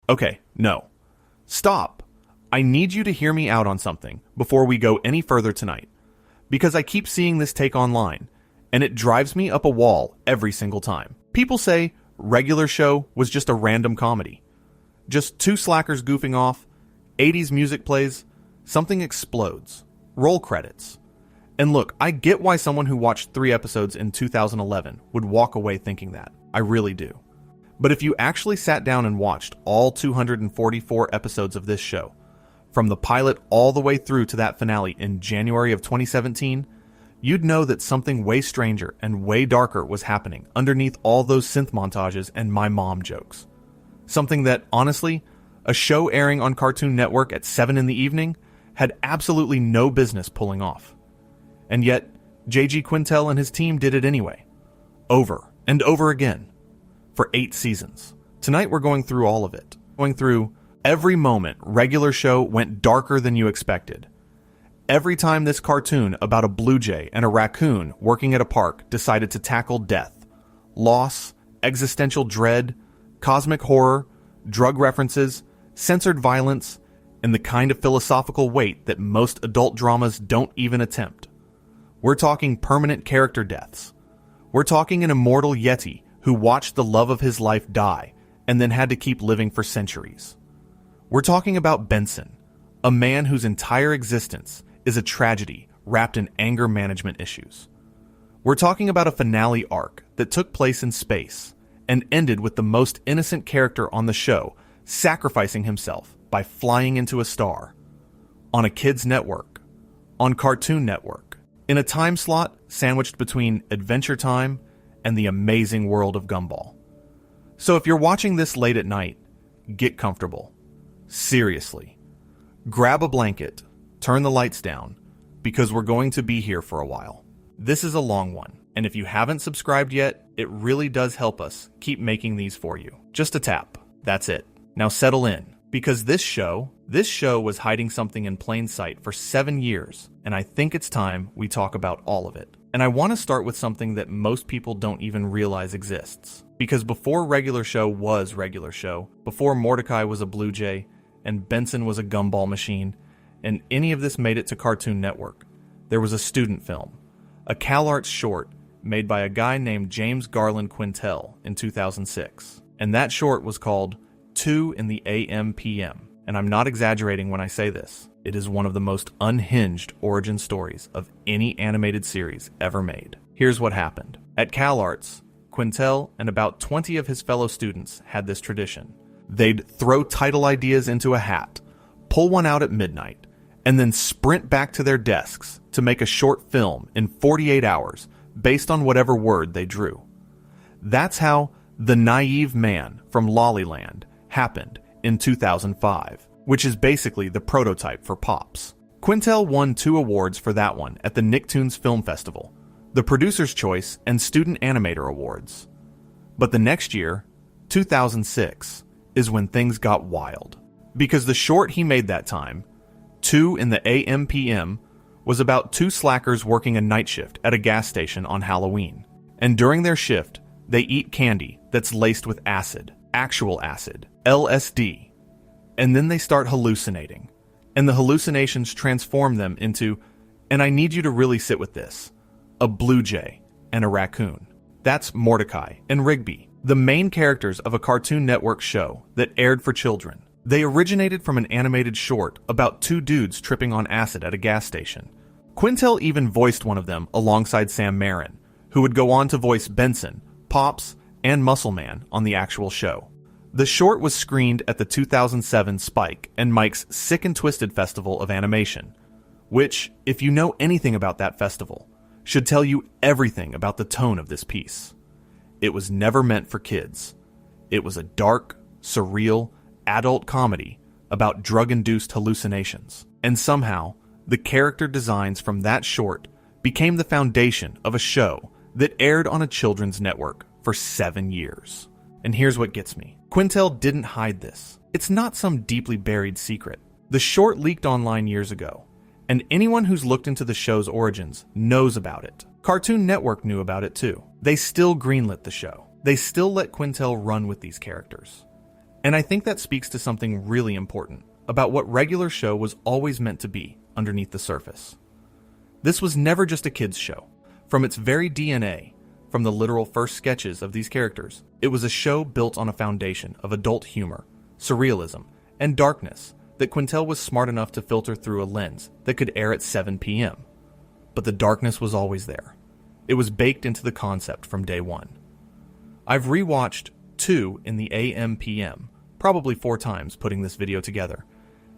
Okay, no. Stop. I need you to hear me out on something before we go any further tonight. Because I keep seeing this take online, and it drives me up a wall every single time. People say Regular Show was just a random comedy. Just two slackers goofing off, 80s music plays, something explodes, roll credits. And look, I get why someone who watched 3 episodes in 2011 would walk away thinking that. I really do. But if you actually sat down and watched all 244 episodes of this show, from the pilot all the way through to that finale in January of 2017, you'd know that something way stranger and way darker was happening underneath all those synth montages and my mom jokes. Something that, honestly, a show airing on Cartoon Network at 7 in the evening had absolutely no business pulling off. And yet, J.G. Quintel and his team did it anyway. Over and over again. For 8 seasons. Tonight we're going through all of it. Going through every moment Regular Show went darker than you expected. Every time this cartoon about a blue jay and a raccoon working at a park decided to tackle death, loss, existential dread, cosmic horror, drug references, censored violence, and the kind of philosophical weight that most adult dramas don't even attempt. We're talking permanent character deaths. We're talking an immortal Yeti who watched the love of his life die and then had to keep living for centuries. We're talking about Benson, a man whose entire existence is a tragedy wrapped in anger management issues. We're talking about a finale arc that took place in space and ended with the most innocent character on the show sacrificing himself by flying into a star. On a kid's network. On Cartoon Network. In a time slot sandwiched between Adventure Time and the amazing world of Gumball. So if you're watching this late at night, get comfortable. Seriously. Grab a blanket, turn the lights down, because we're going to be here for a while. This is a long one, and if you haven't subscribed yet, it really does help us keep making these for you. Just a tap. That's it. Now settle in, because this show was hiding something in plain sight for 7 years, and I think it's time we talk about all of it. And I want to start with something that most people don't even realize exists. Because before Regular Show was Regular Show, before Mordecai was a Blue Jay, and Benson was a gumball machine, and any of this made it to Cartoon Network, there was a student film, a CalArts short made by a guy named James Garland Quintel in 2006. And that short was called 2 in the AM PM. And I'm not exaggerating when I say this. It is one of the most unhinged origin stories of any animated series ever made. Here's what happened. At CalArts, Quintel and about 20 of his fellow students had this tradition. They'd throw title ideas into a hat, pull one out at midnight, and then sprint back to their desks to make a short film in 48 hours based on whatever word they drew. That's how The Naive Man from Lollyland happened in 2005, which is basically the prototype for Pops. Quintel won 2 awards for that one at the Nicktoons Film Festival, the Producer's Choice and Student Animator Awards. But the next year, 2006, is when things got wild. Because the short he made that time, 2 in the AM PM, was about 2 slackers working a night shift at a gas station on Halloween. And during their shift, they eat candy that's laced with acid, actual acid, LSD. And then they start hallucinating. And the hallucinations transform them into, and I need you to really sit with this, a blue jay and a raccoon. That's Mordecai and Rigby, the main characters of a Cartoon Network show that aired for children. They originated from an animated short about 2 dudes tripping on acid at a gas station. Quintel even voiced one of them alongside Sam Marin, who would go on to voice Benson, Pops, and Muscle Man on the actual show. The short was screened at the 2007 Spike and Mike's Sick and Twisted Festival of Animation, which, if you know anything about that festival, should tell you everything about the tone of this piece. It was never meant for kids. It was a dark, surreal, adult comedy about drug-induced hallucinations. And somehow, the character designs from that short became the foundation of a show that aired on a children's network for 7 years. And here's what gets me. Quintel didn't hide this. It's not some deeply buried secret. The short leaked online years ago, and anyone who's looked into the show's origins knows about it. Cartoon Network knew about it too. They still greenlit the show. They still let Quintel run with these characters. And I think that speaks to something really important about what regular show was always meant to be underneath the surface. This was never just a kids' show. From its very DNA, from the literal first sketches of these characters, it was a show built on a foundation of adult humor, surrealism, and darkness that Quintel was smart enough to filter through a lens that could air at 7 p.m. But the darkness was always there. It was baked into the concept from day one. I've rewatched 2 in the AM/PM, probably 4 times putting this video together,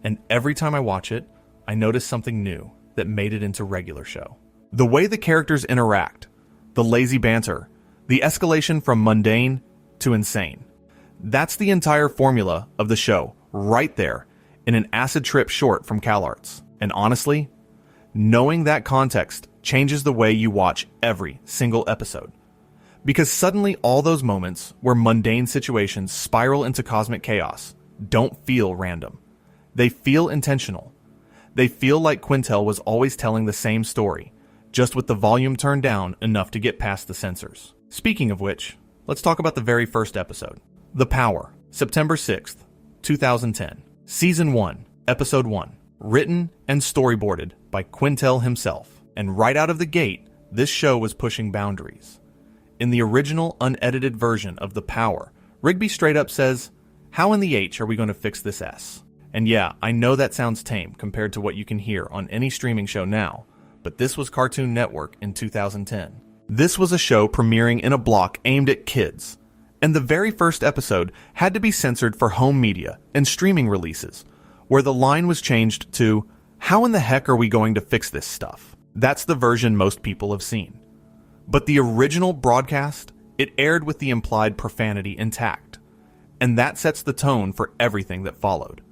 and every time I watch it, I notice something new that made it into regular show. The way the characters interact, the lazy banter, the escalation from mundane to insane. That's the entire formula of the show, right there, in an acid trip short from CalArts. And honestly, knowing that context changes the way you watch every single episode. Because suddenly all those moments where mundane situations spiral into cosmic chaos don't feel random. They feel intentional. They feel like Quintel was always telling the same story, just with the volume turned down enough to get past the censors. Speaking of which, let's talk about the very first episode. The Power, September 6th, 2010. Season 1, Episode 1. Written and storyboarded by Quintel himself. And right out of the gate, this show was pushing boundaries. In the original unedited version of The Power, Rigby straight up says, "How in the H are we going to fix this S?" And yeah, I know that sounds tame compared to what you can hear on any streaming show now, but this was Cartoon Network in 2010. This was a show premiering in a block aimed at kids, and the very first episode had to be censored for home media and streaming releases, where the line was changed to, "How in the heck are we going to fix this stuff?" That's the version most people have seen. But the original broadcast, it aired with the implied profanity intact, and that sets the tone for everything that followed.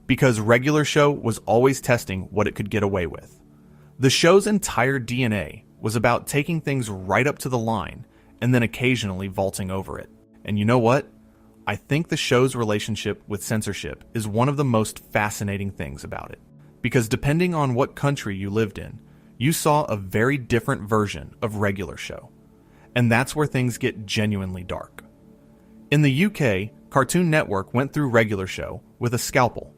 Because regular show was always testing what it could get away with. The show's entire DNA was about taking things right up to the line and then occasionally vaulting over it. And you know what? I think the show's relationship with censorship is one of the most fascinating things about it. Because depending on what country you lived in, you saw a very different version of regular show. And that's where things get genuinely dark. In the UK, Cartoon Network went through regular show with a scalpel.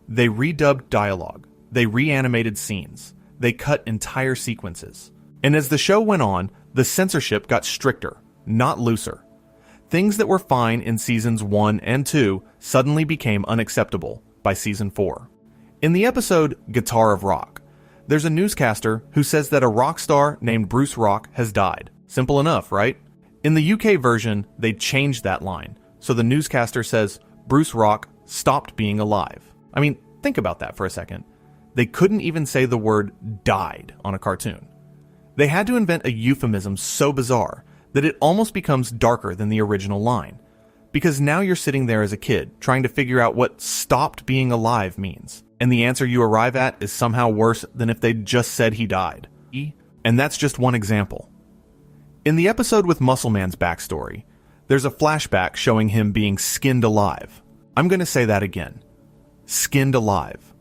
They redubbed dialogue, they reanimated scenes, they cut entire sequences. And as the show went on, the censorship got stricter, not looser. Things that were fine in seasons 1 and 2 suddenly became unacceptable by season 4. In the episode Guitar of Rock, there's a newscaster who says that a rock star named Bruce Rock has died. Simple enough, right? In the UK version, they changed that line, so the newscaster says Bruce Rock stopped being alive. I mean, think about that for a second. They couldn't even say the word died on a cartoon. They had to invent a euphemism so bizarre that it almost becomes darker than the original line. Because now you're sitting there as a kid trying to figure out what stopped being alive means. And the answer you arrive at is somehow worse than if they'd just said he died. And that's just one example. In the episode with Muscle Man's backstory, there's a flashback showing him being skinned alive. I'm going to say that again. Skinned alive.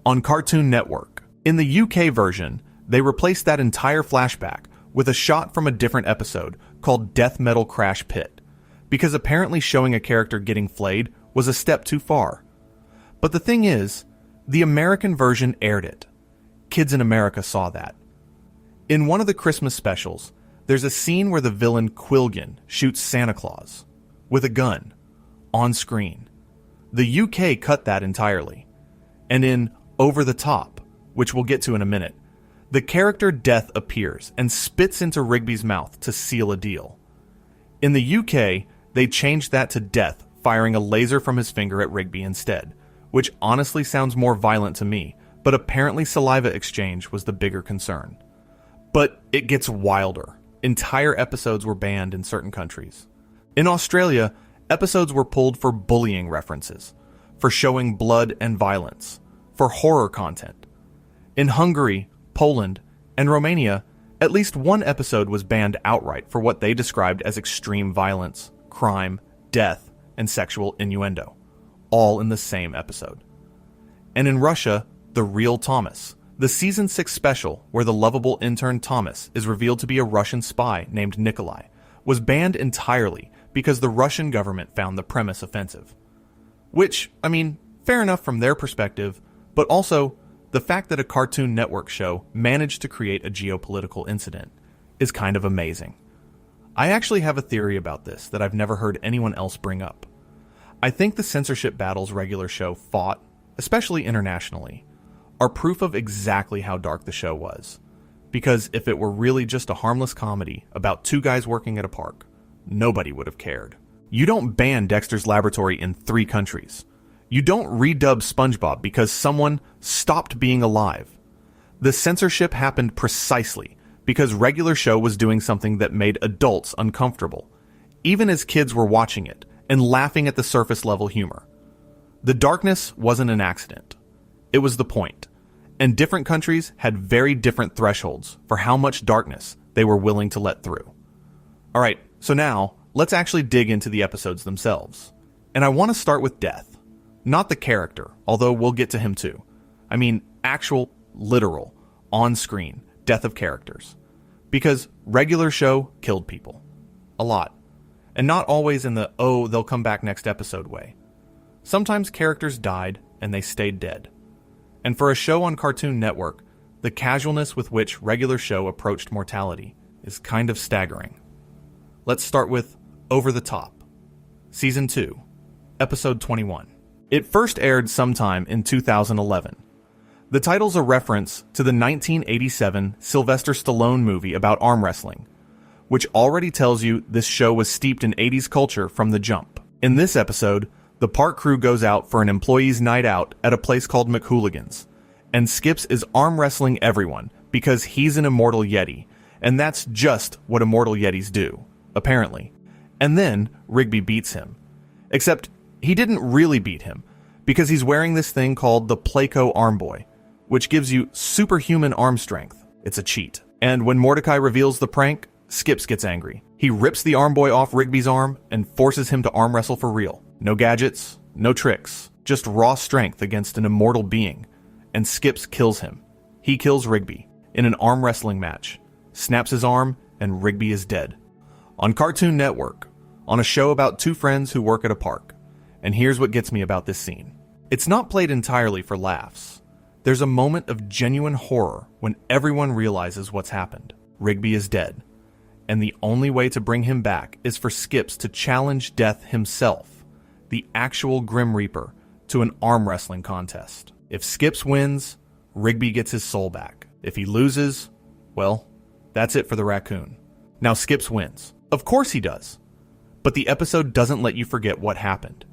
On Cartoon Network. In the UK version, they replaced that entire flashback with a shot from a different episode called Death Metal Crash Pit, because apparently showing a character getting flayed was a step too far. But the thing is, the American version aired it. Kids in America saw that. In one of the Christmas specials, there's a scene where the villain Quilligan shoots Santa Claus with a gun on screen. The UK cut that entirely. And in Over the Top, which we'll get to in a minute, the character Death appears and spits into Rigby's mouth to seal a deal. In the UK, they changed that to Death firing a laser from his finger at Rigby instead, which honestly sounds more violent to me, but apparently saliva exchange was the bigger concern. But it gets wilder. Entire episodes were banned in certain countries. In Australia, episodes were pulled for bullying references, for showing blood and violence, for horror content. In Hungary, Poland, and Romania, at least one episode was banned outright for what they described as extreme violence, crime, death, and sexual innuendo, all in the same episode. And in Russia, The Real Thomas, the season 6 special where the lovable intern Thomas is revealed to be a Russian spy named Nikolai, was banned entirely because the Russian government found the premise offensive. Which, I mean, fair enough from their perspective, but also the fact that a Cartoon Network show managed to create a geopolitical incident is kind of amazing. I actually have a theory about this that I've never heard anyone else bring up. I think the censorship battles regular show fought, especially internationally, are proof of exactly how dark the show was. Because if it were really just a harmless comedy about two guys working at a park, nobody would have cared. You don't ban Dexter's Laboratory in 3 countries. You don't redub SpongeBob because someone stopped being alive. The censorship happened precisely because regular show was doing something that made adults uncomfortable, even as kids were watching it and laughing at the surface level humor. The darkness wasn't an accident. It was the point. And different countries had very different thresholds for how much darkness they were willing to let through. Alright, so now, let's actually dig into the episodes themselves. And I want to start with Death. Not the character, although we'll get to him too. I mean, actual, literal, on-screen death of characters. Because regular show killed people. A lot. And not always in the, oh, they'll come back next episode way. Sometimes characters died and they stayed dead. And for a show on Cartoon Network, the casualness with which regular show approached mortality is kind of staggering. Let's start with Over the Top, Season 2, Episode 21. It first aired sometime in 2011. The title's a reference to the 1987 Sylvester Stallone movie about arm wrestling, which already tells you this show was steeped in 80s culture from the jump. In this episode, the park crew goes out for an employee's night out at a place called McHooligans, and Skips is arm wrestling everyone because he's an immortal Yeti, and that's just what immortal Yetis do, apparently. And then Rigby beats him. Except he didn't really beat him, because he's wearing this thing called the Playco Arm Boy, which gives you superhuman arm strength. It's a cheat. And when Mordecai reveals the prank, Skips gets angry. He rips the arm boy off Rigby's arm and forces him to arm wrestle for real. No gadgets, no tricks, just raw strength against an immortal being. And Skips kills him. He kills Rigby in an arm wrestling match, snaps his arm, and Rigby is dead. On Cartoon Network, on a show about 2 friends who work at a park. And here's what gets me about this scene. It's not played entirely for laughs. There's a moment of genuine horror when everyone realizes what's happened. Rigby is dead. And the only way to bring him back is for Skips to challenge Death himself, the actual Grim Reaper, to an arm wrestling contest. If Skips wins, Rigby gets his soul back. If he loses, well, that's it for the raccoon. Now Skips wins. Of course he does. But the episode doesn't let you forget what happened.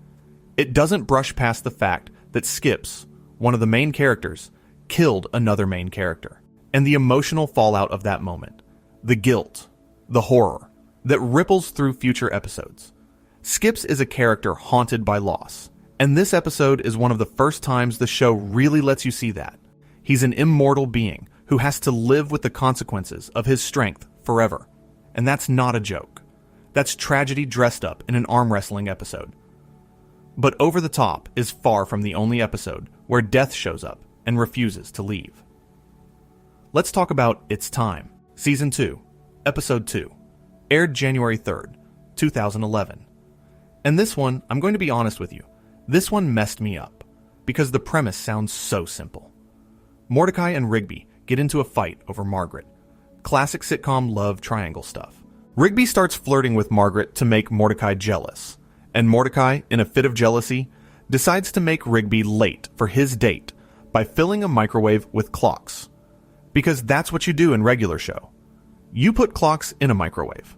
It doesn't brush past the fact that Skips, one of the main characters, killed another main character. And the emotional fallout of that moment. The guilt. The horror. That ripples through future episodes. Skips is a character haunted by loss. And this episode is one of the first times the show really lets you see that. He's an immortal being who has to live with the consequences of his strength forever. And that's not a joke. That's tragedy dressed up in an arm wrestling episode. But Over the Top is far from the only episode where Death shows up and refuses to leave. Let's talk about It's Time, Season 2, Episode 2, aired January 3rd, 2011. And this one, I'm going to be honest with you, this one messed me up, because the premise sounds so simple. Mordecai and Rigby get into a fight over Margaret. Classic sitcom love triangle stuff. Rigby starts flirting with Margaret to make Mordecai jealous, and Mordecai, in a fit of jealousy, decides to make Rigby late for his date by filling a microwave with clocks. Because that's what you do in regular show. You put clocks in a microwave.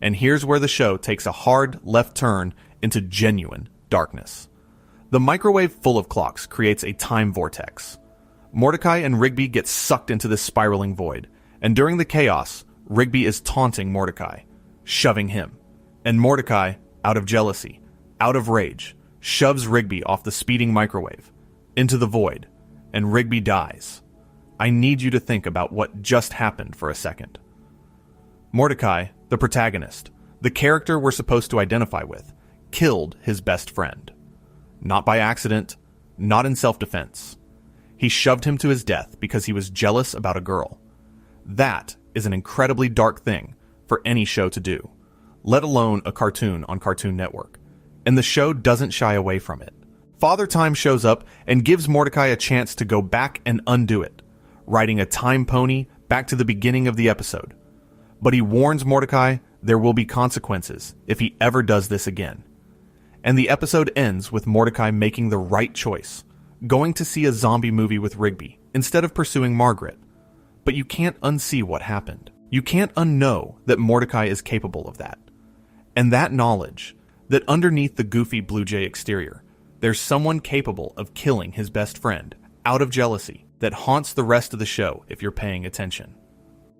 And here's where the show takes a hard left turn into genuine darkness. The microwave full of clocks creates a time vortex. Mordecai and Rigby get sucked into this spiraling void, and during the chaos, Rigby is taunting Mordecai, shoving him. And Mordecai, out of jealousy, out of rage, shoves Rigby off the speeding microwave, into the void, and Rigby dies. I need you to think about what just happened for a second. Mordecai, the protagonist, the character we're supposed to identify with, killed his best friend. Not by accident, not in self-defense. He shoved him to his death because he was jealous about a girl. That is an incredibly dark thing for any show to do, let alone a cartoon on Cartoon Network. And the show doesn't shy away from it. Father Time shows up and gives Mordecai a chance to go back and undo it, riding a time pony back to the beginning of the episode. But he warns Mordecai there will be consequences if he ever does this again. And the episode ends with Mordecai making the right choice, going to see a zombie movie with Rigby instead of pursuing Margaret. But you can't unsee what happened. You can't unknow that Mordecai is capable of that. And that knowledge, that underneath the goofy Blue Jay exterior, there's someone capable of killing his best friend out of jealousy that haunts the rest of the show if you're paying attention.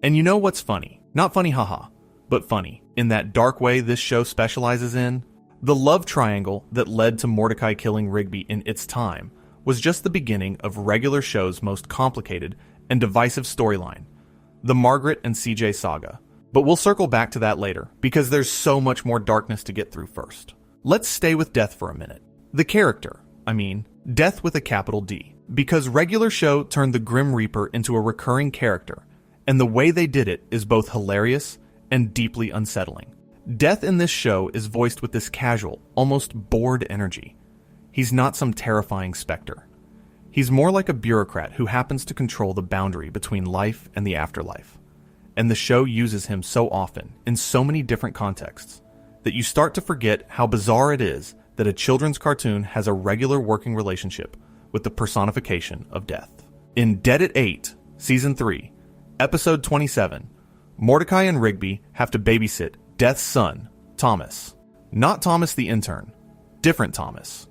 And you know what's funny? Not funny haha, but funny in that dark way this show specializes in? The love triangle that led to Mordecai killing Rigby in its time was just the beginning of regular show's most complicated and divisive storyline, the Margaret and CJ saga. But we'll circle back to that later, because there's so much more darkness to get through first. Let's stay with Death for a minute. The character, Death with a capital D, because regular show turned the Grim Reaper into a recurring character, and the way they did it is both hilarious and deeply unsettling. Death in this show is voiced with this casual, almost bored energy. He's not some terrifying specter. He's more like a bureaucrat who happens to control the boundary between life and the afterlife. And the show uses him so often, in so many different contexts, that you start to forget how bizarre it is that a children's cartoon has a regular working relationship with the personification of death. In Dead at 8, Season 3, Episode 27, Mordecai and Rigby have to babysit Death's son, Thomas. Not Thomas the intern, different Thomas.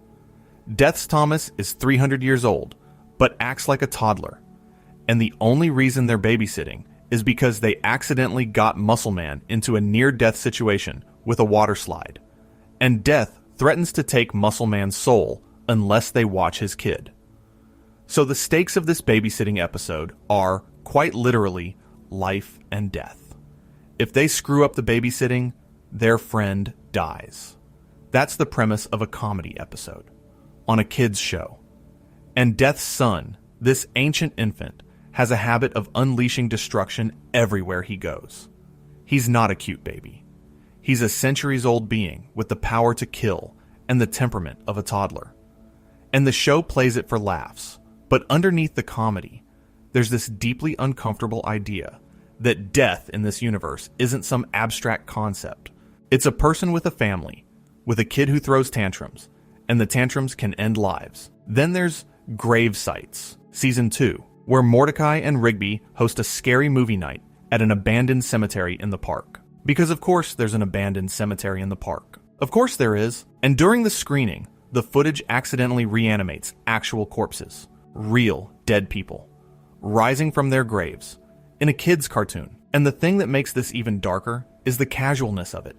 Death's Thomas is 300 years old, but acts like a toddler. And the only reason they're babysitting is because they accidentally got Muscle Man into a near-death situation with a water slide. And Death threatens to take Muscle Man's soul unless they watch his kid. So the stakes of this babysitting episode are, quite literally, life and death. If they screw up the babysitting, their friend dies. That's the premise of a comedy episode, on a kid's show. And Death's son, this ancient infant, has a habit of unleashing destruction everywhere he goes. He's not a cute baby. He's a centuries-old being with the power to kill and the temperament of a toddler. And the show plays it for laughs, but underneath the comedy, there's this deeply uncomfortable idea that death in this universe isn't some abstract concept. It's a person with a family, with a kid who throws tantrums, and the tantrums can end lives. Then there's Grave Sites, Season 2, where Mordecai and Rigby host a scary movie night at an abandoned cemetery in the park. Because of course there's an abandoned cemetery in the park. Of course there is. And during the screening, the footage accidentally reanimates actual corpses, real dead people, rising from their graves, in a kid's cartoon. And the thing that makes this even darker is the casualness of it.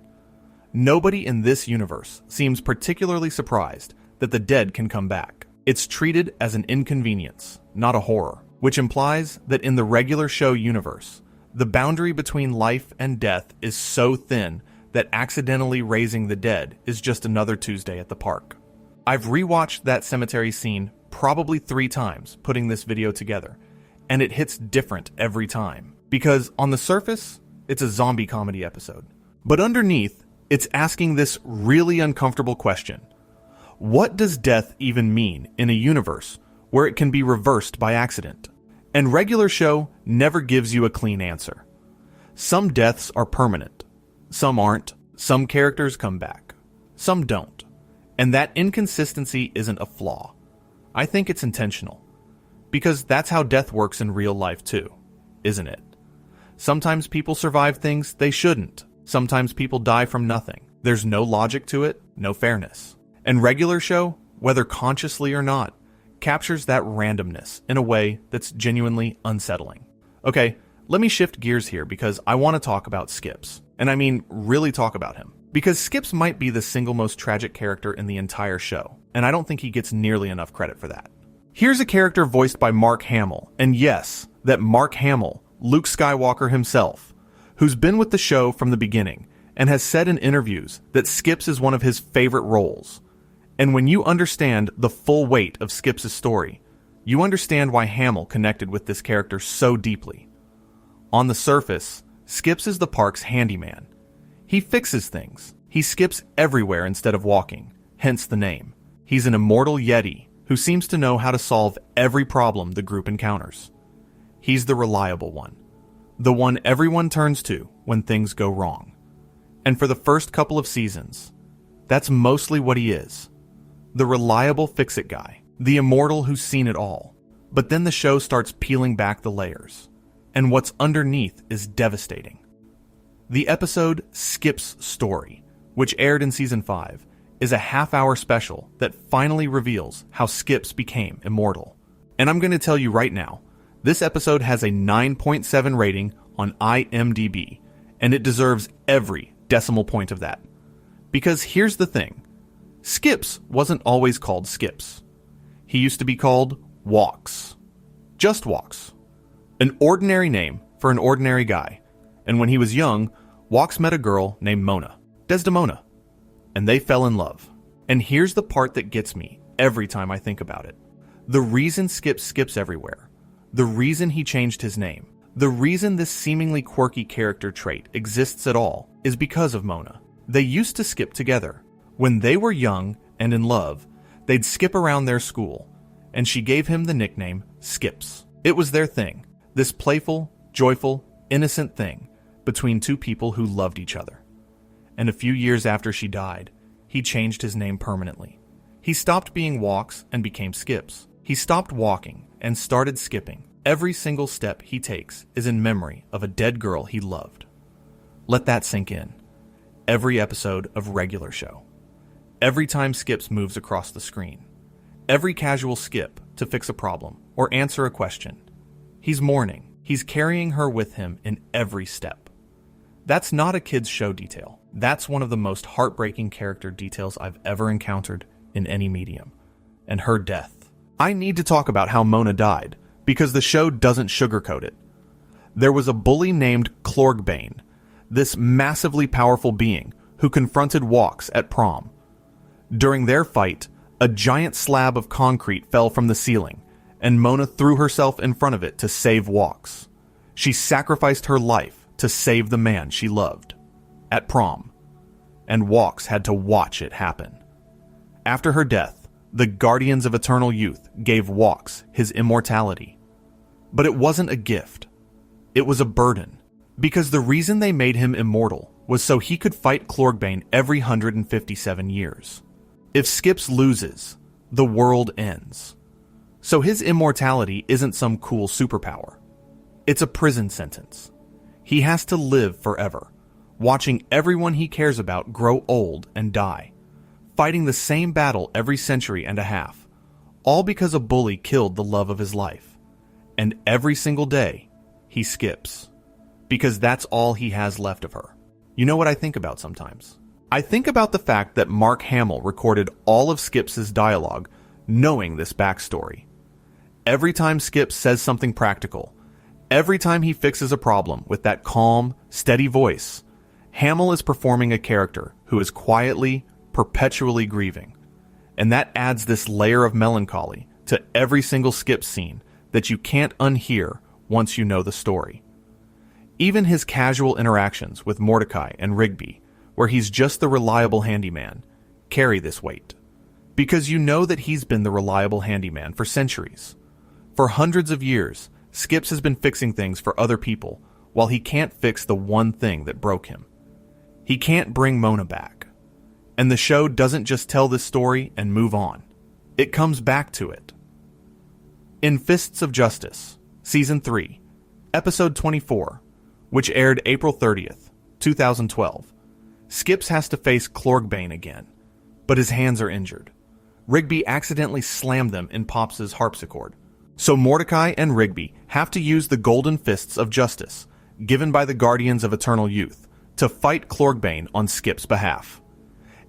Nobody in this universe seems particularly surprised that the dead can come back. It's treated as an inconvenience, not a horror, which implies that in the regular show universe, the boundary between life and death is so thin that accidentally raising the dead is just another Tuesday at the park. I've rewatched that cemetery scene probably 3 times putting this video together, and it hits different every time. Because on the surface, it's a zombie comedy episode. But underneath, it's asking this really uncomfortable question. What does death even mean in a universe where it can be reversed by accident? And regular show never gives you a clean answer. Some deaths are permanent. Some aren't. Some characters come back. Some don't. And that inconsistency isn't a flaw. I think it's intentional. Because that's how death works in real life too, isn't it? Sometimes people survive things they shouldn't. Sometimes people die from nothing. There's no logic to it, no fairness. And regular show, whether consciously or not, captures that randomness in a way that's genuinely unsettling. Okay, let me shift gears here because I want to talk about Skips. And I mean really talk about him. Because Skips might be the single most tragic character in the entire show, and I don't think he gets nearly enough credit for that. Here's a character voiced by Mark Hamill, and yes, that Mark Hamill, Luke Skywalker himself, who's been with the show from the beginning and has said in interviews that Skips is one of his favorite roles. And when you understand the full weight of Skips' story, you understand why Hamill connected with this character so deeply. On the surface, Skips is the park's handyman. He fixes things. He skips everywhere instead of walking, hence the name. He's an immortal Yeti who seems to know how to solve every problem the group encounters. He's the reliable one, the one everyone turns to when things go wrong. And for the first couple of seasons, that's mostly what he is. The reliable fix-it guy, the immortal who's seen it all. But then the show starts peeling back the layers, and what's underneath is devastating. The episode Skip's Story, which aired in Season 5, is a half-hour special that finally reveals how Skips became immortal. And I'm going to tell you right now, this episode has a 9.7 rating on IMDb, and it deserves every decimal point of that. Because here's the thing, Skips wasn't always called Skips. He used to be called Walks. Just Walks. An ordinary name for an ordinary guy. And when he was young, Walks met a girl named Mona, Desdemona, and they fell in love. And here's the part that gets me every time I think about it. The reason Skip skips everywhere, the reason he changed his name, the reason this seemingly quirky character trait exists at all is because of Mona. They used to skip together. When they were young and in love, they'd skip around their school, and she gave him the nickname Skips. It was their thing, this playful, joyful, innocent thing between two people who loved each other. And a few years after she died, he changed his name permanently. He stopped being Walks and became Skips. He stopped walking and started skipping. Every single step he takes is in memory of a dead girl he loved. Let that sink in. Every episode of regular show. Every time Skips moves across the screen. Every casual skip to fix a problem or answer a question. He's mourning. He's carrying her with him in every step. That's not a kid's show detail. That's one of the most heartbreaking character details I've ever encountered in any medium. And her death. I need to talk about how Mona died, because the show doesn't sugarcoat it. There was a bully named Clorgbane, this massively powerful being who confronted Walks at prom. During their fight, a giant slab of concrete fell from the ceiling, and Mona threw herself in front of it to save Walks. She sacrificed her life to save the man she loved. At prom. And Walks had to watch it happen. After her death, the Guardians of Eternal Youth gave Walks his immortality. But it wasn't a gift. It was a burden. Because the reason they made him immortal was so he could fight Clorgbane every 157 years. If Skips loses, the world ends. So his immortality isn't some cool superpower. It's a prison sentence. He has to live forever, watching everyone he cares about grow old and die, fighting the same battle every century and a half, all because a bully killed the love of his life. And every single day, he skips. Because that's all he has left of her. You know what I think about sometimes? I think about the fact that Mark Hamill recorded all of Skips' dialogue knowing this backstory. Every time Skips says something practical, every time he fixes a problem with that calm, steady voice, Hamill is performing a character who is quietly, perpetually grieving. And that adds this layer of melancholy to every single Skip scene that you can't unhear once you know the story. Even his casual interactions with Mordecai and Rigby, where he's just the reliable handyman, carry this weight. Because you know that he's been the reliable handyman for centuries. For hundreds of years, Skips has been fixing things for other people while he can't fix the one thing that broke him. He can't bring Mona back. And the show doesn't just tell this story and move on. It comes back to it. In Fists of Justice, Season 3, Episode 24, which aired April 30th, 2012, Skips has to face Clorgbane again, but his hands are injured. Rigby accidentally slammed them in Pops' harpsichord. So Mordecai and Rigby have to use the Golden Fists of Justice, given by the Guardians of Eternal Youth, to fight Clorgbane on Skip's behalf.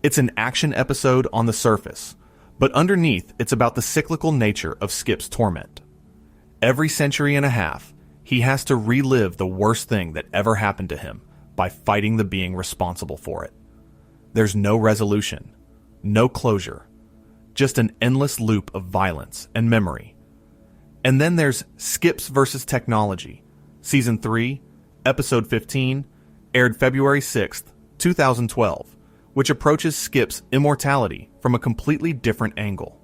It's an action episode on the surface, but underneath it's about the cyclical nature of Skip's torment. Every century and a half, he has to relive the worst thing that ever happened to him by fighting the being responsible for it. There's no resolution, no closure, just an endless loop of violence and memory. And then there's Skips vs. Technology, Season 3, Episode 15, aired February 6th, 2012, which approaches Skip's immortality from a completely different angle.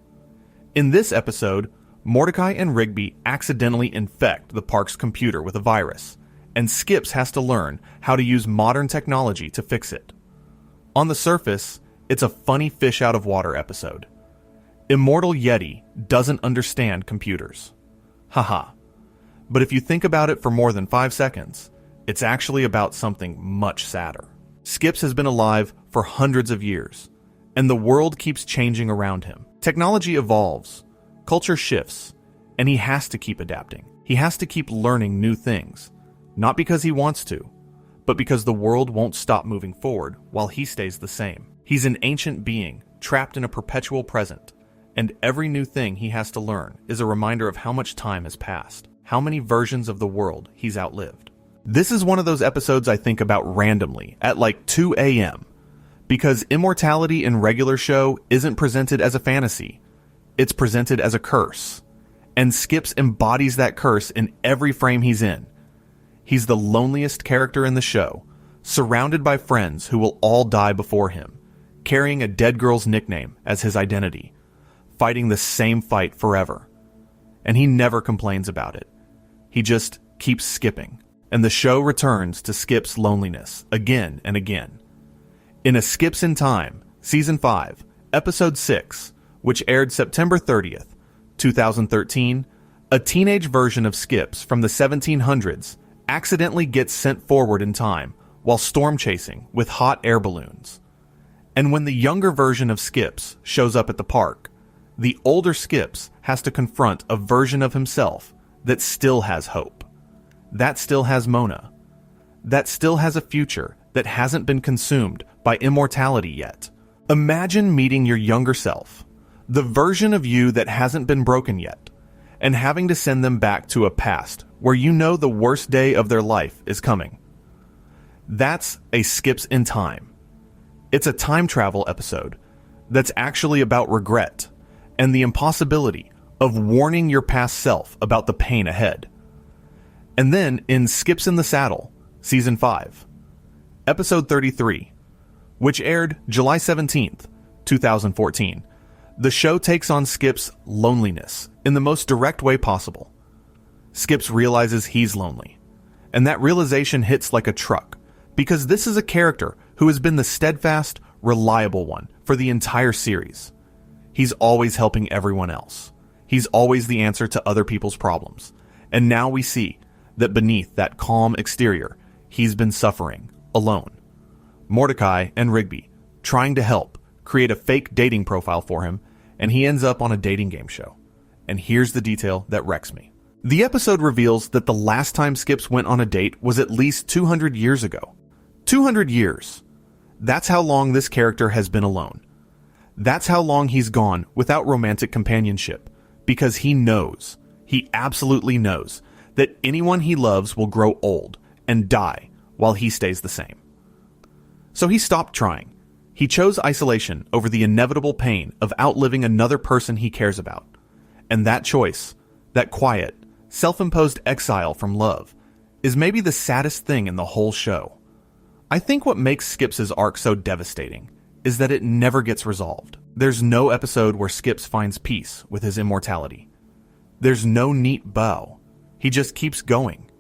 In this episode, Mordecai and Rigby accidentally infect the park's computer with a virus, and Skips has to learn how to use modern technology to fix it. On the surface, it's a funny fish out of water episode. Immortal Yeti doesn't understand computers. Haha. But if you think about it for more than 5 seconds, it's actually about something much sadder. Skips has been alive for hundreds of years, and the world keeps changing around him. Technology evolves, culture shifts, and he has to keep adapting. He has to keep learning new things, not because he wants to, but because the world won't stop moving forward while he stays the same. He's an ancient being, trapped in a perpetual present, and every new thing he has to learn is a reminder of how much time has passed, how many versions of the world he's outlived. This is one of those episodes I think about randomly at like 2 a.m. because immortality in regular show isn't presented as a fantasy. It's presented as a curse. And Skips embodies that curse in every frame he's in. He's the loneliest character in the show, surrounded by friends who will all die before him, carrying a dead girl's nickname as his identity, fighting the same fight forever. And he never complains about it. He just keeps skipping. And the show returns to Skip's loneliness again and again. In A Skips in Time, Season 5, Episode 6, which aired September 30th, 2013, a teenage version of Skips from the 1700s accidentally gets sent forward in time while storm chasing with hot air balloons. And when the younger version of Skips shows up at the park, the older Skips has to confront a version of himself that still has hope, that still has Mona, that still has a future that hasn't been consumed by immortality yet. Imagine meeting your younger self, the version of you that hasn't been broken yet, and having to send them back to a past where you know the worst day of their life is coming. That's A Skips in Time. It's a time travel episode that's actually about regret and the impossibility of warning your past self about the pain ahead. And then in Skips in the Saddle, Season 5, Episode 33, which aired July 17th, 2014, the show takes on Skip's loneliness in the most direct way possible. Skips realizes he's lonely, and that realization hits like a truck, because this is a character who has been the steadfast, reliable one for the entire series. He's always helping everyone else. He's always the answer to other people's problems. And now we see that beneath that calm exterior, he's been suffering, alone. Mordecai and Rigby, trying to help, create a fake dating profile for him, and he ends up on a dating game show. And here's the detail that wrecks me. The episode reveals that the last time Skips went on a date was at least 200 years ago. 200 years. That's how long this character has been alone. That's how long he's gone without romantic companionship, because he knows, he absolutely knows, that anyone he loves will grow old and die while he stays the same. So he stopped trying. He chose isolation over the inevitable pain of outliving another person he cares about. And that choice, that quiet, self-imposed exile from love, is maybe the saddest thing in the whole show. I think what makes Skips' arc so devastating is that it never gets resolved. There's no episode where Skips finds peace with his immortality. There's no neat bow. He just keeps going.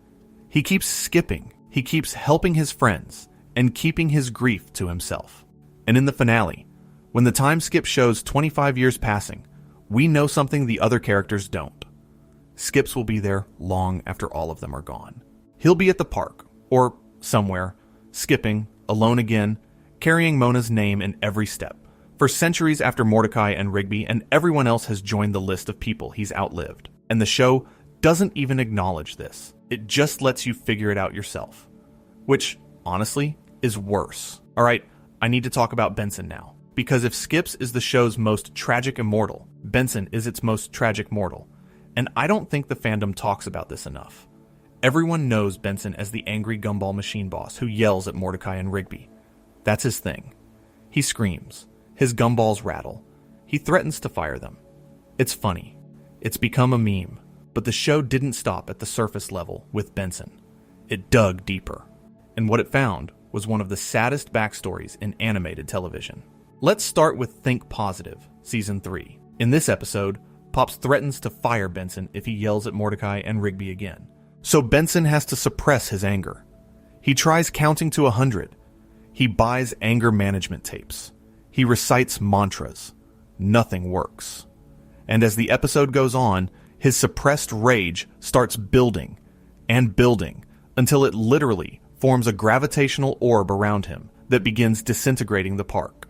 He keeps skipping. He keeps helping his friends and keeping his grief to himself. And in the finale, when the time skip shows 25 years passing, we know something the other characters don't. Skips will be there long after all of them are gone. He'll be at the park, or somewhere, skipping, alone again, carrying Mona's name in every step, for centuries after Mordecai and Rigby and everyone else has joined the list of people he's outlived. And the show doesn't even acknowledge this. It just lets you figure it out yourself. Which, honestly, is worse. Alright, I need to talk about Benson now. Because if Skips is the show's most tragic immortal, Benson is its most tragic mortal. And I don't think the fandom talks about this enough. Everyone knows Benson as the angry gumball machine boss who yells at Mordecai and Rigby. That's his thing. He screams. His gumballs rattle. He threatens to fire them. It's funny. It's become a meme. But the show didn't stop at the surface level with Benson. It dug deeper. And what it found was one of the saddest backstories in animated television. Let's start with Think Positive, Season 3. In this episode, Pops threatens to fire Benson if he yells at Mordecai and Rigby again. So Benson has to suppress his anger. He tries counting to 100. He buys anger management tapes. He recites mantras. Nothing works. And as the episode goes on, his suppressed rage starts building and building until it literally forms a gravitational orb around him that begins disintegrating the park.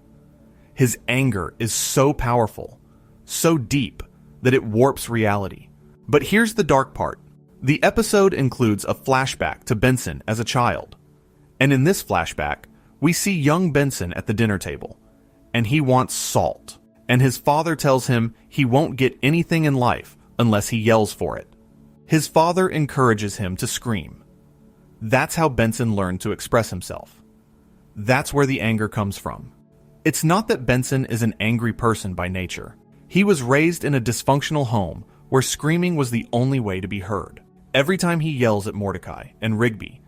His anger is so powerful, so deep, that it warps reality. But here's the dark part. The episode includes a flashback to Benson as a child. And in this flashback, we see young Benson at the dinner table, and he wants salt. And his father tells him he won't get anything in life unless he yells for it. His father encourages him to scream. That's how Benson learned to express himself. That's where the anger comes from. It's not that Benson is an angry person by nature. He was raised in a dysfunctional home where screaming was the only way to be heard. Every time he yells at Mordecai and Rigby,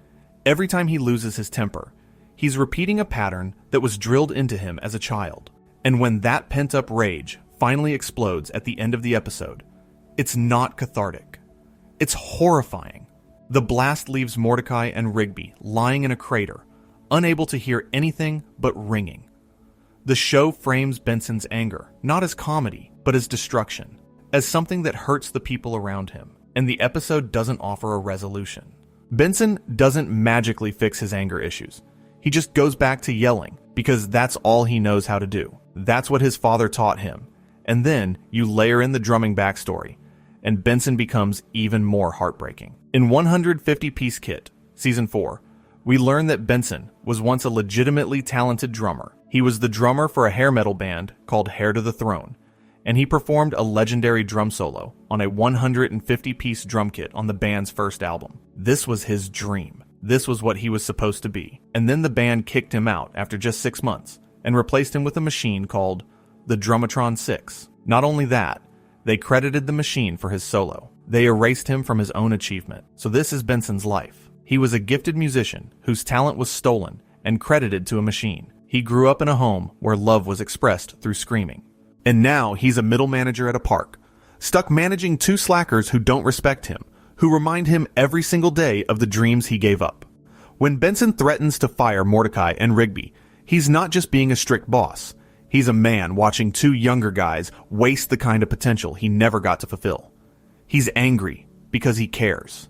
every time he loses his temper, he's repeating a pattern that was drilled into him as a child. And when that pent-up rage finally explodes at the end of the episode, it's not cathartic. It's horrifying. The blast leaves Mordecai and Rigby lying in a crater, unable to hear anything but ringing. The show frames Benson's anger, not as comedy, but as destruction, as something that hurts the people around him, and the episode doesn't offer a resolution. Benson doesn't magically fix his anger issues. He just goes back to yelling, because that's all he knows how to do. That's what his father taught him. And then you layer in the drumming backstory, and Benson becomes even more heartbreaking. In 150-piece Kit, Season 4, we learn that Benson was once a legitimately talented drummer. He was the drummer for a hair metal band called Hair to the Throne, and he performed a legendary drum solo on a 150-piece drum kit on the band's first album. This was his dream. This was what he was supposed to be. And then the band kicked him out after just 6 months and replaced him with a machine called the Drumatron 6. Not only that, they credited the machine for his solo. They erased him from his own achievement. So this is Benson's life. He was a gifted musician whose talent was stolen and credited to a machine. He grew up in a home where love was expressed through screaming. And now he's a middle manager at a park, stuck managing 2 slackers who don't respect him, who remind him every single day of the dreams he gave up. When Benson threatens to fire Mordecai and Rigby, he's not just being a strict boss. He's a man watching 2 younger guys waste the kind of potential he never got to fulfill. He's angry because he cares.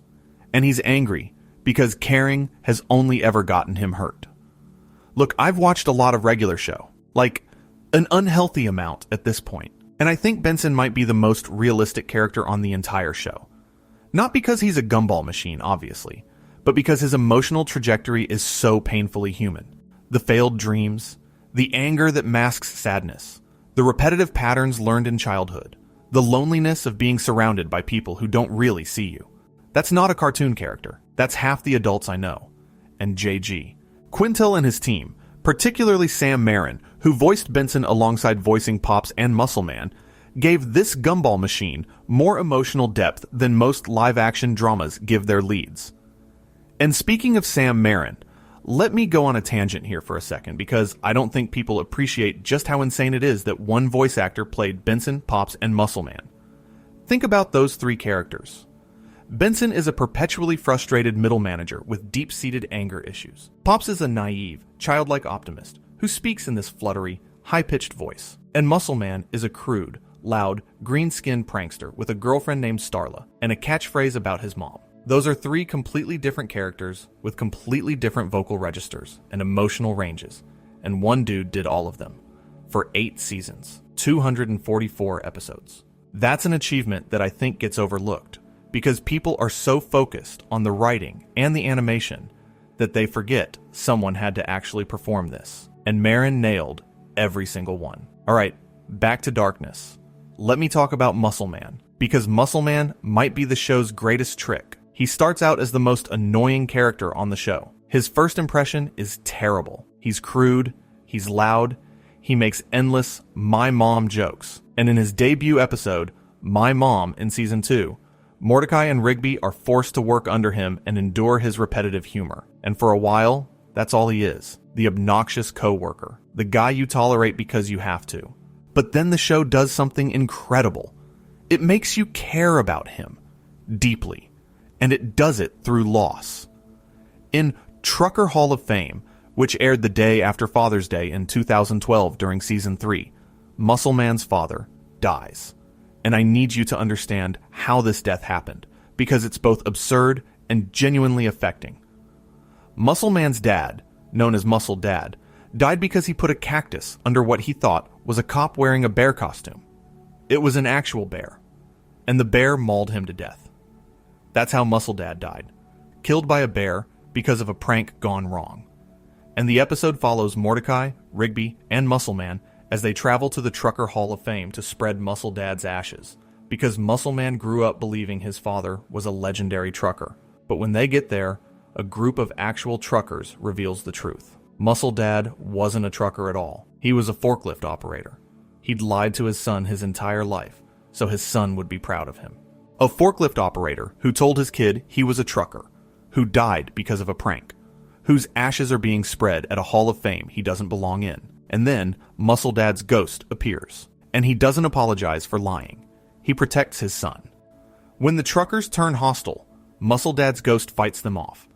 And he's angry because caring has only ever gotten him hurt. Look, I've watched a lot of regular show, like an unhealthy amount at this point, and I think Benson might be the most realistic character on the entire show. Not because he's a gumball machine, obviously, but because his emotional trajectory is so painfully human. The failed dreams, the anger that masks sadness, the repetitive patterns learned in childhood, the loneliness of being surrounded by people who don't really see you. That's not a cartoon character. That's half the adults I know. And JG. Quintel and his team, particularly Sam Marin, who voiced Benson alongside voicing Pops and Muscle Man, gave this gumball machine more emotional depth than most live-action dramas give their leads. And speaking of Sam Marin, let me go on a tangent here for a second, because I don't think people appreciate just how insane it is that one voice actor played Benson, Pops, and Muscle Man. Think about those 3 characters. Benson is a perpetually frustrated middle manager with deep-seated anger issues. Pops is a naive, childlike optimist who speaks in this fluttery, high-pitched voice. And Muscle Man is a crude, loud, green-skinned prankster with a girlfriend named Starla and a catchphrase about his mom. Those are 3 completely different characters with completely different vocal registers and emotional ranges, and one dude did all of them for 8 seasons, 244 episodes. That's an achievement that I think gets overlooked, because people are so focused on the writing and the animation that they forget someone had to actually perform this. And Marin nailed every single one. Alright, back to darkness. Let me talk about Muscle Man, because Muscle Man might be the show's greatest trick. He starts out as the most annoying character on the show. His first impression is terrible. He's crude, he's loud, he makes endless "my mom" jokes. And in his debut episode, My Mom, in Season 2, Mordecai and Rigby are forced to work under him and endure his repetitive humor. And for a while, That's all he is. The obnoxious coworker. The guy you tolerate because you have to. But then the show does something incredible. It makes you care about him deeply, and it does it through loss. In Trucker Hall of Fame, which aired the day after Father's Day in 2012 during Season 3, Muscle Man's father dies. And I need you to understand how this death happened, because it's both absurd and genuinely affecting. Muscle Man's dad, known as Muscle Dad, died because he put a cactus under what he thought was a cop wearing a bear costume. It was an actual bear, and the bear mauled him to death. That's how Muscle Dad died, killed by a bear because of a prank gone wrong. And the episode follows Mordecai, Rigby, and Muscle Man as they travel to the Trucker Hall of Fame to spread Muscle Dad's ashes, because Muscle Man grew up believing his father was a legendary trucker. But when they get there, a group of actual truckers reveals the truth. Muscle Dad wasn't a trucker at all. He was a forklift operator. He'd lied to his son his entire life, so his son would be proud of him. A forklift operator who told his kid he was a trucker, who died because of a prank, whose ashes are being spread at a Hall of Fame he doesn't belong in. And then Muscle Dad's ghost appears, and he doesn't apologize for lying. He protects his son. When the truckers turn hostile, Muscle Dad's ghost fights them off,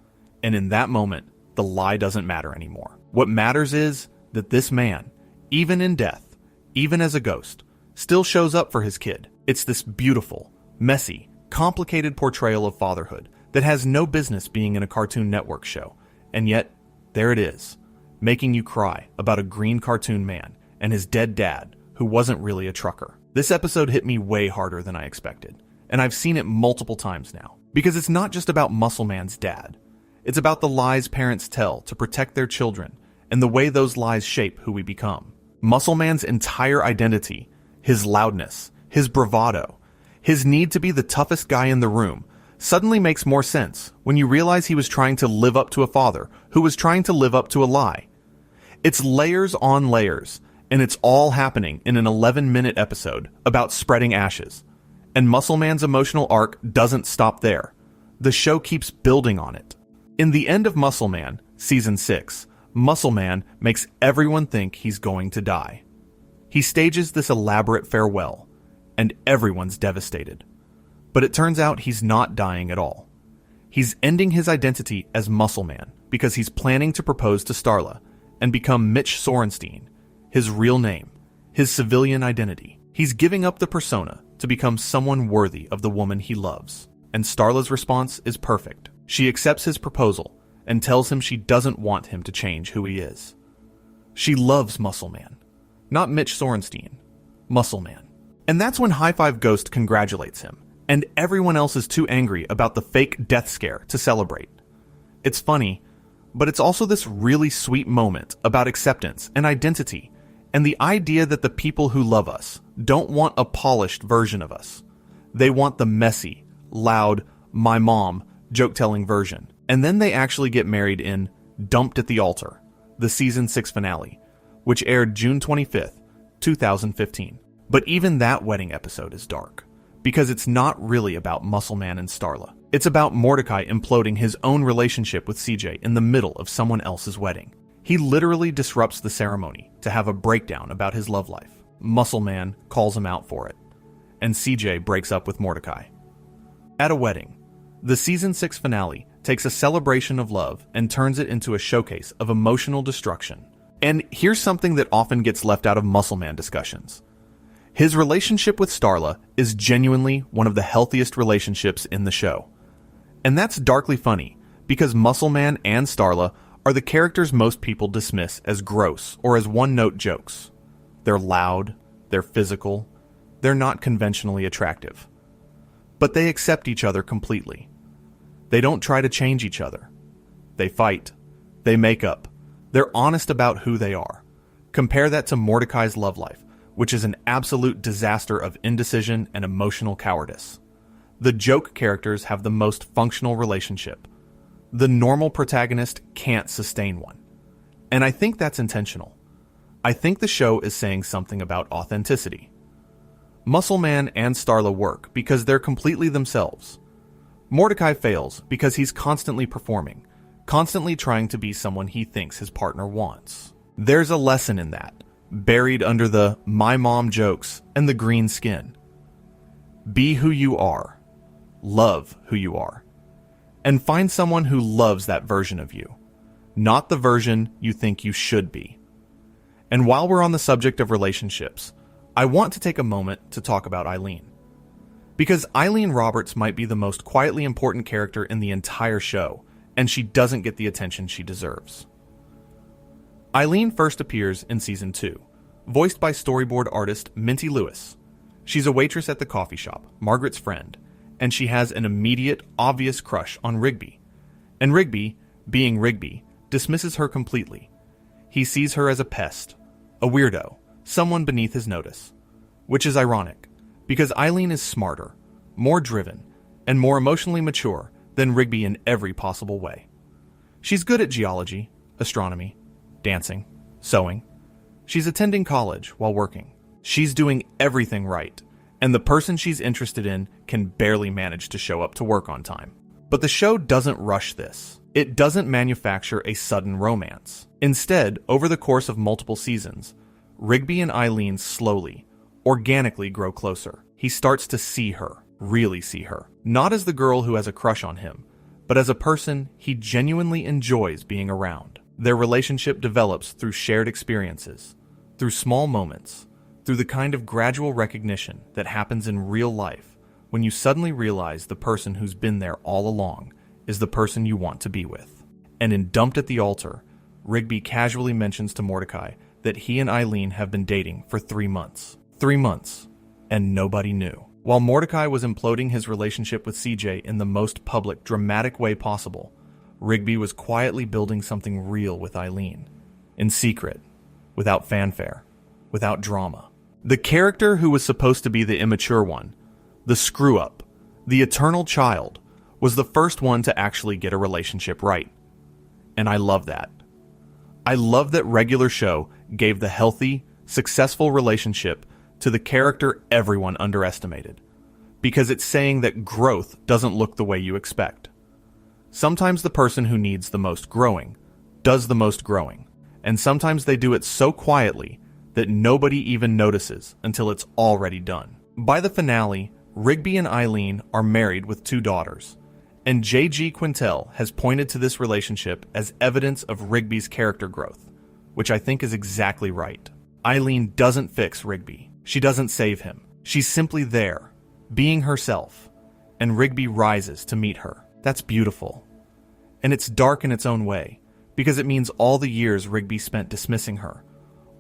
and in that moment, the lie doesn't matter anymore. What matters is that this man, even in death, even as a ghost, still shows up for his kid. It's this beautiful, messy, complicated portrayal of fatherhood that has no business being in a Cartoon Network show, and yet, there it is, making you cry about a green cartoon man and his dead dad who wasn't really a trucker. This episode hit me way harder than I expected, and I've seen it multiple times now, because it's not just about Muscle Man's dad. It's about the lies parents tell to protect their children and the way those lies shape who we become. Muscle Man's entire identity, his loudness, his bravado, his need to be the toughest guy in the room, suddenly makes more sense when you realize he was trying to live up to a father who was trying to live up to a lie. It's layers on layers, and it's all happening in an 11-minute episode about spreading ashes. And Muscle Man's emotional arc doesn't stop there. The show keeps building on it. In the end of Muscle Man, Season 6, Muscle Man makes everyone think he's going to die. He stages this elaborate farewell, and everyone's devastated. But it turns out he's not dying at all. He's ending his identity as Muscle Man because he's planning to propose to Starla and become Mitch Sorenstein, his real name, his civilian identity. He's giving up the persona to become someone worthy of the woman he loves. And Starla's response is perfect. She accepts his proposal and tells him she doesn't want him to change who he is. She loves Muscle Man, not Mitch Sorenstein, Muscle Man. And that's when High Five Ghost congratulates him, and everyone else is too angry about the fake death scare to celebrate. It's funny, but it's also this really sweet moment about acceptance and identity, and the idea that the people who love us don't want a polished version of us. They want the messy, loud, my mom, joke-telling version. And then they actually get married in Dumped at the Altar, the Season 6 finale, which aired June 25th, 2015. But even that wedding episode is dark, because it's not really about Muscle Man and Starla. It's about Mordecai imploding his own relationship with CJ in the middle of someone else's wedding. He literally disrupts the ceremony to have a breakdown about his love life. Muscle Man calls him out for it, and CJ breaks up with Mordecai. At a wedding, the Season 6 finale takes a celebration of love and turns it into a showcase of emotional destruction. And here's something that often gets left out of Muscle Man discussions. His relationship with Starla is genuinely one of the healthiest relationships in the show. And that's darkly funny, because Muscle Man and Starla are the characters most people dismiss as gross or as one-note jokes. They're loud, they're physical, they're not conventionally attractive. But they accept each other completely. They don't try to change each other. They fight. They make up. They're honest about who they are. Compare that to Mordecai's love life, which is an absolute disaster of indecision and emotional cowardice. The joke characters have the most functional relationship. The normal protagonist can't sustain one. And I think that's intentional. I think the show is saying something about authenticity. Muscle Man and Starla work because they're completely themselves. Mordecai fails because he's constantly performing, constantly trying to be someone he thinks his partner wants. There's a lesson in that, buried under the "my mom" jokes and the green skin. Be who you are. Love who you are. And find someone who loves that version of you, not the version you think you should be. And while we're on the subject of relationships, I want to take a moment to talk about Eileen. Because Eileen Roberts might be the most quietly important character in the entire show, and she doesn't get the attention she deserves. Eileen first appears in Season 2, voiced by storyboard artist Minty Lewis. She's a waitress at the coffee shop, Margaret's friend, and she has an immediate, obvious crush on Rigby. And Rigby, being Rigby, dismisses her completely. He sees her as a pest, a weirdo, someone beneath his notice. Which is ironic, because Eileen is smarter, more driven, and more emotionally mature than Rigby in every possible way. She's good at geology, astronomy, dancing, sewing. She's attending college while working. She's doing everything right, and the person she's interested in can barely manage to show up to work on time. But the show doesn't rush this. It doesn't manufacture a sudden romance. Instead, over the course of multiple seasons, Rigby and Eileen slowly, organically grow closer. He starts to see her, really see her, not as the girl who has a crush on him, but as a person he genuinely enjoys being around. Their relationship develops through shared experiences, through small moments, through the kind of gradual recognition that happens in real life when you suddenly realize the person who's been there all along is the person you want to be with. And in Dumped at the Altar, Rigby casually mentions to Mordecai that he and Eileen have been dating for 3 months. 3 months, and nobody knew. While Mordecai was imploding his relationship with CJ in the most public, dramatic way possible, Rigby was quietly building something real with Eileen, in secret, without fanfare, without drama. The character who was supposed to be the immature one, the screw-up, the eternal child, was the first one to actually get a relationship right. And I love that. I love that Regular Show gave the healthy, successful relationship to the character everyone underestimated, because it's saying that growth doesn't look the way you expect. Sometimes the person who needs the most growing does the most growing, and sometimes they do it so quietly that nobody even notices until it's already done. By the finale, Rigby and Eileen are married with 2 daughters, and J.G. Quintel has pointed to this relationship as evidence of Rigby's character growth, which I think is exactly right. Eileen doesn't fix Rigby. She doesn't save him. She's simply there, being herself, and Rigby rises to meet her. That's beautiful. And it's dark in its own way, because it means all the years Rigby spent dismissing her,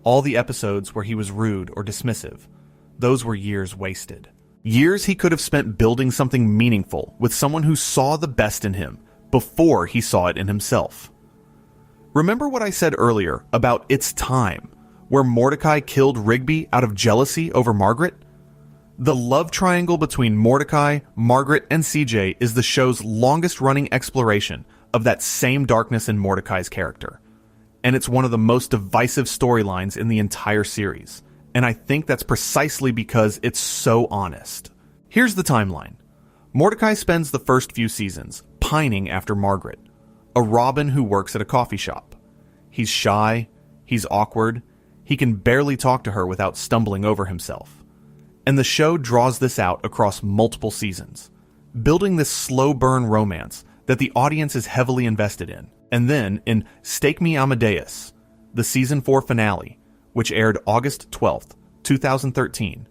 all the episodes where he was rude or dismissive, those were years wasted. Years he could have spent building something meaningful with someone who saw the best in him before he saw it in himself. Remember what I said earlier about It's Time, where Mordecai killed Rigby out of jealousy over Margaret? The love triangle between Mordecai, Margaret, and CJ is the show's longest-running exploration of that same darkness in Mordecai's character. And it's one of the most divisive storylines in the entire series. And I think that's precisely because it's so honest. Here's the timeline. Mordecai spends the first few seasons pining after Margaret, a Robin who works at a coffee shop. He's shy, he's awkward, he can barely talk to her without stumbling over himself. And the show draws this out across multiple seasons, building this slow burn romance that the audience is heavily invested in. And then, in Stake Me Amadeus, the Season 4 finale, which aired August 12th, 2013,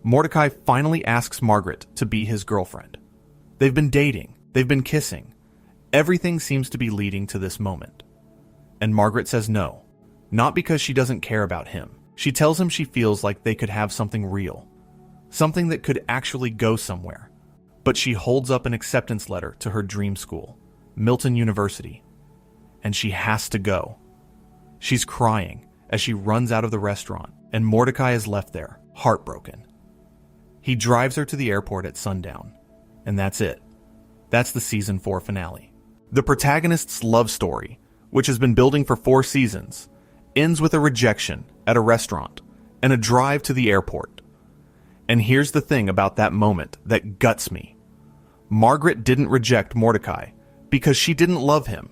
Mordecai finally asks Margaret to be his girlfriend. They've been dating, they've been kissing. Everything seems to be leading to this moment. And Margaret says no, not because she doesn't care about him. She tells him she feels like they could have something real, something that could actually go somewhere. But she holds up an acceptance letter to her dream school, Milton University, and she has to go. She's crying as she runs out of the restaurant, and Mordecai is left there, heartbroken. He drives her to the airport at sundown, and that's it. That's the Season 4 finale. The protagonist's love story, which has been building for 4 seasons, ends with a rejection at a restaurant and a drive to the airport. And here's the thing about that moment that guts me. Margaret didn't reject Mordecai because she didn't love him.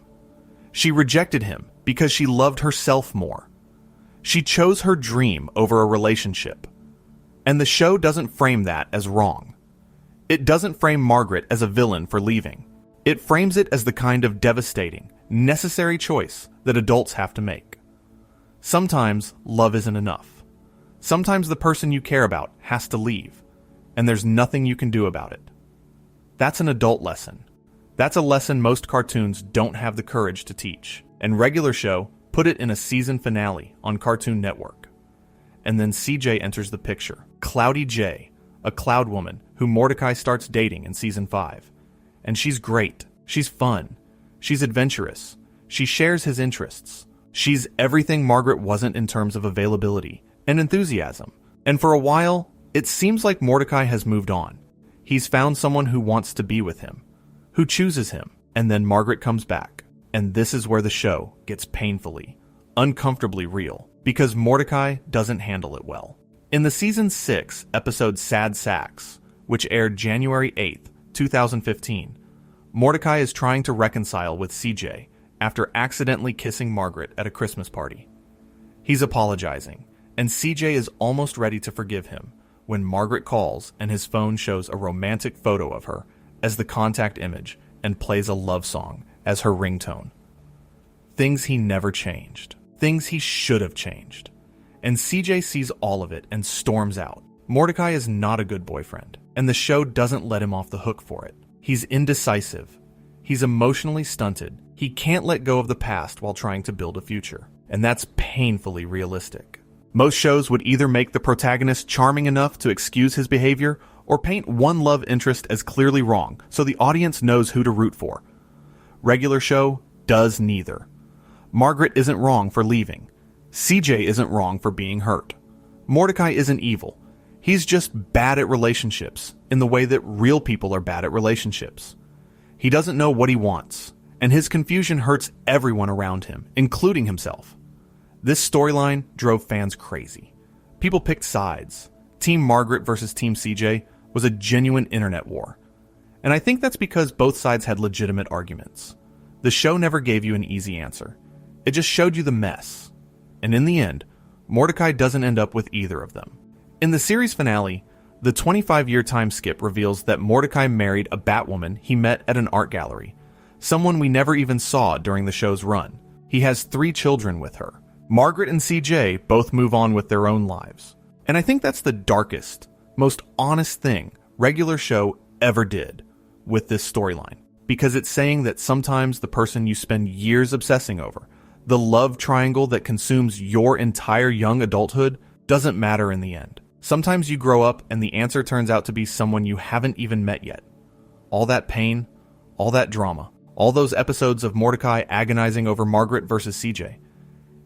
She rejected him because she loved herself more. She chose her dream over a relationship. And the show doesn't frame that as wrong. It doesn't frame Margaret as a villain for leaving. It frames it as the kind of devastating, necessary choice that adults have to make. Sometimes love isn't enough. Sometimes the person you care about has to leave, and there's nothing you can do about it. That's an adult lesson. That's a lesson most cartoons don't have the courage to teach. And Regular Show put it in a season finale on Cartoon Network. And then CJ enters the picture. Cloudy J, a cloud woman who Mordecai starts dating in season 5. And she's great. She's fun. She's adventurous. She shares his interests. She's everything Margaret wasn't in terms of availability and enthusiasm. And for a while, it seems like Mordecai has moved on. He's found someone who wants to be with him, who chooses him, and then Margaret comes back. And this is where the show gets painfully, uncomfortably real, because Mordecai doesn't handle it well. In the season 6 episode Sad Sacks, which aired January 8th, 2015, Mordecai is trying to reconcile with CJ after accidentally kissing Margaret at a Christmas party. He's apologizing, and CJ is almost ready to forgive him when Margaret calls and his phone shows a romantic photo of her as the contact image and plays a love song as her ringtone. Things he never changed. Things he should have changed. And CJ sees all of it and storms out. Mordecai is not a good boyfriend, and the show doesn't let him off the hook for it. He's indecisive. He's emotionally stunted. He can't let go of the past while trying to build a future. And that's painfully realistic. Most shows would either make the protagonist charming enough to excuse his behavior or paint one love interest as clearly wrong so the audience knows who to root for. Regular Show does neither. Margaret isn't wrong for leaving. CJ isn't wrong for being hurt. Mordecai isn't evil. He's just bad at relationships in the way that real people are bad at relationships. He doesn't know what he wants, and his confusion hurts everyone around him, including himself. This storyline drove fans crazy. People picked sides. Team Margaret versus Team CJ was a genuine internet war. And I think that's because both sides had legitimate arguments. The show never gave you an easy answer. It just showed you the mess. And in the end, Mordecai doesn't end up with either of them. In the series finale, the 25-year time skip reveals that Mordecai married a Batwoman he met at an art gallery, someone we never even saw during the show's run. He has 3 children with her. Margaret and CJ both move on with their own lives. And I think that's the darkest, most honest thing Regular Show ever did with this storyline. Because it's saying that sometimes the person you spend years obsessing over, the love triangle that consumes your entire young adulthood, doesn't matter in the end. Sometimes you grow up and the answer turns out to be someone you haven't even met yet. All that pain, all that drama, all those episodes of Mordecai agonizing over Margaret versus CJ.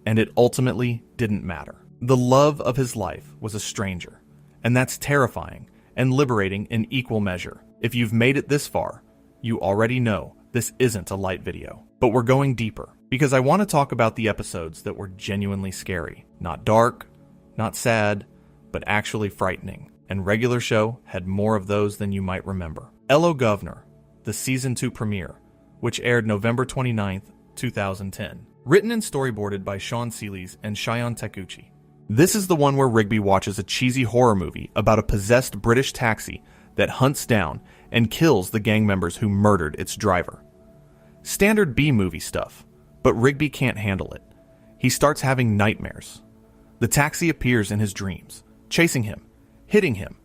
And it ultimately didn't matter. The love of his life was a stranger. And that's terrifying and liberating in equal measure. If you've made it this far, you already know this isn't a light video. But we're going deeper, because I want to talk about the episodes that were genuinely scary. Not dark, not sad, but actually frightening. And Regular Show had more of those than you might remember. Hello Governor, the Season 2 premiere, which aired November 29th, 2010. Written and storyboarded by Sean Seelys and Cheyenne Takuchi. This is the one where Rigby watches a cheesy horror movie about a possessed British taxi that hunts down and kills the gang members who murdered its driver. Standard B-movie stuff, but Rigby can't handle it. He starts having nightmares. The taxi appears in his dreams, chasing him, hitting him.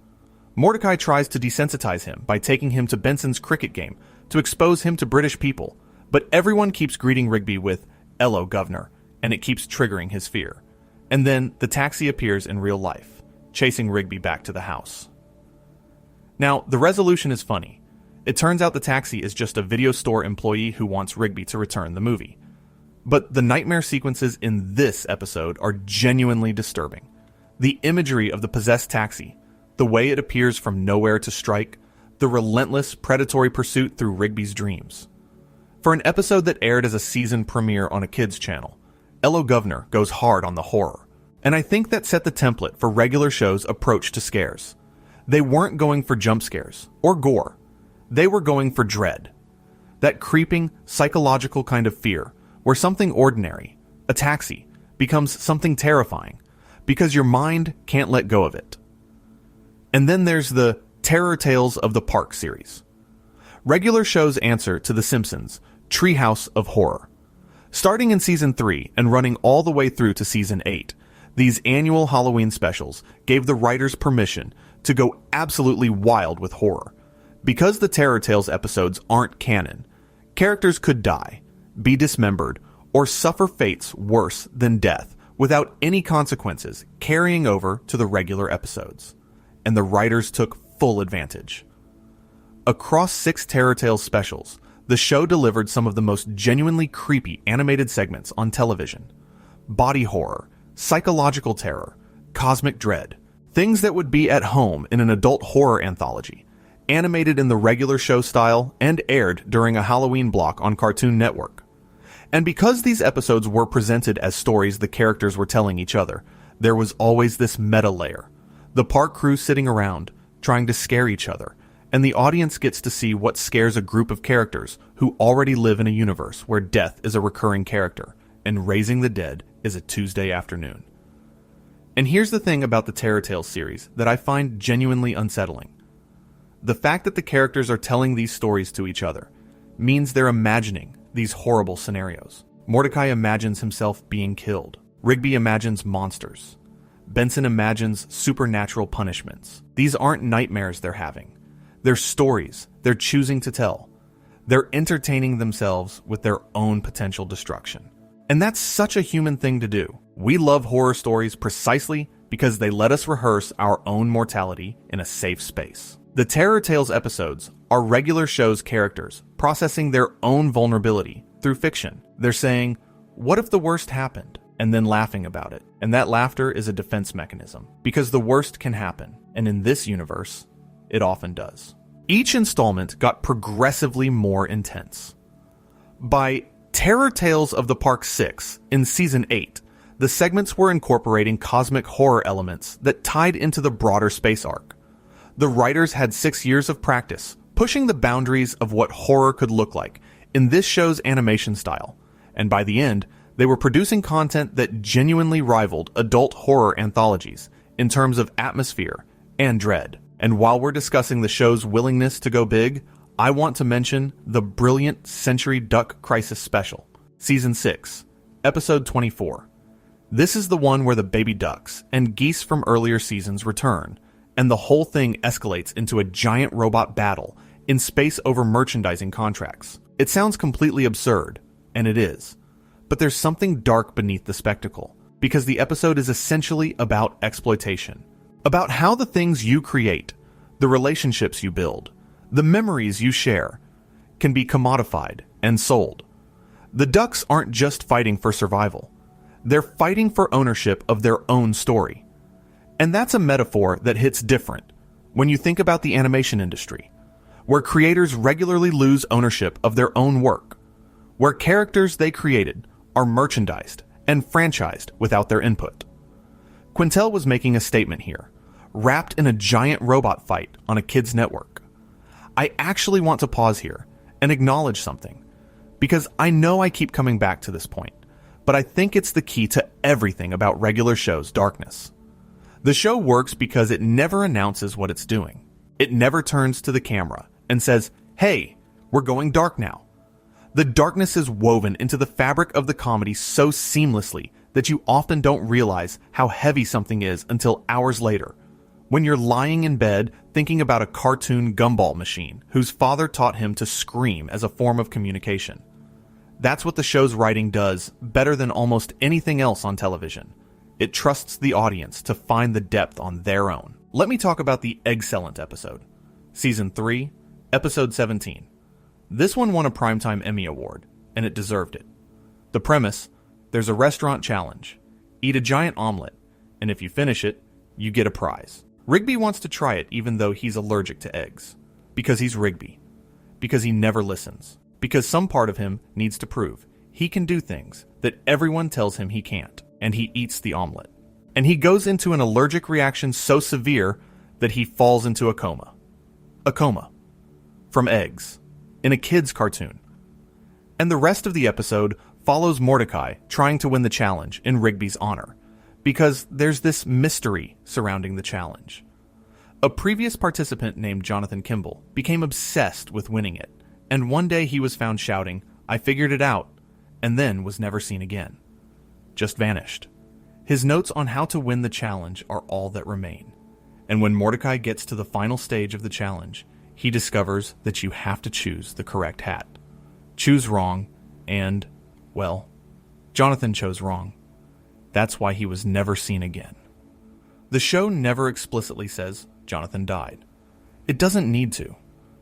Mordecai tries to desensitize him by taking him to Benson's cricket game to expose him to British people, but everyone keeps greeting Rigby with, "Hello, Governor," and it keeps triggering his fear. And then the taxi appears in real life, chasing Rigby back to the house. Now, the resolution is funny. It turns out the taxi is just a video store employee who wants Rigby to return the movie. But the nightmare sequences in this episode are genuinely disturbing. The imagery of the possessed taxi, the way it appears from nowhere to strike, the relentless predatory pursuit through Rigby's dreams. For an episode that aired as a season premiere on a kids' channel, Hello Governor goes hard on the horror. And I think that set the template for Regular Show's approach to scares. They weren't going for jump scares or gore. They were going for dread. That creeping, psychological kind of fear where something ordinary, a taxi, becomes something terrifying because your mind can't let go of it. And then there's the Terror Tales of the Park series. Regular shows answer to The Simpsons' Treehouse of Horror. Starting in Season 3 and running all the way through to Season 8, these annual Halloween specials gave the writers permission to go absolutely wild with horror. Because the Terror Tales episodes aren't canon, characters could die, be dismembered, or suffer fates worse than death without any consequences carrying over to the regular episodes. And the writers took full advantage. Across 6 Terror Tales specials, the show delivered some of the most genuinely creepy animated segments on television. Body horror, psychological terror, cosmic dread, things that would be at home in an adult horror anthology, animated in the regular show style and aired during a Halloween block on Cartoon Network. And because these episodes were presented as stories the characters were telling each other, there was always this meta layer. The park crew sitting around, trying to scare each other, and the audience gets to see what scares a group of characters who already live in a universe where death is a recurring character, and raising the dead is a Tuesday afternoon. And here's the thing about the Terror Tales series that I find genuinely unsettling. The fact that the characters are telling these stories to each other means they're imagining these horrible scenarios. Mordecai imagines himself being killed. Rigby imagines monsters. Benson imagines supernatural punishments. These aren't nightmares they're having. They're stories they're choosing to tell. They're entertaining themselves with their own potential destruction. And that's such a human thing to do. We love horror stories precisely because they let us rehearse our own mortality in a safe space. The Terror Tales episodes are regular show's characters processing their own vulnerability through fiction. They're saying, what if the worst happened? And then laughing about it. And that laughter is a defense mechanism, because the worst can happen, and in this universe, it often does. Each installment got progressively more intense. By Terror Tales of the Park 6 in Season 8, the segments were incorporating cosmic horror elements that tied into the broader space arc. The writers had 6 years of practice, pushing the boundaries of what horror could look like in this show's animation style, and by the end, they were producing content that genuinely rivaled adult horror anthologies in terms of atmosphere and dread. And while we're discussing the show's willingness to go big, I want to mention the brilliant Century Duck Crisis Special, Season 6, Episode 24. This is the one where the baby ducks and geese from earlier seasons return, and the whole thing escalates into a giant robot battle in space over merchandising contracts. It sounds completely absurd, and it is. But there's something dark beneath the spectacle, because the episode is essentially about exploitation. About how the things you create, the relationships you build, the memories you share, can be commodified and sold. The ducks aren't just fighting for survival. They're fighting for ownership of their own story. And that's a metaphor that hits different when you think about the animation industry, where creators regularly lose ownership of their own work, where characters they created are merchandised and franchised without their input. Quintel was making a statement here, wrapped in a giant robot fight on a kid's network. I actually want to pause here and acknowledge something, because I know I keep coming back to this point, but I think it's the key to everything about regular show's darkness. The show works because it never announces what it's doing. It never turns to the camera and says, hey, we're going dark now. The darkness is woven into the fabric of the comedy so seamlessly that you often don't realize how heavy something is until hours later, when you're lying in bed thinking about a cartoon gumball machine whose father taught him to scream as a form of communication. That's what the show's writing does better than almost anything else on television. It trusts the audience to find the depth on their own. Let me talk about the Excellent episode. Season 3, Episode 17. This one won a Primetime Emmy Award, and it deserved it. The premise: there's a restaurant challenge. Eat a giant omelet, and if you finish it, you get a prize. Rigby wants to try it even though he's allergic to eggs. Because he's Rigby. Because he never listens. Because some part of him needs to prove he can do things that everyone tells him he can't, and he eats the omelet. And he goes into an allergic reaction so severe that he falls into a coma. A coma. From eggs. In a kid's cartoon. And the rest of the episode follows Mordecai trying to win the challenge in Rigby's honor, because there's this mystery surrounding the challenge. A previous participant named Jonathan Kimball became obsessed with winning it, and one day he was found shouting, "I figured it out," and then was never seen again. Just vanished. His notes on how to win the challenge are all that remain. And when Mordecai gets to the final stage of the challenge, he discovers that you have to choose the correct hat. Choose wrong, and, well, Jonathan chose wrong. That's why he was never seen again. The show never explicitly says Jonathan died. It doesn't need to.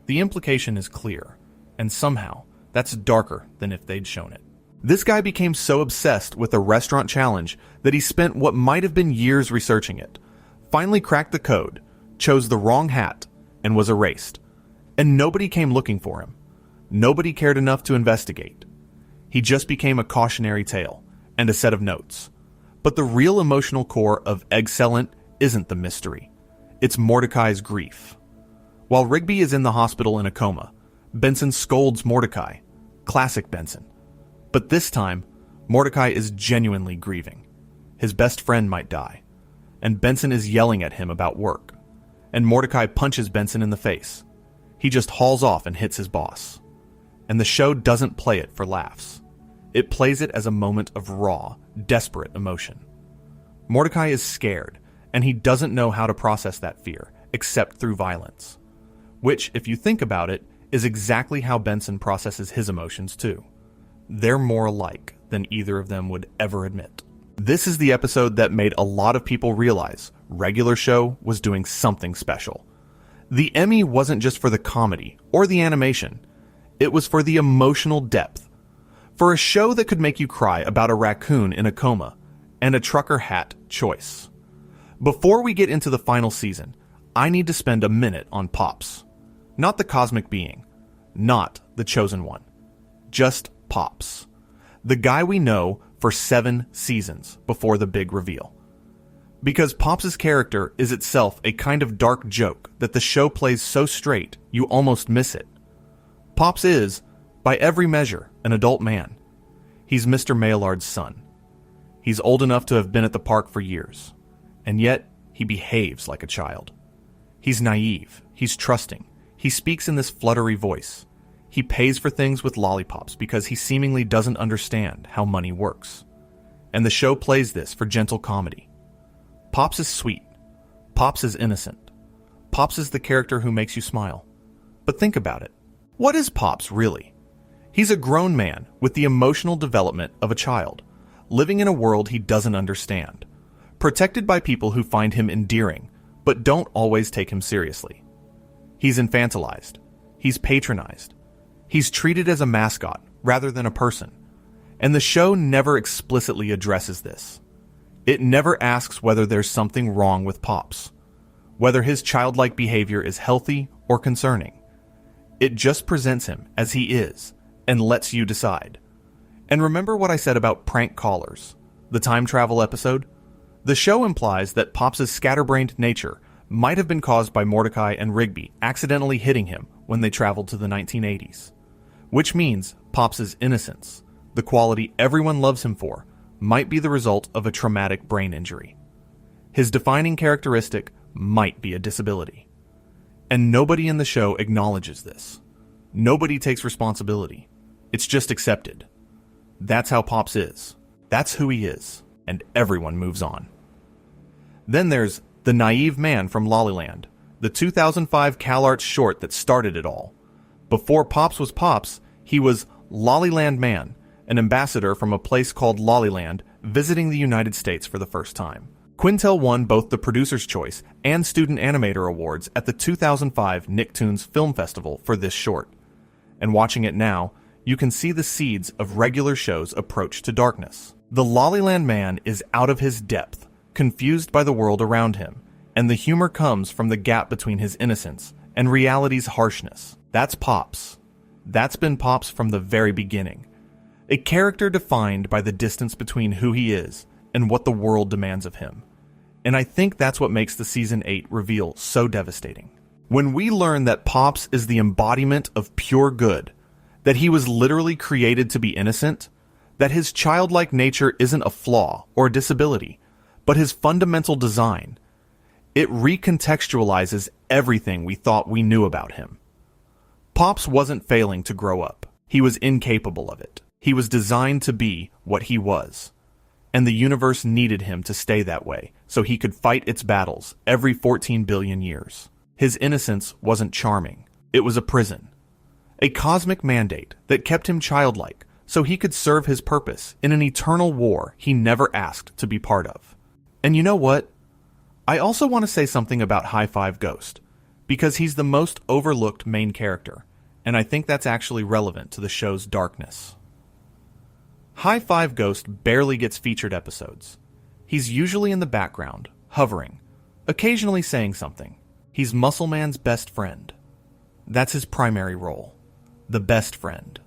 The implication is clear, and somehow that's darker than if they'd shown it. This guy became so obsessed with the restaurant challenge that he spent what might have been years researching it, finally cracked the code, chose the wrong hat, and was erased. And nobody came looking for him. Nobody cared enough to investigate. He just became a cautionary tale and a set of notes. But the real emotional core of Excellent isn't the mystery. It's Mordecai's grief. While Rigby is in the hospital in a coma, Benson scolds Mordecai. Classic Benson. But this time, Mordecai is genuinely grieving. His best friend might die, and Benson is yelling at him about work. And Mordecai punches Benson in the face. He just hauls off and hits his boss. And the show doesn't play it for laughs. It plays it as a moment of raw, desperate emotion. Mordecai is scared, and he doesn't know how to process that fear, except through violence. Which, if you think about it, is exactly how Benson processes his emotions too. They're more alike than either of them would ever admit. This is the episode that made a lot of people realize regular show was doing something special. The Emmy wasn't just for the comedy or the animation. It was for the emotional depth. For a show that could make you cry about a raccoon in a coma and a trucker hat choice. Before we get into the final season, I need to spend a minute on Pops. Not the cosmic being. Not the chosen one. Just Pops. The guy we know for 7 seasons before the big reveal. Because Pops' character is itself a kind of dark joke that the show plays so straight you almost miss it. Pops is, by every measure, an adult man. He's Mr. Maillard's son. He's old enough to have been at the park for years, and yet he behaves like a child. He's naive, he's trusting, he speaks in this fluttery voice. He pays for things with lollipops because he seemingly doesn't understand how money works. And the show plays this for gentle comedy. Pops is sweet. Pops is innocent. Pops is the character who makes you smile. But think about it. What is Pops really? He's a grown man with the emotional development of a child, living in a world he doesn't understand, protected by people who find him endearing, but don't always take him seriously. He's infantilized. He's patronized. He's treated as a mascot rather than a person. And the show never explicitly addresses this. It never asks whether there's something wrong with Pops, whether his childlike behavior is healthy or concerning. It just presents him as he is and lets you decide. And remember what I said about prank callers, the time travel episode? The show implies that Pops' scatterbrained nature might have been caused by Mordecai and Rigby accidentally hitting him when they traveled to the 1980s. Which means Pops' innocence, the quality everyone loves him for, might be the result of a traumatic brain injury. His defining characteristic might be a disability. And nobody in the show acknowledges this. Nobody takes responsibility. It's just accepted. That's how Pops is. That's who he is. And everyone moves on. Then there's The Naive Man from Lollyland, the 2005 CalArts short that started it all. Before Pops was Pops, he was Lollyland Man, an ambassador from a place called Lollyland, visiting the United States for the first time. Quintel won both the Producer's Choice and Student Animator Awards at the 2005 Nicktoons Film Festival for this short. And watching it now, you can see the seeds of regular show's approach to darkness. The Lollyland Man is out of his depth, confused by the world around him, and the humor comes from the gap between his innocence and reality's harshness. That's Pops. That's been Pops from the very beginning. A character defined by the distance between who he is and what the world demands of him. And I think that's what makes the Season 8 reveal so devastating. When we learn that Pops is the embodiment of pure good, that he was literally created to be innocent, that his childlike nature isn't a flaw or a disability, but his fundamental design. It recontextualizes everything we thought we knew about him. Pops wasn't failing to grow up. He was incapable of it. He was designed to be what he was. And the universe needed him to stay that way so he could fight its battles every 14 billion years. His innocence wasn't charming. It was a prison. A cosmic mandate that kept him childlike so he could serve his purpose in an eternal war he never asked to be part of. And you know what? I also want to say something about High Five Ghost, because he's the most overlooked main character, and I think that's actually relevant to the show's darkness. High Five Ghost barely gets featured episodes. He's usually in the background, hovering, occasionally saying something. He's Muscle Man's best friend. That's his primary role. The best friend.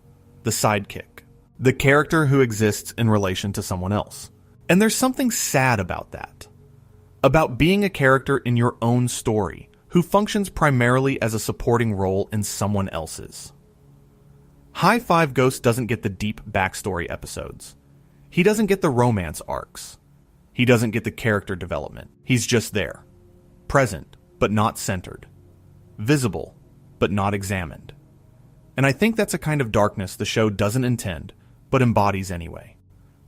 The sidekick. The character who exists in relation to someone else. And there's something sad about that. About being a character in your own story who functions primarily as a supporting role in someone else's. High Five Ghost doesn't get the deep backstory episodes. He doesn't get the romance arcs. He doesn't get the character development. He's just there. Present, but not centered. Visible, but not examined. And I think that's a kind of darkness the show doesn't intend, but embodies anyway.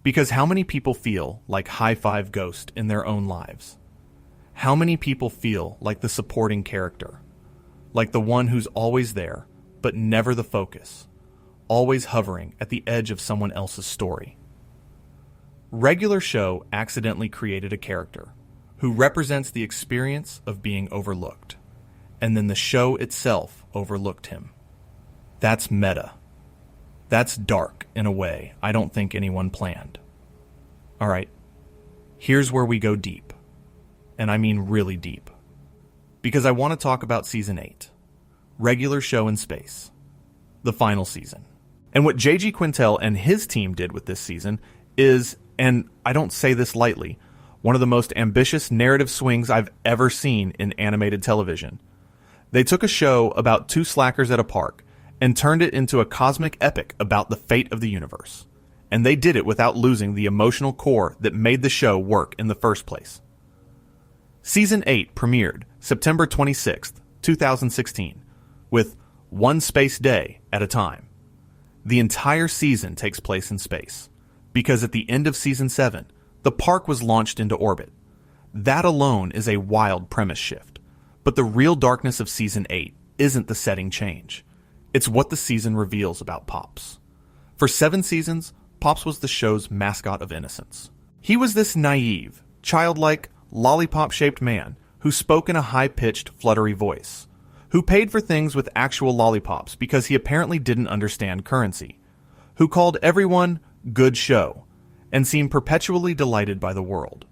Because how many people feel like High Five Ghost in their own lives? How many people feel like the supporting character? Like the one who's always there, but never the focus, always hovering at the edge of someone else's story. Regular Show accidentally created a character who represents the experience of being overlooked, and then the show itself overlooked him. That's meta. That's dark in a way I don't think anyone planned. Alright, here's where we go deep. And I mean really deep. Because I want to talk about Season 8. Regular Show in Space. The final season. And what J.G. Quintel and his team did with this season is, and I don't say this lightly, one of the most ambitious narrative swings I've ever seen in animated television. They took a show about two slackers at a park and turned it into a cosmic epic about the fate of the universe. And they did it without losing the emotional core that made the show work in the first place. Season 8 premiered September 26th, 2016, with one space day at a time. The entire season takes place in space, because at the end of Season 7, the park was launched into orbit. That alone is a wild premise shift, but the real darkness of Season 8 isn't the setting change. It's what the season reveals about Pops. For 7 seasons, Pops was the show's mascot of innocence. He was this naive, childlike, lollipop-shaped man who spoke in a high-pitched, fluttery voice, who paid for things with actual lollipops because he apparently didn't understand currency, who called everyone good show, and seemed perpetually delighted by the world.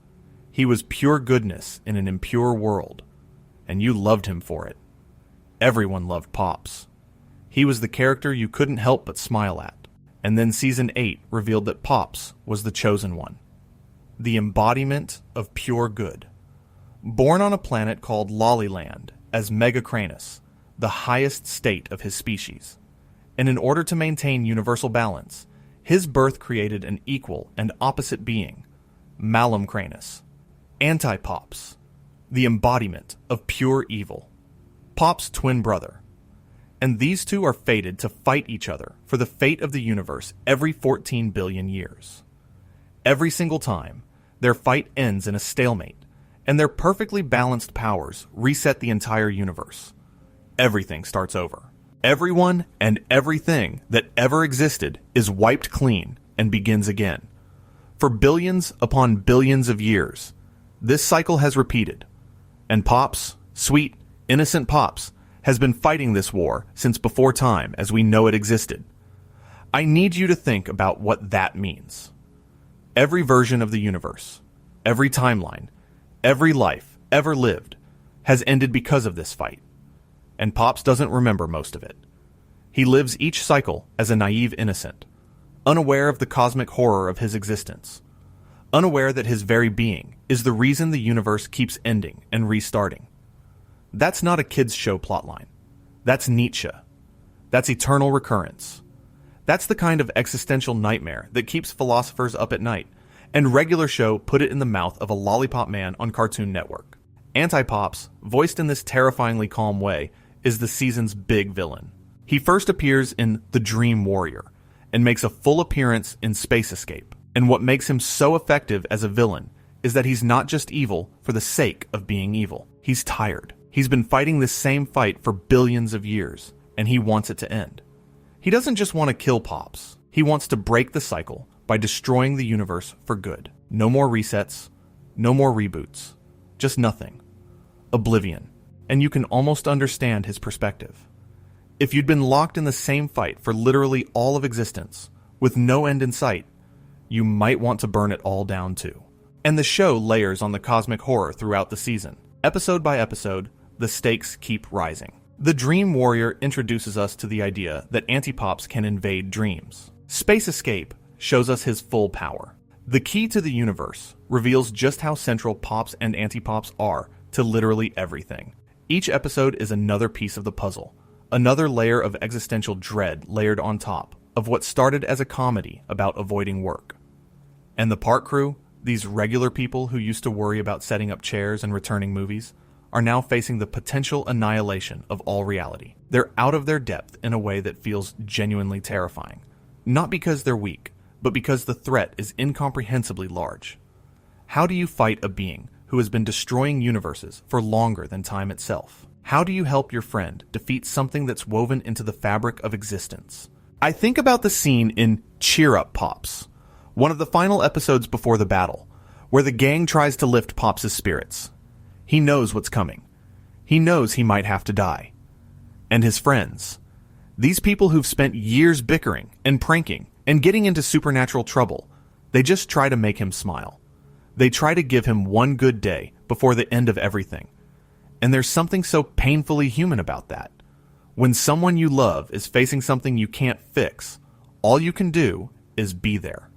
He was pure goodness in an impure world, and you loved him for it. Everyone loved Pops. He was the character you couldn't help but smile at. And then Season 8 revealed that Pops was the chosen one. The embodiment of pure good. Born on a planet called Lollyland as Megacranus, the highest state of his species. And in order to maintain universal balance, his birth created an equal and opposite being, Malumcranus, Anti-Pops, the embodiment of pure evil. Pop's twin brother. And these two are fated to fight each other for the fate of the universe every 14 billion years. Every single time, their fight ends in a stalemate, and their perfectly balanced powers reset the entire universe. Everything starts over. Everyone and everything that ever existed is wiped clean and begins again. For billions upon billions of years, this cycle has repeated, and Pops, sweet, innocent Pops, has been fighting this war since before time as we know it existed. I need you to think about what that means. Every version of the universe, every timeline, every life ever lived has ended because of this fight. And Pops doesn't remember most of it. He lives each cycle as a naive innocent, unaware of the cosmic horror of his existence, unaware that his very being is the reason the universe keeps ending and restarting. That's not a kid's show plotline. That's Nietzsche. That's eternal recurrence. That's the kind of existential nightmare that keeps philosophers up at night, and Regular Show put it in the mouth of a lollipop man on Cartoon Network. Anti-Pops, voiced in this terrifyingly calm way, is the season's big villain. He first appears in The Dream Warrior, and makes a full appearance in Space Escape. And what makes him so effective as a villain is that he's not just evil for the sake of being evil. He's tired. He's been fighting this same fight for billions of years, and he wants it to end. He doesn't just want to kill Pops. He wants to break the cycle by destroying the universe for good. No more resets, no more reboots, just nothing. Oblivion. And you can almost understand his perspective. If you'd been locked in the same fight for literally all of existence, with no end in sight, you might want to burn it all down too. And the show layers on the cosmic horror throughout the season. Episode by episode, the stakes keep rising. The Dream Warrior introduces us to the idea that Anti-Pops can invade dreams. Space Escape shows us his full power. The Key to the Universe reveals just how central Pops and Anti-Pops are to literally everything. Each episode is another piece of the puzzle, another layer of existential dread layered on top of what started as a comedy about avoiding work. And the park crew, these regular people who used to worry about setting up chairs and returning movies, are now facing the potential annihilation of all reality. They're out of their depth in a way that feels genuinely terrifying. Not because they're weak, but because the threat is incomprehensibly large. How do you fight a being who has been destroying universes for longer than time itself? How do you help your friend defeat something that's woven into the fabric of existence? I think about the scene in Cheer Up, Pops, one of the final episodes before the battle, where the gang tries to lift Pops' spirits. He knows what's coming. He knows he might have to die. And his friends, these people who've spent years bickering and pranking and getting into supernatural trouble, they just try to make him smile. They try to give him one good day before the end of everything. And there's something so painfully human about that. When someone you love is facing something you can't fix, all you can do is be there.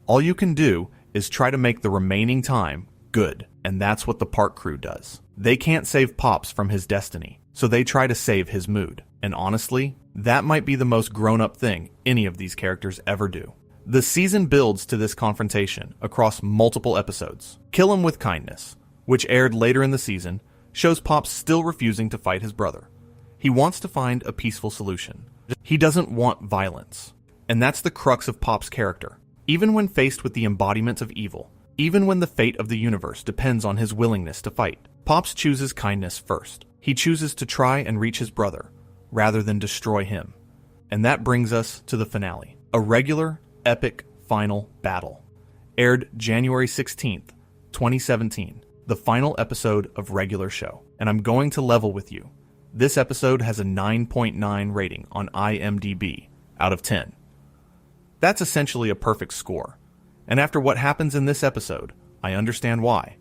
All you can do is try to make the remaining time good. And that's what the park crew does. They can't save Pops from his destiny, so they try to save his mood. And honestly, that might be the most grown-up thing any of these characters ever do. The season builds to this confrontation across multiple episodes. Kill 'Em with Kindness, which aired later in the season, shows Pops still refusing to fight his brother. He wants to find a peaceful solution. He doesn't want violence. And that's the crux of Pop's character. Even when faced with the embodiment of evil, even when the fate of the universe depends on his willingness to fight, Pops chooses kindness first. He chooses to try and reach his brother, rather than destroy him. And that brings us to the finale. A regular, epic, final battle. Aired January 16th, 2017. The final episode of Regular Show. And I'm going to level with you. This episode has a 9.9 rating on IMDb out of 10. That's essentially a perfect score. And after what happens in this episode, I understand why.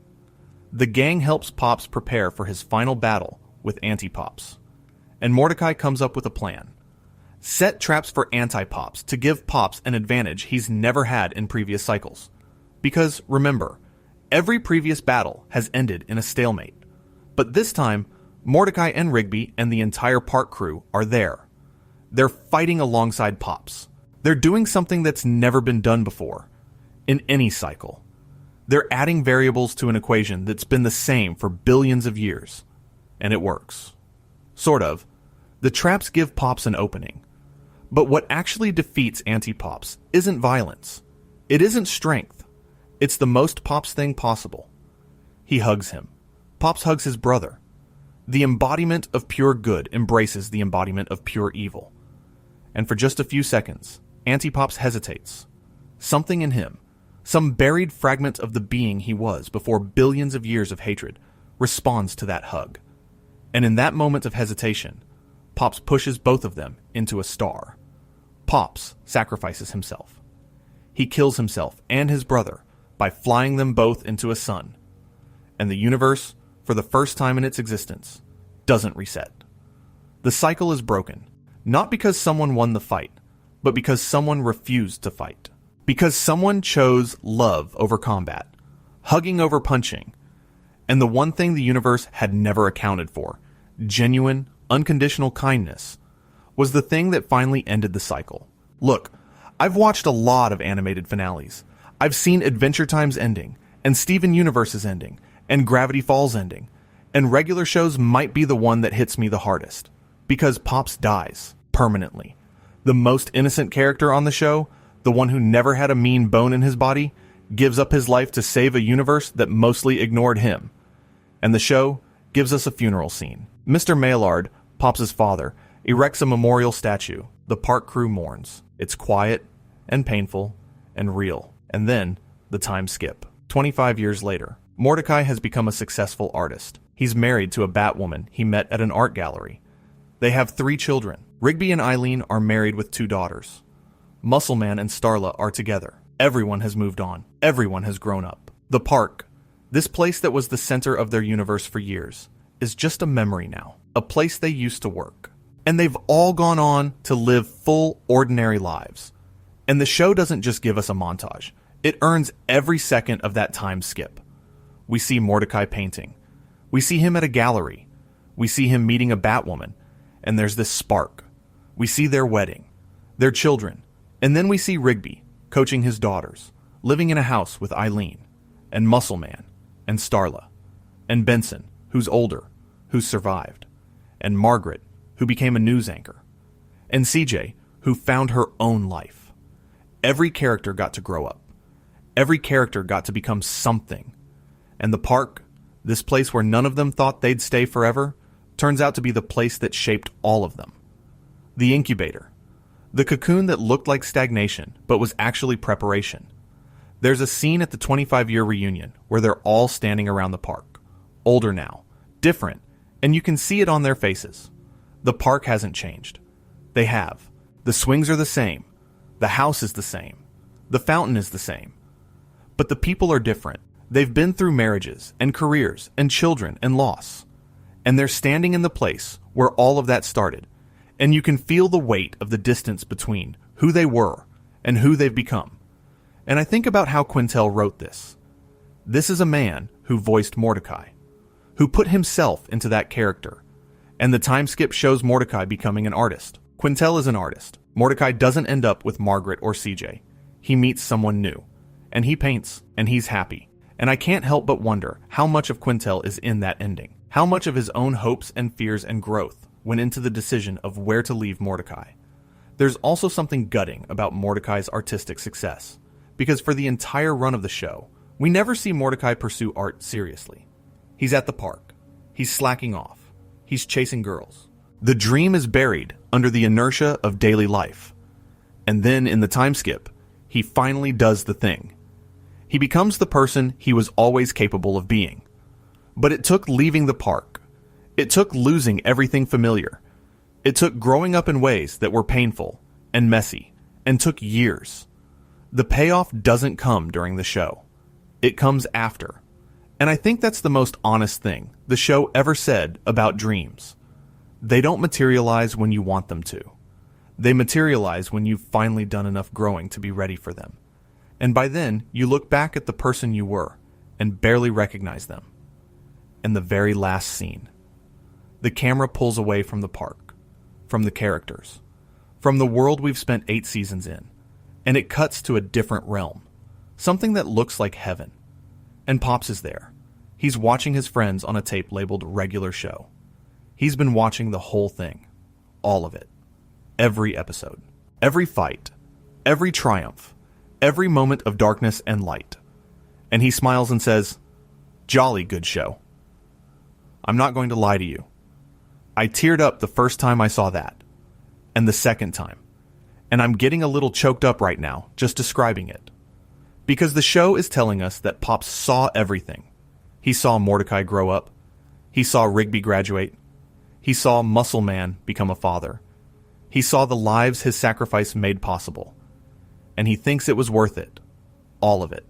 The gang helps Pops prepare for his final battle with Anti-Pops. And Mordecai comes up with a plan. Set traps for Anti-Pops to give Pops an advantage he's never had in previous cycles. Because, remember, every previous battle has ended in a stalemate. But this time, Mordecai and Rigby and the entire park crew are there. They're fighting alongside Pops. They're doing something that's never been done before. In any cycle. They're adding variables to an equation that's been the same for billions of years. And it works. Sort of. The traps give Pops an opening. But what actually defeats Anti-Pops isn't violence. It isn't strength. It's the most Pops thing possible. He hugs him. Pops hugs his brother. The embodiment of pure good embraces the embodiment of pure evil. And for just a few seconds, Anti-Pops hesitates. Something in him, some buried fragment of the being he was before billions of years of hatred, responds to that hug. And in that moment of hesitation, Pops pushes both of them into a star. Pops sacrifices himself. He kills himself and his brother by flying them both into a sun. And the universe, for the first time in its existence, doesn't reset. The cycle is broken, not because someone won the fight, but because someone refused to fight. Because someone chose love over combat, hugging over punching, and the one thing the universe had never accounted for, genuine, unconditional kindness, was the thing that finally ended the cycle. Look, I've watched a lot of animated finales. I've seen Adventure Time's ending, and Steven Universe's ending, and Gravity Falls ending, and regular shows might be the one that hits me the hardest. Because Pops dies, permanently. The most innocent character on the show, the one who never had a mean bone in his body, gives up his life to save a universe that mostly ignored him. And the show gives us a funeral scene. Mr. Maillard, Pops' father, erects a memorial statue. The park crew mourns. It's quiet and painful and real. And then, the time skip. 25 years later, Mordecai has become a successful artist. He's married to a Batwoman he met at an art gallery. They have 3 children. Rigby and Eileen are married with 2 daughters. Muscleman and Starla are together. Everyone has moved on. Everyone has grown up. The park, this place that was the center of their universe for years, is just a memory now. A place they used to work. And they've all gone on to live full, ordinary lives. And the show doesn't just give us a montage. It earns every second of that time skip. We see Mordecai painting. We see him at a gallery. We see him meeting a Batwoman. And there's this spark. We see their wedding, their children, and then we see Rigby coaching his daughters, living in a house with Eileen, and Muscleman, and Starla, and Benson, who's older, who's survived, and Margaret, who became a news anchor, and CJ, who found her own life. Every character got to grow up. Every character got to become something. And the park, this place where none of them thought they'd stay forever, turns out to be the place that shaped all of them. The incubator. The cocoon that looked like stagnation, but was actually preparation. There's a scene at the 25-year reunion where they're all standing around the park. Older now. Different. And you can see it on their faces. The park hasn't changed. They have. The swings are the same. The house is the same. The fountain is the same. But the people are different. They've been through marriages and careers and children and loss. And they're standing in the place where all of that started. And you can feel the weight of the distance between who they were and who they've become. And I think about how Quintel wrote this. This is a man who voiced Mordecai, who put himself into that character. And the time skip shows Mordecai becoming an artist. Quintel is an artist. Mordecai doesn't end up with Margaret or CJ. He meets someone new. And he paints, and he's happy. And I can't help but wonder how much of Quintel is in that ending. How much of his own hopes and fears and growth went into the decision of where to leave Mordecai. There's also something gutting about Mordecai's artistic success, because for the entire run of the show, we never see Mordecai pursue art seriously. He's at the park. He's slacking off. He's chasing girls. The dream is buried under the inertia of daily life. And then in the time skip, he finally does the thing. He becomes the person he was always capable of being. But it took leaving the park. It took losing everything familiar. It took growing up in ways that were painful and messy and took years. The payoff doesn't come during the show. It comes after. And I think that's the most honest thing the show ever said about dreams. They don't materialize when you want them to. They materialize when you've finally done enough growing to be ready for them. And by then, you look back at the person you were and barely recognize them. In the very last scene, the camera pulls away from the park, from the characters, from the world we've spent 8 seasons in, and it cuts to a different realm, something that looks like heaven. And Pops is there. He's watching his friends on a tape labeled Regular Show. He's been watching the whole thing, all of it, every episode, every fight, every triumph, every moment of darkness and light. And he smiles and says, "Jolly good show." I'm not going to lie to you. I teared up the first time I saw that, and the second time. And I'm getting a little choked up right now just describing it. Because the show is telling us that Pops saw everything. He saw Mordecai grow up. He saw Rigby graduate. He saw Muscle Man become a father. He saw the lives his sacrifice made possible. And he thinks it was worth it. All of it.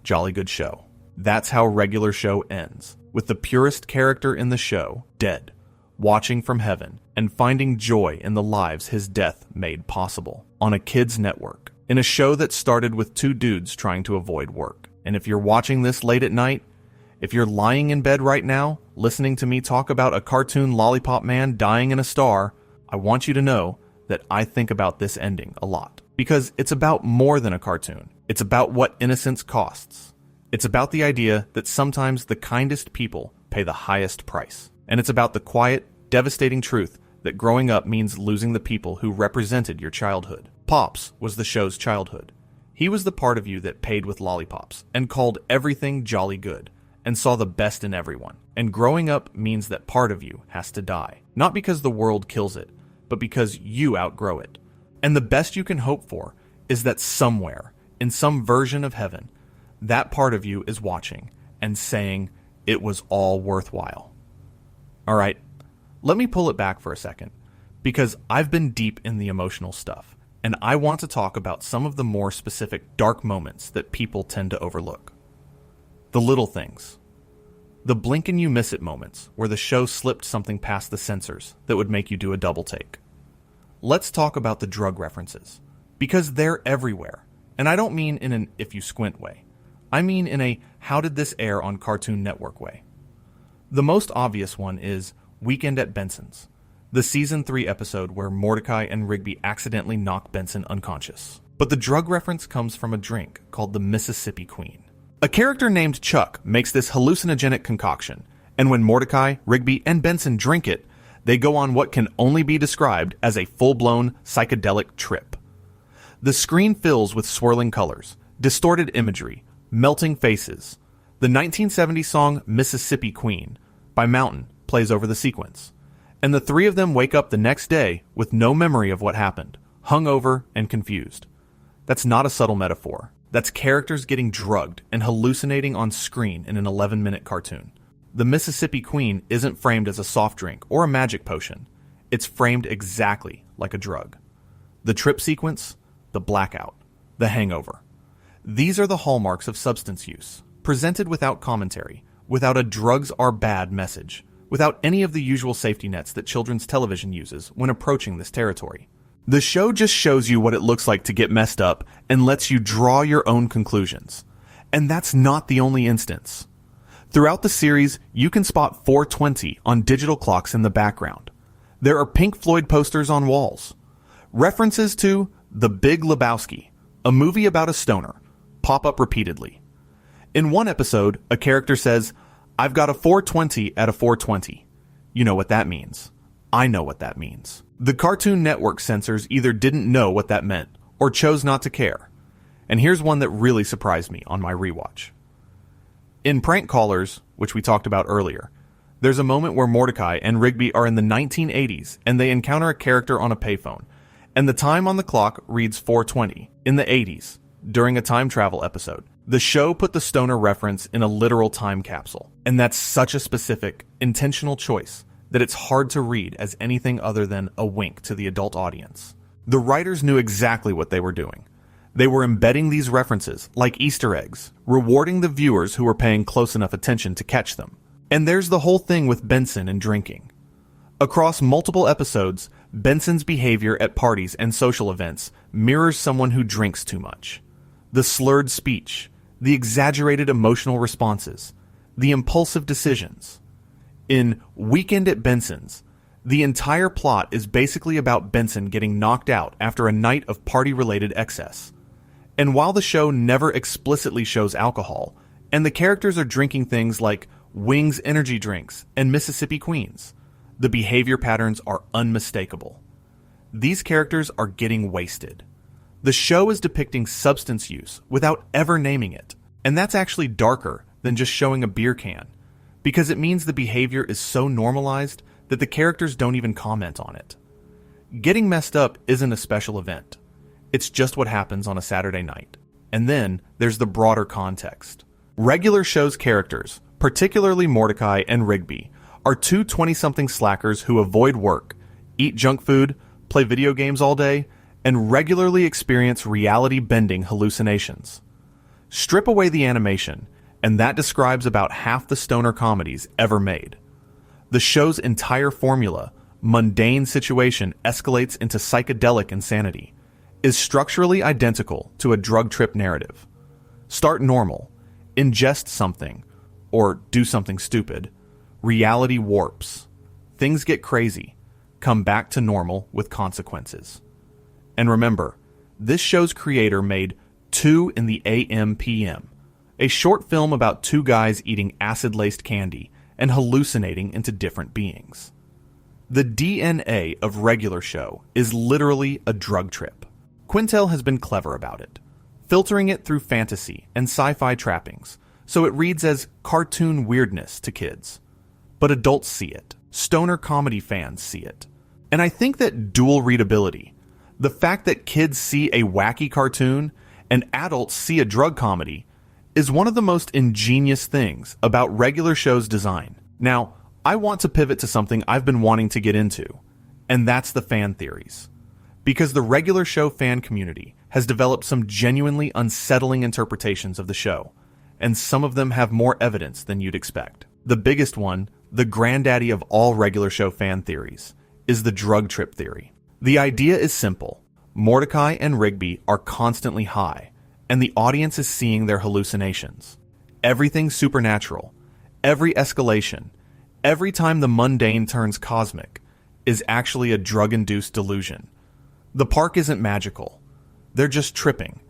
Jolly good show. That's how Regular Show ends, with the purest character in the show dead, watching from heaven, and finding joy in the lives his death made possible. On a kids' network, in a show that started with 2 dudes trying to avoid work. And if you're watching this late at night, if you're lying in bed right now, listening to me talk about a cartoon lollipop man dying in a star, I want you to know that I think about this ending a lot. Because it's about more than a cartoon. It's about what innocence costs. It's about the idea that sometimes the kindest people pay the highest price. And it's about the quiet, devastating truth that growing up means losing the people who represented your childhood. Pops was the show's childhood. He was the part of you that paid with lollipops and called everything jolly good and saw the best in everyone. And growing up means that part of you has to die. Not because the world kills it, but because you outgrow it. And the best you can hope for is that somewhere, in some version of heaven, that part of you is watching and saying it was all worthwhile. All right, let me pull it back for a second, because I've been deep in the emotional stuff, and I want to talk about some of the more specific dark moments that people tend to overlook. The little things. The blink and you miss it moments where the show slipped something past the censors that would make you do a double take. Let's talk about the drug references, because they're everywhere. And I don't mean in an if you squint way. I mean in a how did this air on Cartoon Network way. The most obvious one is Weekend at Benson's, the season 3 episode where Mordecai and Rigby accidentally knock Benson unconscious. But the drug reference comes from a drink called the Mississippi Queen. A character named Chuck makes this hallucinogenic concoction, and when Mordecai, Rigby, and Benson drink it, they go on what can only be described as a full-blown psychedelic trip. The screen fills with swirling colors, distorted imagery, melting faces. The 1970 song Mississippi Queen by Mountain plays over the sequence, and the three of them wake up the next day with no memory of what happened, hungover and confused. That's not a subtle metaphor. That's characters getting drugged and hallucinating on screen in an 11-minute cartoon. The Mississippi Queen isn't framed as a soft drink or a magic potion. It's framed exactly like a drug. The trip sequence, the blackout, the hangover. These are the hallmarks of substance use, presented without commentary, without a drugs are bad message, without any of the usual safety nets that children's television uses when approaching this territory. The show just shows you what it looks like to get messed up and lets you draw your own conclusions. And that's not the only instance. Throughout the series, you can spot 420 on digital clocks in the background. There are Pink Floyd posters on walls. References to The Big Lebowski, a movie about a stoner, pop up repeatedly. In one episode, a character says, "I've got a 420 at a 420. You know what that means. I know what that means. The Cartoon Network censors either didn't know what that meant or chose not to care. And here's one that really surprised me on my rewatch. In Prank Callers, which we talked about earlier, there's a moment where Mordecai and Rigby are in the 1980s and they encounter a character on a payphone, and the time on the clock reads 420 in the 80s during a time travel episode. The show put the stoner reference in a literal time capsule, and that's such a specific, intentional choice that it's hard to read as anything other than a wink to the adult audience. The writers knew exactly what they were doing. They were embedding these references like Easter eggs, rewarding the viewers who were paying close enough attention to catch them. And there's the whole thing with Benson and drinking. Across multiple episodes, Benson's behavior at parties and social events mirrors someone who drinks too much. The slurred speech, the exaggerated emotional responses, the impulsive decisions. In Weekend at Benson's, the entire plot is basically about Benson getting knocked out after a night of party-related excess. And while the show never explicitly shows alcohol, and the characters are drinking things like Wings energy drinks and Mississippi Queens, the behavior patterns are unmistakable. These characters are getting wasted. The show is depicting substance use without ever naming it, and that's actually darker than just showing a beer can, because it means the behavior is so normalized that the characters don't even comment on it. Getting messed up isn't a special event. It's just what happens on a Saturday night. And then there's the broader context. Regular show's characters, particularly Mordecai and Rigby, are two 20-something slackers who avoid work, eat junk food, play video games all day, and regularly experience reality-bending hallucinations. Strip away the animation, and that describes about half the stoner comedies ever made. The show's entire formula, mundane situation escalates into psychedelic insanity, is structurally identical to a drug trip narrative. Start normal, ingest something, or do something stupid. Reality warps. Things get crazy. come back to normal with consequences. And remember, this show's creator made 2 in the AM PM, a short film about 2 guys eating acid-laced candy and hallucinating into different beings. The DNA of Regular Show is literally a drug trip. Quintel has been clever about it, filtering it through fantasy and sci-fi trappings, so it reads as cartoon weirdness to kids. But adults see it. Stoner comedy fans see it. And I think that dual readability, the fact that kids see a wacky cartoon and adults see a drug comedy, is one of the most ingenious things about Regular Show's design. Now, I want to pivot to something I've been wanting to get into, and that's the fan theories. Because the Regular Show fan community has developed some genuinely unsettling interpretations of the show, and some of them have more evidence than you'd expect. The biggest one, the granddaddy of all Regular Show fan theories, is the drug trip theory. The idea is simple. Mordecai and Rigby are constantly high, and the audience is seeing their hallucinations. Everything supernatural, every escalation, every time the mundane turns cosmic, is actually a drug-induced delusion. The park isn't magical. They're just tripping.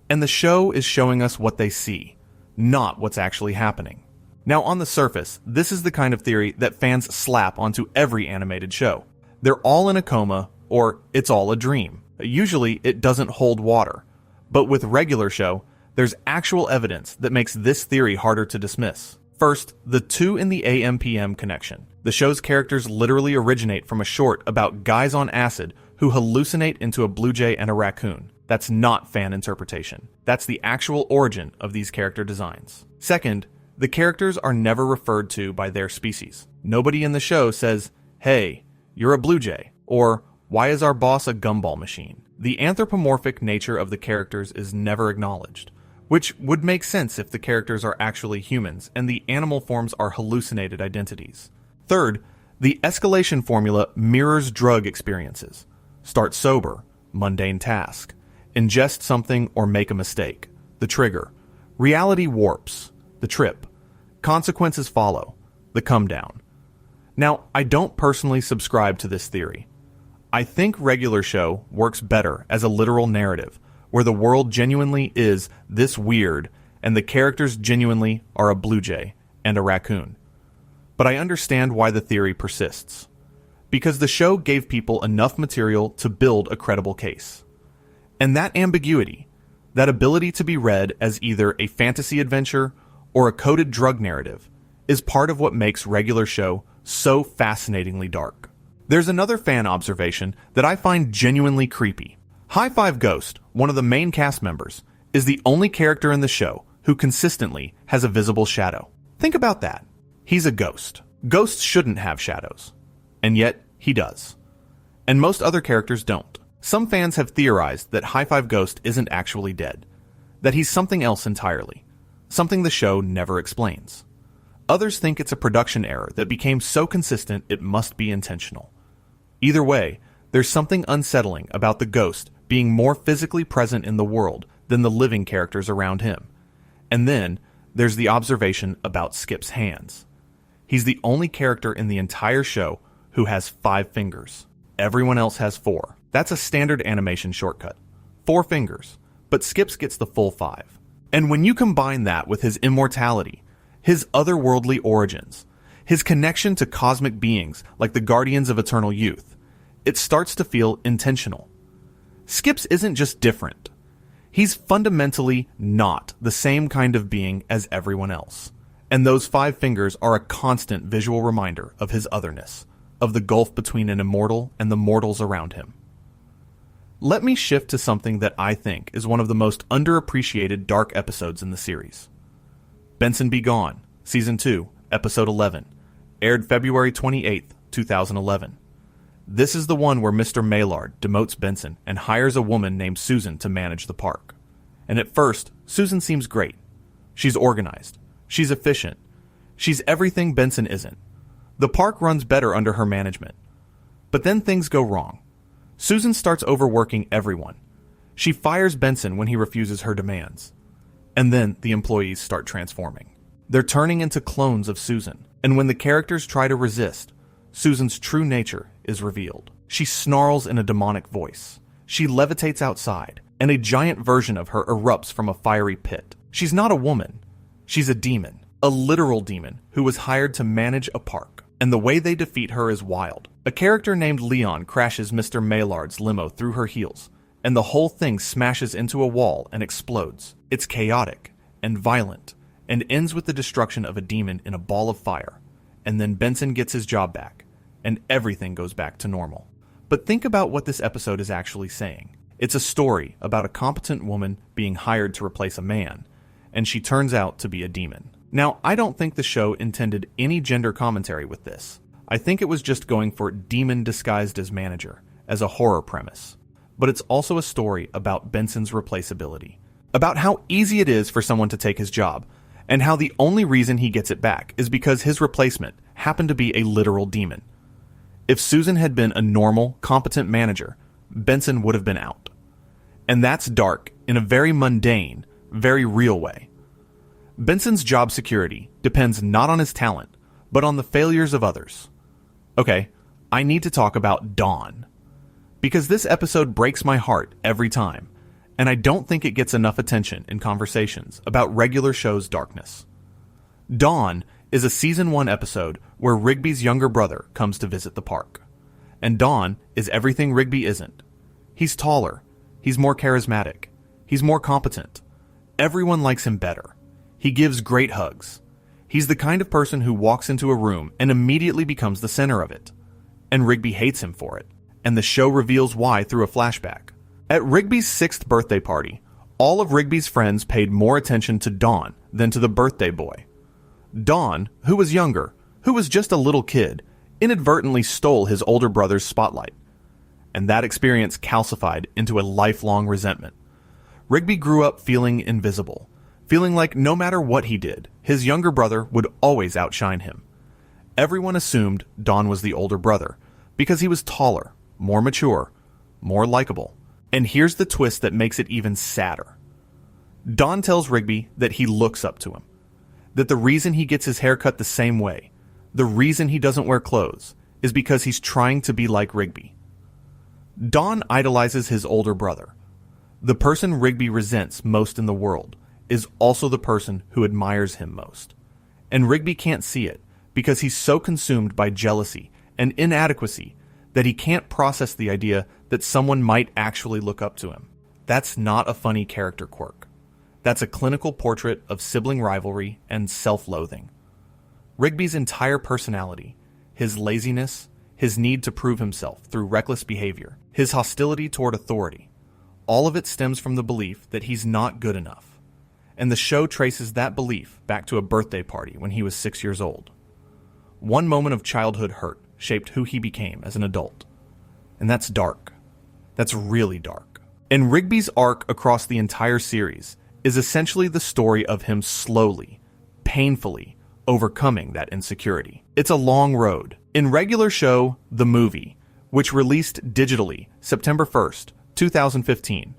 And the show is showing us what they see, not what's actually happening. Now, on the surface, this is the kind of theory that fans slap onto every animated show. They're all in a coma, or it's all a dream. Usually, it doesn't hold water. But with Regular Show, there's actual evidence that makes this theory harder to dismiss. First, the 2 in the AM/PM connection. The show's characters literally originate from a short about guys on acid who hallucinate into a blue jay and a raccoon. That's not fan interpretation. That's the actual origin of these character designs. Second, the characters are never referred to by their species. Nobody in the show says, "Hey, you're a blue jay," or "Why is our boss a gumball machine?" The anthropomorphic nature of the characters is never acknowledged, which would make sense if the characters are actually humans and the animal forms are hallucinated identities. Third, the escalation formula mirrors drug experiences. Start sober, mundane task. Ingest something or make a mistake, the trigger. Reality warps, the trip. Consequences follow, the come down. Now, I don't personally subscribe to this theory. I think Regular Show works better as a literal narrative, where the world genuinely is this weird and the characters genuinely are a blue jay and a raccoon. But I understand why the theory persists. Because the show gave people enough material to build a credible case. And that ambiguity, that ability to be read as either a fantasy adventure or a coded drug narrative, is part of what makes Regular Show so fascinatingly dark. There's another fan observation that I find genuinely creepy. High Five Ghost, one of the main cast members, is the only character in the show who consistently has a visible shadow. Think about that. He's a ghost. Ghosts shouldn't have shadows. And yet, he does. And most other characters don't. Some fans have theorized that High Five Ghost isn't actually dead, that he's something else entirely, something the show never explains. Others think it's a production error that became so consistent it must be intentional. Either way, there's something unsettling about the ghost being more physically present in the world than the living characters around him. And then, there's the observation about Skip's hands. He's the only character in the entire show who has 5 fingers. Everyone else has 4. That's a standard animation shortcut. 4 fingers, but Skip's gets the full 5. And when you combine that with his immortality, his otherworldly origins, his connection to cosmic beings like the Guardians of Eternal Youth, it starts to feel intentional. Skip's isn't just different. He's fundamentally not the same kind of being as everyone else. And those 5 fingers are a constant visual reminder of his otherness, of the gulf between an immortal and the mortals around him. Let me shift to something that I think is one of the most underappreciated dark episodes in the series. Benson Be Gone, Season 2, Episode 11, aired February 28, 2011. This is the one where Mr. Maillard demotes Benson and hires a woman named Susan to manage the park. And at first, Susan seems great. She's organized. She's efficient. She's everything Benson isn't. The park runs better under her management. But then things go wrong. Susan starts overworking everyone. She fires Benson when he refuses her demands. And then the employees start transforming. They're turning into clones of Susan. And when the characters try to resist, Susan's true nature is revealed. She snarls in a demonic voice. She levitates outside, and a giant version of her erupts from a fiery pit. She's not a woman. She's a demon. A literal demon who was hired to manage a park. And the way they defeat her is wild. A character named Leon crashes Mr. Maillard's limo through her heels, and the whole thing smashes into a wall and explodes. It's chaotic and violent, and ends with the destruction of a demon in a ball of fire. And then Benson gets his job back, and everything goes back to normal. But think about what this episode is actually saying. It's a story about a competent woman being hired to replace a man, and she turns out to be a demon. Now, I don't think the show intended any gender commentary with this. I think it was just going for demon disguised as manager, as a horror premise. But it's also a story about Benson's replaceability, about how easy it is for someone to take his job, and how the only reason he gets it back is because his replacement happened to be a literal demon. If Susan had been a normal, competent manager, Benson would have been out. And that's dark in a very mundane, very real way. Benson's job security depends not on his talent, but on the failures of others. Okay, I need to talk about Dawn. Because this episode breaks my heart every time, and I don't think it gets enough attention in conversations about regular shows' darkness. Dawn is a Season 1 episode where Rigby's younger brother comes to visit the park. And Dawn is everything Rigby isn't. He's taller, he's more charismatic, he's more competent. Everyone likes him better. He gives great hugs. He's the kind of person who walks into a room and immediately becomes the center of it. And Rigby hates him for it. And the show reveals why through a flashback. At Rigby's 6th birthday party, all of Rigby's friends paid more attention to Dawn than to the birthday boy. Dawn, who was younger, who was just a little kid, inadvertently stole his older brother's spotlight. And that experience calcified into a lifelong resentment. Rigby grew up feeling invisible, feeling like no matter what he did, his younger brother would always outshine him. Everyone assumed Dawn was the older brother because he was taller, more mature, more likable. And here's the twist that makes it even sadder. Dawn tells Rigby that he looks up to him, that the reason he gets his hair cut the same way, the reason he doesn't wear clothes, is because he's trying to be like Rigby. Dawn idolizes his older brother. The person Rigby resents most in the world is also the person who admires him most. And Rigby can't see it because he's so consumed by jealousy and inadequacy that he can't process the idea that someone might actually look up to him. That's not a funny character quirk. That's a clinical portrait of sibling rivalry and self-loathing. Rigby's entire personality, his laziness, his need to prove himself through reckless behavior, his hostility toward authority, all of it stems from the belief that he's not good enough. And the show traces that belief back to a birthday party when he was 6 years old. One moment of childhood hurt shaped who he became as an adult. And that's dark. That's really dark. And Rigby's arc across the entire series is essentially the story of him slowly, painfully overcoming that insecurity. It's a long road. In regular show, The Movie, which released digitally September 1st, 2015,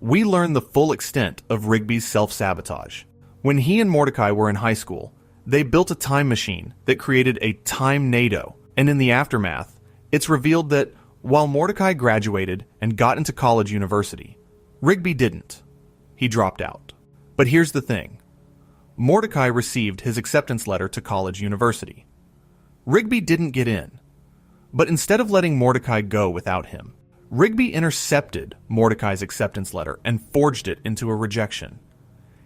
we learn the full extent of Rigby's self-sabotage. When he and Mordecai were in high school, they built a time machine that created a time-nado, and in the aftermath, it's revealed that while Mordecai graduated and got into college university, Rigby didn't. He dropped out. But here's the thing. Mordecai received his acceptance letter to college university. Rigby didn't get in. But instead of letting Mordecai go without him, Rigby intercepted Mordecai's acceptance letter and forged it into a rejection.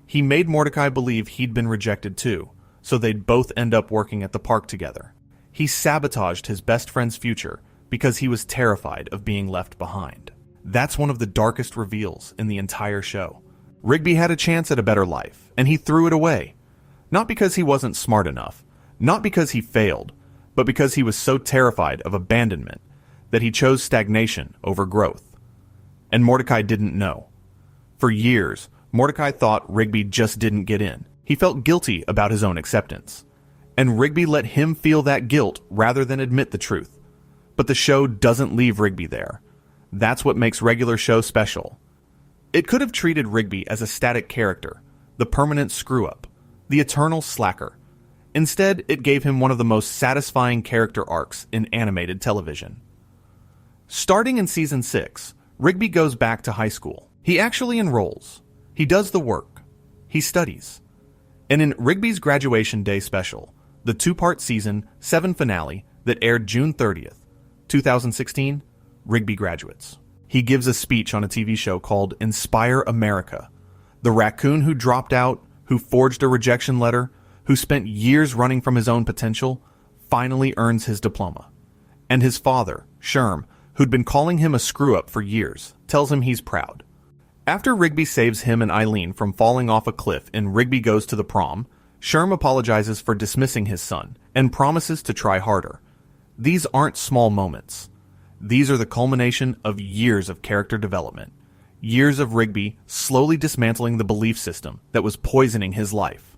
He made Mordecai believe he'd been rejected too, so they'd both end up working at the park together. He sabotaged his best friend's future because he was terrified of being left behind. That's one of the darkest reveals in the entire show. Rigby had a chance at a better life, and he threw it away. Not because he wasn't smart enough, not because he failed, but because he was so terrified of abandonment that he chose stagnation over growth. And Mordecai didn't know. For years, Mordecai thought Rigby just didn't get in. He felt guilty about his own acceptance. And Rigby let him feel that guilt rather than admit the truth. But the show doesn't leave Rigby there. That's what makes regular show special. It could have treated Rigby as a static character, the permanent screw-up, the eternal slacker. Instead, it gave him one of the most satisfying character arcs in animated television. Starting in season 6, Rigby goes back to high school. He actually enrolls. He does the work. He studies. And in Rigby's graduation day special, the 2-part season 7 finale that aired June 30th, 2016, Rigby graduates. He gives a speech on a TV show called Inspire America. The raccoon who dropped out, who forged a rejection letter, who spent years running from his own potential, finally earns his diploma. And his father, Sherm, who'd been calling him a screw-up for years, tells him he's proud. After Rigby saves him and Eileen from falling off a cliff in Rigby Goes to the Prom, Sherm apologizes for dismissing his son and promises to try harder. These aren't small moments. These are the culmination of years of character development, years of Rigby slowly dismantling the belief system that was poisoning his life.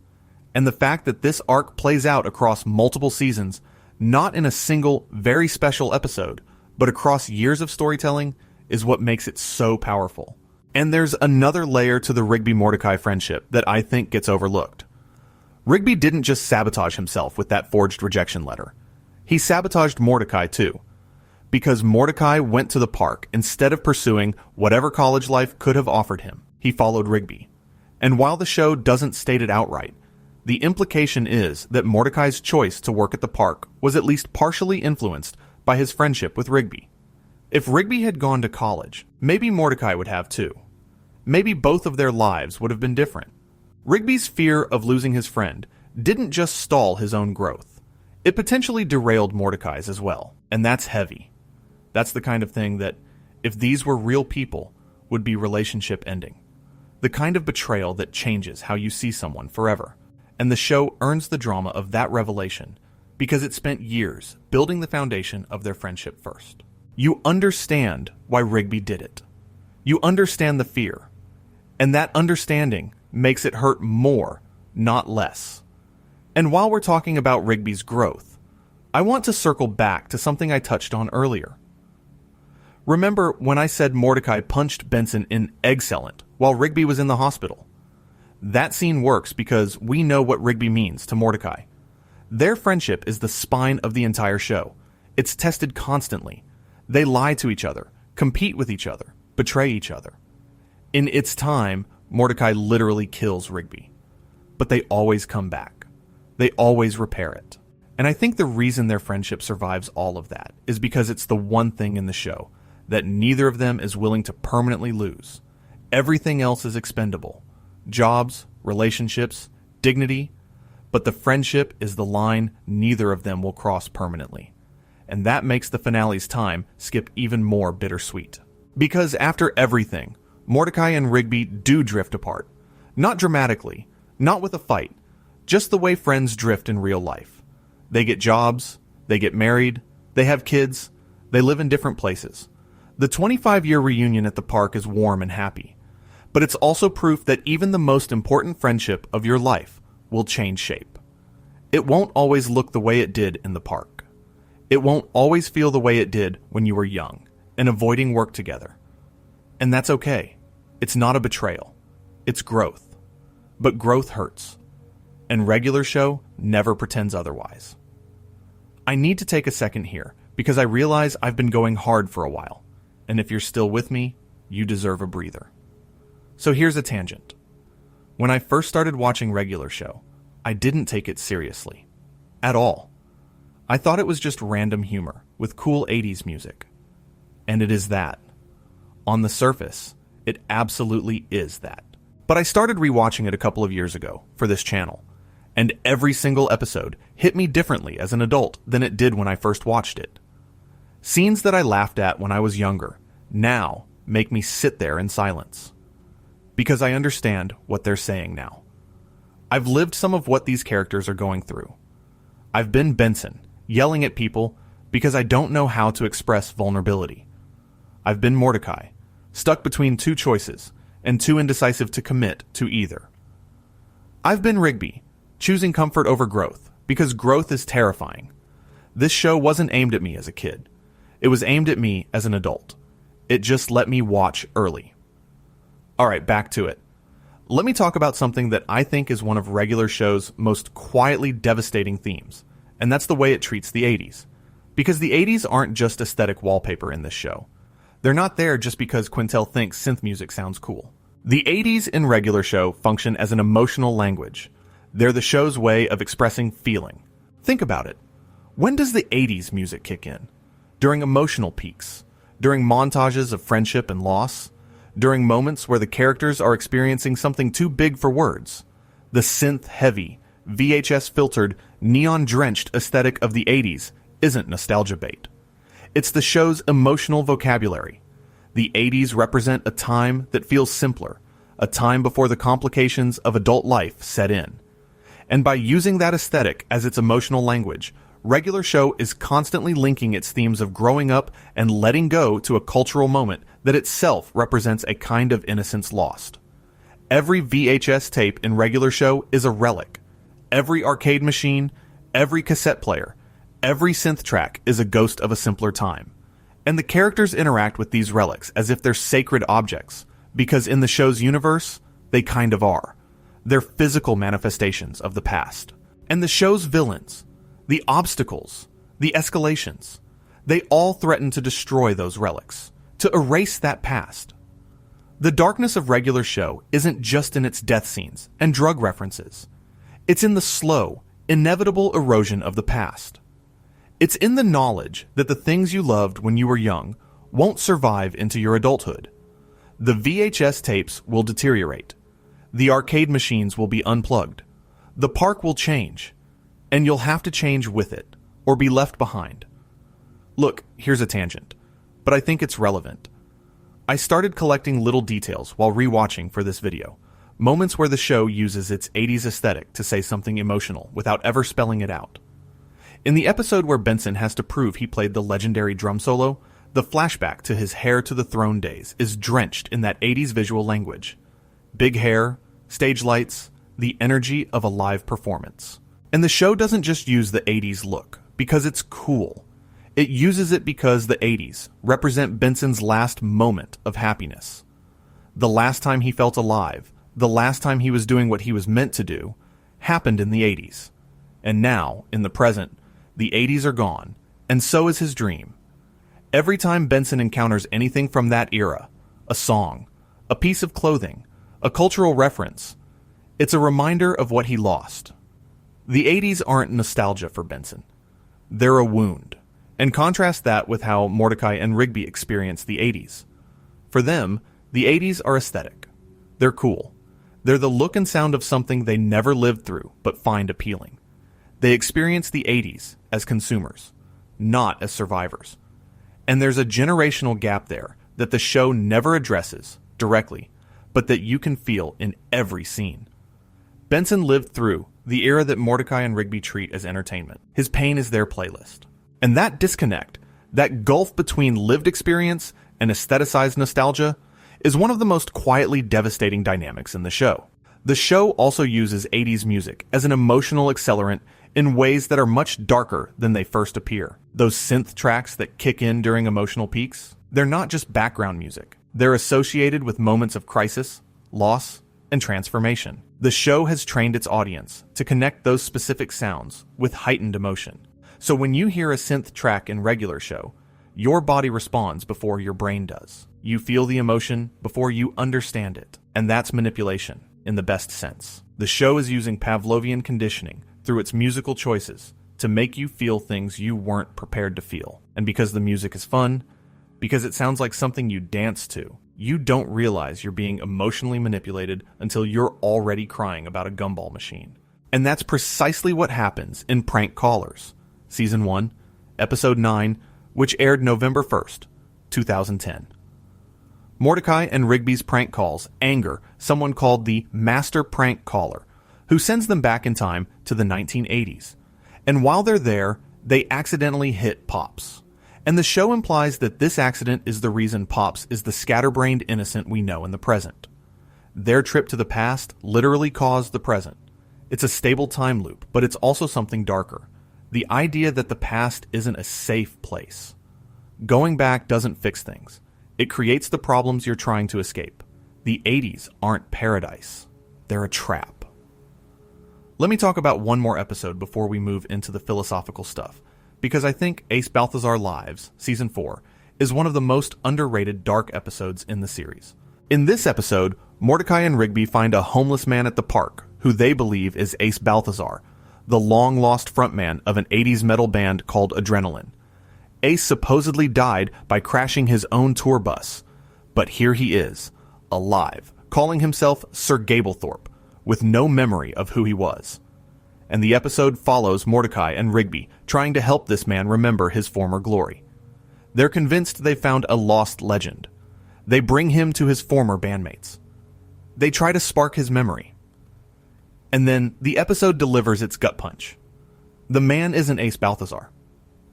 And the fact that this arc plays out across multiple seasons, not in a single, very special episode, but across years of storytelling, is what makes it so powerful. And there's another layer to the Rigby-Mordecai friendship that I think gets overlooked. Rigby didn't just sabotage himself with that forged rejection letter. He sabotaged Mordecai too. Because Mordecai went to the park instead of pursuing whatever college life could have offered him. He followed Rigby. And while the show doesn't state it outright, the implication is that Mordecai's choice to work at the park was at least partially influenced by his friendship with Rigby. If Rigby had gone to college, maybe Mordecai would have too. Maybe both of their lives would have been different. Rigby's fear of losing his friend didn't just stall his own growth. It potentially derailed Mordecai's as well, and that's heavy. That's the kind of thing that, if these were real people, would be relationship ending. The kind of betrayal that changes how you see someone forever. And the show earns the drama of that revelation because it spent years building the foundation of their friendship first. You understand why Rigby did it. You understand the fear. And that understanding makes it hurt more, not less. And while we're talking about Rigby's growth, I want to circle back to something I touched on earlier. Remember when I said Mordecai punched Benson in Excellent while Rigby was in the hospital? That scene works because we know what Rigby means to Mordecai. Their friendship is the spine of the entire show. It's tested constantly. They lie to each other, compete with each other, betray each other. In its time, Mordecai literally kills Rigby. But they always come back. They always repair it. And I think the reason their friendship survives all of that is because it's the one thing in the show that neither of them is willing to permanently lose. Everything else is expendable. Jobs, relationships, dignity. But the friendship is the line neither of them will cross permanently. And that makes the finale's time skip even more bittersweet. Because after everything, Mordecai and Rigby do drift apart. Not dramatically, not with a fight, just the way friends drift in real life. They get jobs, they get married, they have kids, they live in different places. The 25-year reunion at the park is warm and happy, but it's also proof that even the most important friendship of your life will change shape. It won't always look the way it did in the park. It won't always feel the way it did when you were young and avoiding work together. And that's okay. It's not a betrayal. It's growth. But growth hurts. And regular show never pretends otherwise. I need to take a second here because I realize I've been going hard for a while. And if you're still with me, you deserve a breather. So here's a tangent. When I first started watching regular show, I didn't take it seriously. At all. I thought it was just random humor with cool 80s music. And it is that. On the surface, it absolutely is that. But I started rewatching it a couple of years ago for this channel, and every single episode hit me differently as an adult than it did when I first watched it. Scenes that I laughed at when I was younger now make me sit there in silence. Because I understand what they're saying now. I've lived some of what these characters are going through. I've been Benson, yelling at people because I don't know how to express vulnerability. I've been Mordecai, stuck between two choices and too indecisive to commit to either. I've been Rigby, choosing comfort over growth because growth is terrifying. This show wasn't aimed at me as a kid. It was aimed at me as an adult. It just let me watch early. Alright, back to it. Let me talk about something that I think is one of regular show's most quietly devastating themes, and that's the way it treats the 80s. Because the 80s aren't just aesthetic wallpaper in this show. They're not there just because Quintel thinks synth music sounds cool. The 80s in regular show function as an emotional language. They're the show's way of expressing feeling. Think about it. When does the 80s music kick in? During emotional peaks? During montages of friendship and loss? During moments where the characters are experiencing something too big for words? The synth-heavy, VHS-filtered, neon-drenched aesthetic of the 80s isn't nostalgia bait. It's the show's emotional vocabulary. The 80s represent a time that feels simpler, a time before the complications of adult life set in. And by using that aesthetic as its emotional language, regular show is constantly linking its themes of growing up and letting go to a cultural moment that itself represents a kind of innocence lost. Every VHS tape in regular show is a relic. Every arcade machine, every cassette player, every synth track is a ghost of a simpler time. And the characters interact with these relics as if they're sacred objects, because in the show's universe, they kind of are. They're physical manifestations of the past. And the show's villains, the obstacles, the escalations, they all threaten to destroy those relics, to erase that past. The darkness of regular show isn't just in its death scenes and drug references. It's in the slow, inevitable erosion of the past. It's in the knowledge that the things you loved when you were young won't survive into your adulthood. The VHS tapes will deteriorate. The arcade machines will be unplugged. The park will change. And you'll have to change with it, or be left behind. Look, here's a tangent, but I think it's relevant. I started collecting little details while rewatching for this video, moments where the show uses its 80s aesthetic to say something emotional without ever spelling it out. In the episode where Benson has to prove he played the legendary drum solo, the flashback to his Hair to the Throne days is drenched in that 80s visual language. Big hair, stage lights, the energy of a live performance. And the show doesn't just use the 80s look because it's cool. It uses it because the 80s represent Benson's last moment of happiness. The last time he felt alive, the last time he was doing what he was meant to do, happened in the 80s. And now, in the present, the 80s are gone, and so is his dream. Every time Benson encounters anything from that era, a song, a piece of clothing, a cultural reference, it's a reminder of what he lost. The 80s aren't nostalgia for Benson. They're a wound. And contrast that with how Mordecai and Rigby experience the 80s. For them, the 80s are aesthetic. They're cool. They're the look and sound of something they never lived through but find appealing. They experience the 80s as consumers, not as survivors. And there's a generational gap there that the show never addresses directly, but that you can feel in every scene. Benson lived through the era that Mordecai and Rigby treat as entertainment. His pain is their playlist. And that disconnect, that gulf between lived experience and aestheticized nostalgia, is one of the most quietly devastating dynamics in the show. The show also uses 80s music as an emotional accelerant in ways that are much darker than they first appear. Those synth tracks that kick in during emotional peaks, they're not just background music. They're associated with moments of crisis, loss, and transformation. The show has trained its audience to connect those specific sounds with heightened emotion. So when you hear a synth track in regular show, your body responds before your brain does. You feel the emotion before you understand it. And that's manipulation, in the best sense. The show is using Pavlovian conditioning through its musical choices to make you feel things you weren't prepared to feel. And because the music is fun, because it sounds like something you dance to, you don't realize you're being emotionally manipulated until you're already crying about a gumball machine. And that's precisely what happens in Prank Callers, Season 1, Episode 9, which aired November 1st, 2010. Mordecai and Rigby's prank calls anger someone called the Master Prank Caller, who sends them back in time to the 1980s. And while they're there, they accidentally hit Pops. And the show implies that this accident is the reason Pops is the scatterbrained innocent we know in the present. Their trip to the past literally caused the present. It's a stable time loop, but it's also something darker. The idea that the past isn't a safe place. Going back doesn't fix things. It creates the problems you're trying to escape. The 80s aren't paradise. They're a trap. Let me talk about one more episode before we move into the philosophical stuff, because I think Ace Balthazar Lives, Season 4, is one of the most underrated dark episodes in the series. In this episode, Mordecai and Rigby find a homeless man at the park who they believe is Ace Balthazar, the long-lost frontman of an 80s metal band called Adrenaline. Ace supposedly died by crashing his own tour bus, but here he is, alive, calling himself Sir Gablethorpe, with no memory of who he was. And the episode follows Mordecai and Rigby trying to help this man remember his former glory. They're convinced they found a lost legend. They bring him to his former bandmates. They try to spark his memory. And then the episode delivers its gut punch. The man isn't Ace Balthazar.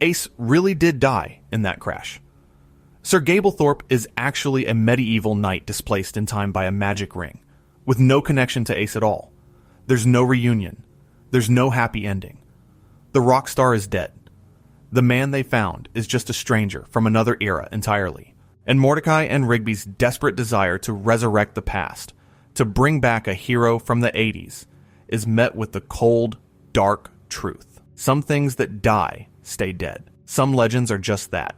Ace really did die in that crash. Sir Gablethorpe is actually a medieval knight displaced in time by a magic ring, with no connection to Ace at all. There's no reunion. There's no happy ending. The rock star is dead. The man they found is just a stranger from another era entirely. And Mordecai and Rigby's desperate desire to resurrect the past, to bring back a hero from the 80s, is met with the cold, dark truth. Some things that die stay dead. Some legends are just that.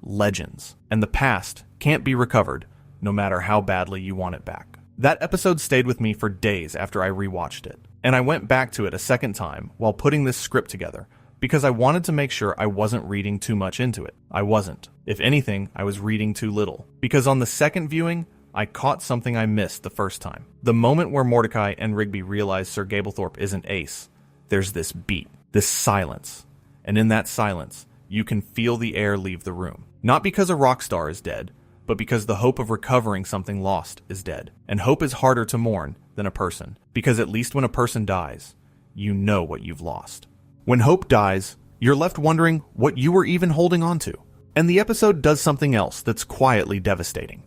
Legends. And the past can't be recovered, no matter how badly you want it back. That episode stayed with me for days after I rewatched it, and I went back to it a second time while putting this script together, because I wanted to make sure I wasn't reading too much into it. I wasn't. If anything, I was reading too little. Because on the second viewing, I caught something I missed the first time. The moment where Mordecai and Rigby realize Sir Gablethorpe isn't Ace, there's this beat, this silence. And in that silence, you can feel the air leave the room. Not because a rock star is dead, but because the hope of recovering something lost is dead. And hope is harder to mourn than a person, because at least when a person dies, you know what you've lost. When hope dies, you're left wondering what you were even holding on to. And the episode does something else that's quietly devastating.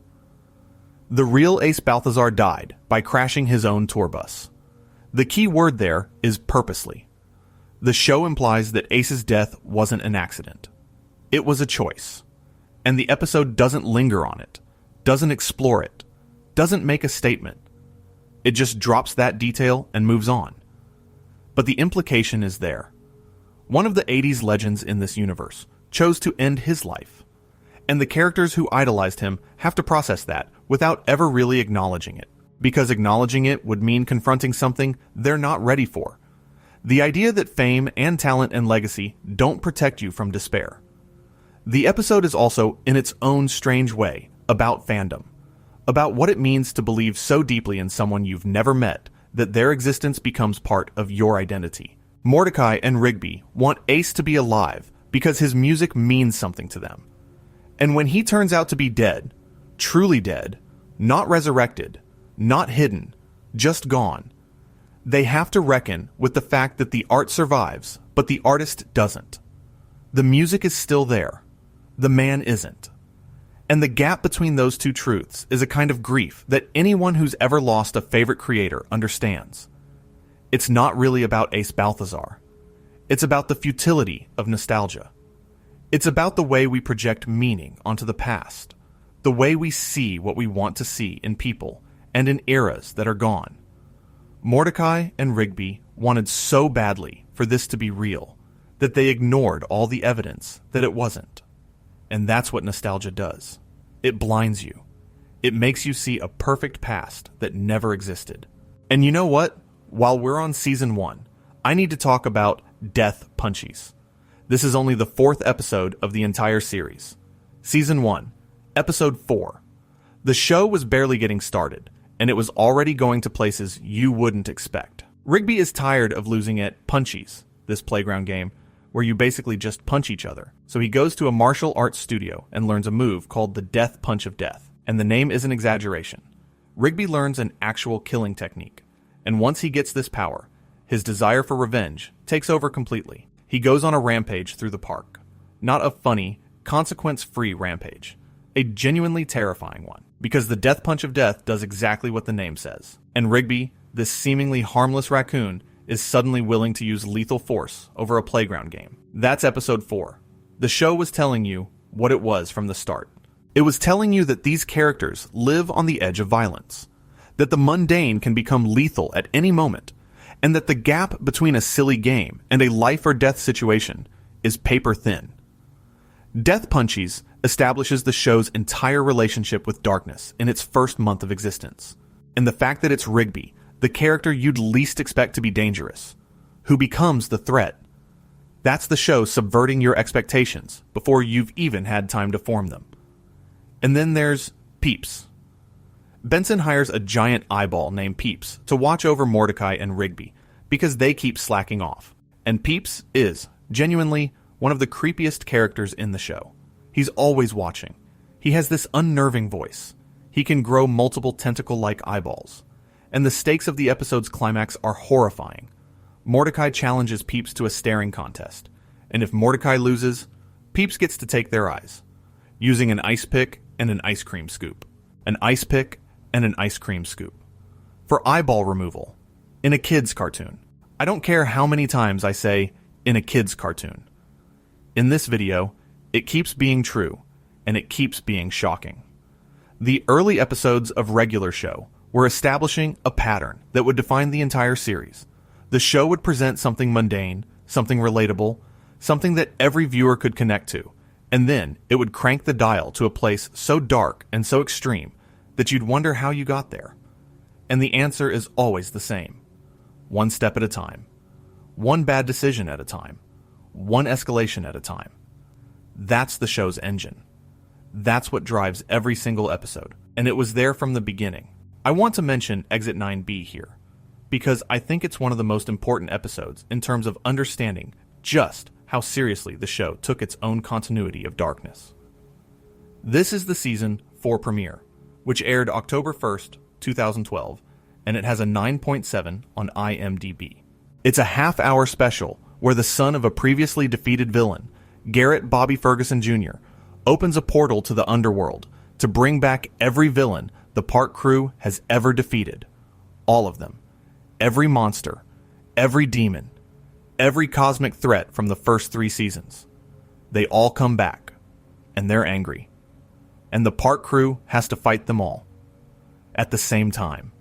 The real Ace Balthazar died by crashing his own tour bus. The key word there is purposely. The show implies that Ace's death wasn't an accident. It was a choice. And the episode doesn't linger on it, doesn't explore it, doesn't make a statement. It just drops that detail and moves on. But the implication is there. One of the 80s legends in this universe chose to end his life. And the characters who idolized him have to process that without ever really acknowledging it. Because acknowledging it would mean confronting something they're not ready for. The idea that fame and talent and legacy don't protect you from despair. The episode is also, in its own strange way, about fandom. About what it means to believe so deeply in someone you've never met that their existence becomes part of your identity. Mordecai and Rigby want Ace to be alive because his music means something to them. And when he turns out to be dead, truly dead, not resurrected, not hidden, just gone, they have to reckon with the fact that the art survives, but the artist doesn't. The music is still there. The man isn't. And the gap between those two truths is a kind of grief that anyone who's ever lost a favorite creator understands. It's not really about Ace Balthazar. It's about the futility of nostalgia. It's about the way we project meaning onto the past, the way we see what we want to see in people and in eras that are gone. Mordecai and Rigby wanted so badly for this to be real that they ignored all the evidence that it wasn't. And that's what nostalgia does. It blinds you. It makes you see a perfect past that never existed. And you know what? While we're on Season 1, I need to talk about Death Punchies. This is only the 4th episode of the entire series. Season 1, Episode 4. The show was barely getting started, and it was already going to places you wouldn't expect. Rigby is tired of losing at Punchies, this playground game, where you basically just punch each other. So he goes to a martial arts studio and learns a move called the Death Punch of Death. And the name is an exaggeration. Rigby learns an actual killing technique. And once he gets this power, his desire for revenge takes over completely. He goes on a rampage through the park. Not a funny, consequence-free rampage. A genuinely terrifying one. Because the Death Punch of Death does exactly what the name says. And Rigby, this seemingly harmless raccoon, is suddenly willing to use lethal force over a playground game. That's Episode 4. The show was telling you what it was from the start. It was telling you that these characters live on the edge of violence, that the mundane can become lethal at any moment, and that the gap between a silly game and a life or death situation is paper thin. Death Punchies establishes the show's entire relationship with darkness in its first month of existence. And the fact that it's Rigby, the character you'd least expect to be dangerous, who becomes the threat. That's the show subverting your expectations before you've even had time to form them. And then there's Peeps. Benson hires a giant eyeball named Peeps to watch over Mordecai and Rigby because they keep slacking off. And Peeps is, genuinely, one of the creepiest characters in the show. He's always watching. He has this unnerving voice. He can grow multiple tentacle-like eyeballs. And the stakes of the episode's climax are horrifying. Mordecai challenges Peeps to a staring contest. And if Mordecai loses, Peeps gets to take their eyes, using an ice pick and an ice cream scoop. An ice pick and an ice cream scoop. For eyeball removal. In a kid's cartoon. I don't care how many times I say, in a kid's cartoon. In this video, it keeps being true, and it keeps being shocking. The early episodes of Regular Show were establishing a pattern that would define the entire series. The show would present something mundane, something relatable, something that every viewer could connect to, and then it would crank the dial to a place so dark and so extreme that you'd wonder how you got there. And the answer is always the same. One step at a time. One bad decision at a time. One escalation at a time. That's the show's engine. That's what drives every single episode, and it was there from the beginning. I want to mention Exit 9B here, because I think it's one of the most important episodes in terms of understanding just how seriously the show took its own continuity of darkness. This is the Season 4 premiere, which aired October 1st, 2012, and it has a 9.7 on IMDb. It's a half-hour special where the son of a previously defeated villain, Garrett Bobby Ferguson Jr., opens a portal to the underworld to bring back every villain the park crew has ever defeated. All of them. Every monster. Every demon. Every cosmic threat from the first 3 seasons. They all come back. And they're angry. And the park crew has to fight them all. At the same time.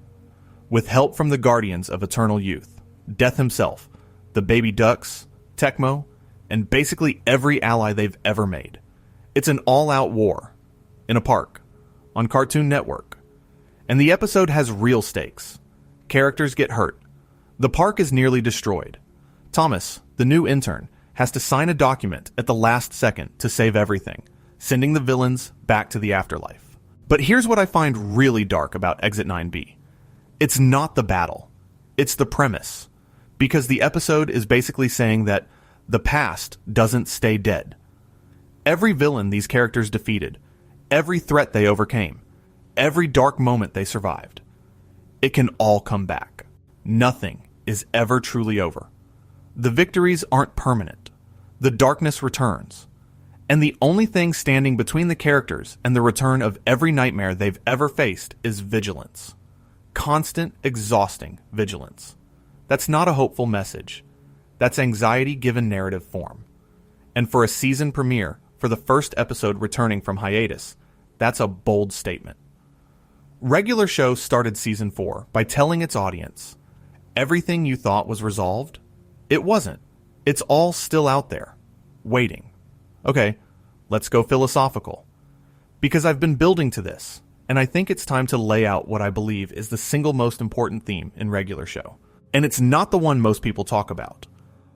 With help from the Guardians of Eternal Youth, Death himself, the Baby Ducks, Tecmo, and basically every ally they've ever made. It's an all-out war. In a park. On Cartoon Network. And the episode has real stakes. Characters get hurt. The park is nearly destroyed. Thomas, the new intern, has to sign a document at the last second to save everything, sending the villains back to the afterlife. But here's what I find really dark about Exit 9B. It's not the battle. It's the premise. Because the episode is basically saying that the past doesn't stay dead. Every villain these characters defeated, every threat they overcame, every dark moment they survived, it can all come back. Nothing is ever truly over. The victories aren't permanent. The darkness returns. And the only thing standing between the characters and the return of every nightmare they've ever faced is vigilance. Constant, exhausting vigilance. That's not a hopeful message. That's anxiety given narrative form. And for a season premiere, for the first episode returning from hiatus, that's a bold statement. Regular Show started Season 4 by telling its audience, everything you thought was resolved, it wasn't. It's all still out there, waiting. Okay, let's go philosophical. Because I've been building to this, and I think it's time to lay out what I believe is the single most important theme in Regular Show. And it's not the one most people talk about.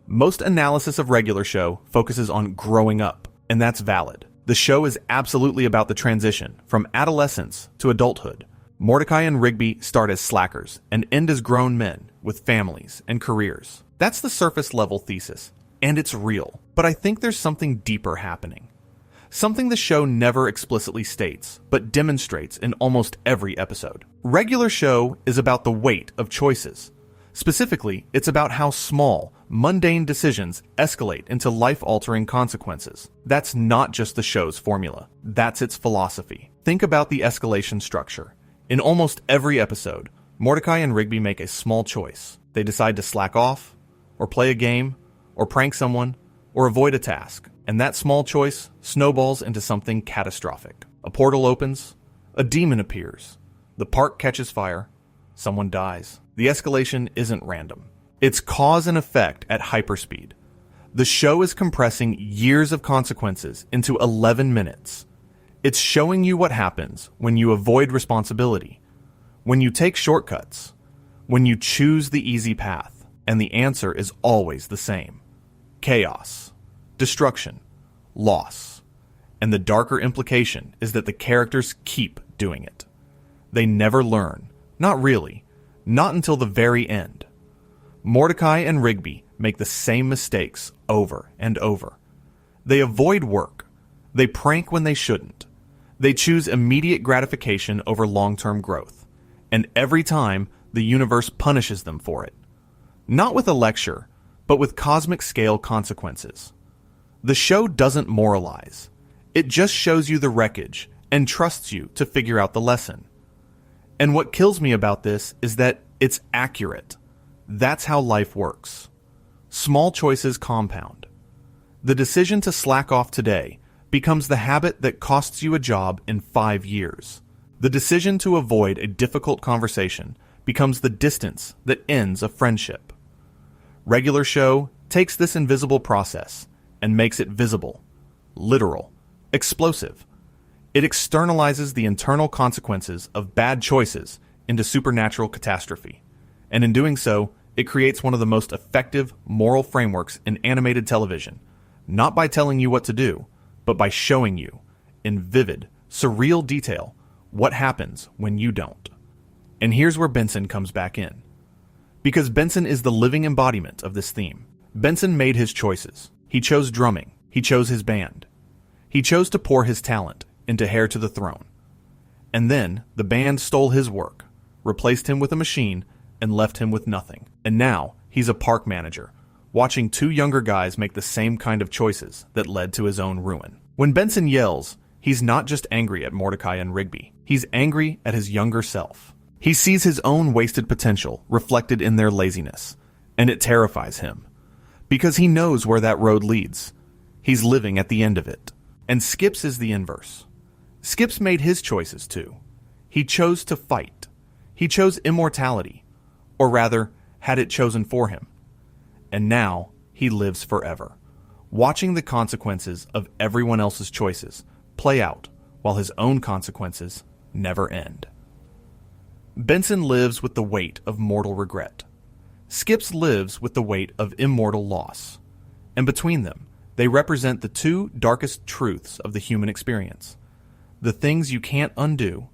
Most analysis of Regular Show focuses on growing up, and that's valid. The show is absolutely about the transition from adolescence to adulthood. Mordecai and Rigby start as slackers and end as grown men with families and careers. That's the surface level thesis, and it's real. But I think there's something deeper happening. Something the show never explicitly states, but demonstrates in almost every episode. Regular Show is about the weight of choices. Specifically, it's about how small, mundane decisions escalate into life-altering consequences. That's not just the show's formula. That's its philosophy. Think about the escalation structure. In almost every episode, Mordecai and Rigby make a small choice. They decide to slack off, or play a game, or prank someone, or avoid a task. And that small choice snowballs into something catastrophic. A portal opens, a demon appears, the park catches fire, someone dies. The escalation isn't random. It's cause and effect at hyperspeed. The show is compressing years of consequences into 11 minutes. It's showing you what happens when you avoid responsibility, when you take shortcuts, when you choose the easy path, and the answer is always the same: chaos, destruction, loss. And the darker implication is that the characters keep doing it. They never learn. Not really. Not until the very end. Mordecai and Rigby make the same mistakes over and over. They avoid work. They prank when they shouldn't. They choose immediate gratification over long-term growth. And every time, the universe punishes them for it. Not with a lecture, but with cosmic-scale consequences. The show doesn't moralize. It just shows you the wreckage and trusts you to figure out the lesson. And what kills me about this is that it's accurate. That's how life works. Small choices compound. The decision to slack off today becomes the habit that costs you a job in 5 years. The decision to avoid a difficult conversation becomes the distance that ends a friendship. Regular Show takes this invisible process and makes it visible, literal, explosive. It externalizes the internal consequences of bad choices into supernatural catastrophe. And in doing so, it creates one of the most effective moral frameworks in animated television, not by telling you what to do, but by showing you, in vivid, surreal detail, what happens when you don't. And here's where Benson comes back in. Because Benson is the living embodiment of this theme. Benson made his choices. He chose drumming. He chose his band. He chose to pour his talent into Heir to the Throne. And then the band stole his work, replaced him with a machine, and left him with nothing. And now he's a park manager, watching 2 younger guys make the same kind of choices that led to his own ruin. When Benson yells, he's not just angry at Mordecai and Rigby. He's angry at his younger self. He sees his own wasted potential reflected in their laziness, and it terrifies him. Because he knows where that road leads. He's living at the end of it. And Skips is the inverse. Skips made his choices too. He chose to fight. He chose immortality. Or rather, had it chosen for him. And now, he lives forever, watching the consequences of everyone else's choices play out while his own consequences never end. Benson lives with the weight of mortal regret. Skips lives with the weight of immortal loss. And between them, they represent the 2 darkest truths of the human experience: the things you can't undo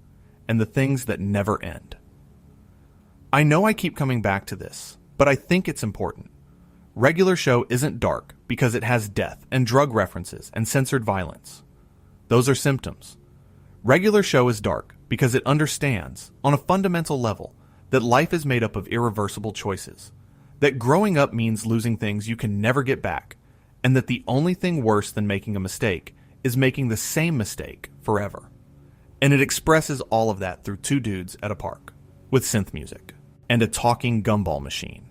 and the things that never end. I know I keep coming back to this, but I think it's important. Regular Show isn't dark because it has death and drug references and censored violence. Those are symptoms. Regular Show is dark because it understands, on a fundamental level, that life is made up of irreversible choices, that growing up means losing things you can never get back, and that the only thing worse than making a mistake is making the same mistake forever. And it expresses all of that through 2 dudes at a park, with synth music, and a talking gumball machine.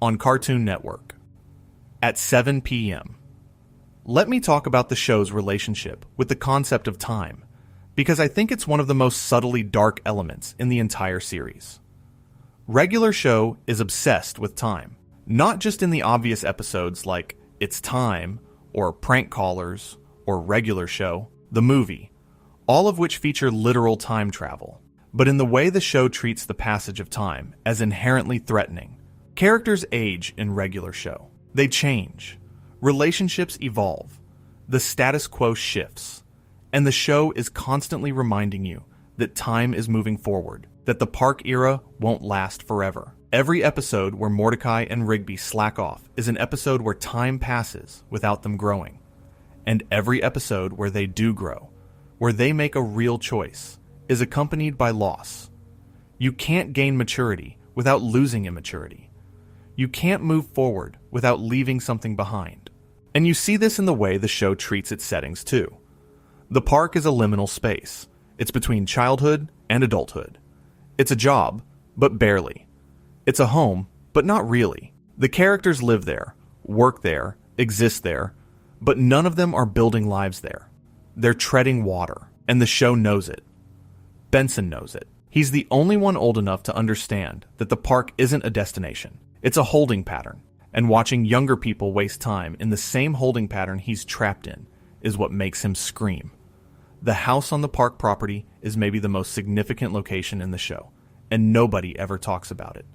On Cartoon Network, at 7 p.m. Let me talk about the show's relationship with the concept of time, because I think it's one of the most subtly dark elements in the entire series. Regular Show is obsessed with time, not just in the obvious episodes like It's Time, or Prank Callers, or Regular Show, the movie, all of which feature literal time travel, but in the way the show treats the passage of time as inherently threatening. Characters age in Regular Show. They change. Relationships evolve. The status quo shifts. And the show is constantly reminding you that time is moving forward, that the park era won't last forever. Every episode where Mordecai and Rigby slack off is an episode where time passes without them growing. And every episode where they do grow, where they make a real choice, is accompanied by loss. You can't gain maturity without losing immaturity. You can't move forward without leaving something behind. And you see this in the way the show treats its settings too. The park is a liminal space. It's between childhood and adulthood. It's a job, but barely. It's a home, but not really. The characters live there, work there, exist there, but none of them are building lives there. They're treading water, and the show knows it. Benson knows it. He's the only one old enough to understand that the park isn't a destination. It's a holding pattern, And watching younger people waste time in the same holding pattern he's trapped in is what makes him scream. The house on the park property is maybe the most significant location in the show, and nobody ever talks about it.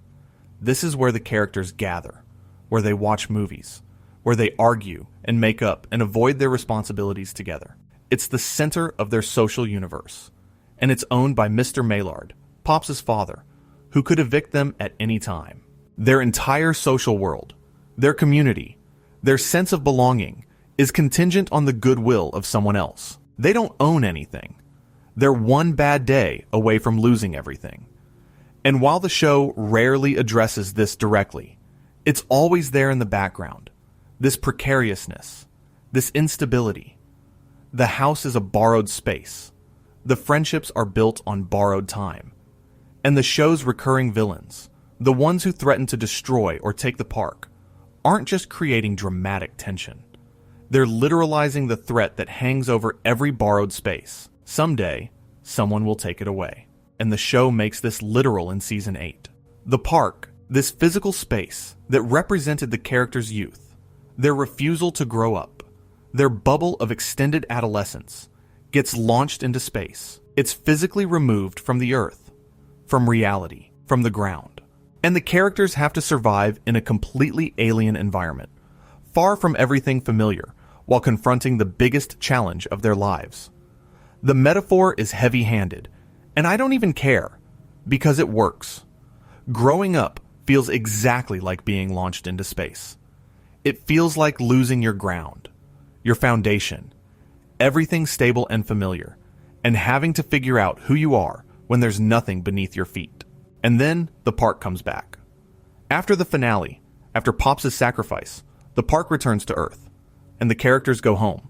This is where the characters gather, where they watch movies, where they argue and make up and avoid their responsibilities together. It's the center of their social universe, and it's owned by Mr. Maillard, Pops' father, who could evict them at any time. Their entire social world, their community, their sense of belonging is contingent on the goodwill of someone else. They don't own anything. They're one bad day away from losing everything. And while the show rarely addresses this directly, it's always there in the background. This precariousness, this instability. The house is a borrowed space. The friendships are built on borrowed time. And the show's recurring villains, the ones who threaten to destroy or take the park, aren't just creating dramatic tension. They're literalizing the threat that hangs over every borrowed space. Someday, someone will take it away. And the show makes this literal in Season 8. The park, this physical space that represented the characters' youth, their refusal to grow up, their bubble of extended adolescence, gets launched into space. It's physically removed from the earth, from reality, from the ground. And the characters have to survive in a completely alien environment, far from everything familiar, while confronting the biggest challenge of their lives. The metaphor is heavy-handed, and I don't even care, because it works. Growing up feels exactly like being launched into space. It feels like losing your ground, your foundation, everything stable and familiar, and having to figure out who you are when there's nothing beneath your feet. And then the park comes back. After the finale, after Pops' sacrifice, the park returns to Earth, and the characters go home.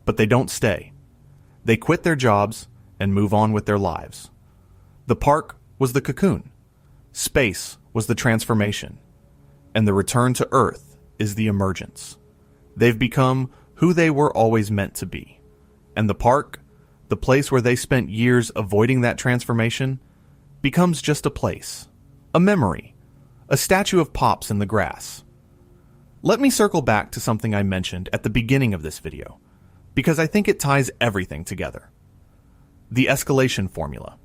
But they don't stay. They quit their jobs and move on with their lives. The park was the cocoon. Space was the transformation. And the return to Earth is the emergence. They've become who they were always meant to be. And the park, the place where they spent years avoiding that transformation, becomes just a place, a memory, a statue of Pops in the grass. Let me circle back to something I mentioned at the beginning of this video, because I think it ties everything together. The escalation formula.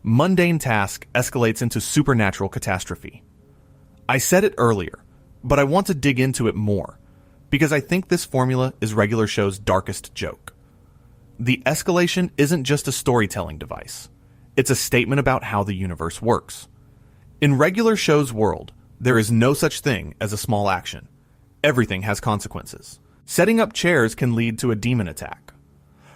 Mundane task escalates into supernatural catastrophe. I said it earlier, but I want to dig into it more, because I think this formula is regular show's darkest joke. The escalation isn't just a storytelling device. It's a statement about how the universe works. In regular show's world, there is no such thing as a small action. Everything has consequences. Setting up chairs can lead to a demon attack.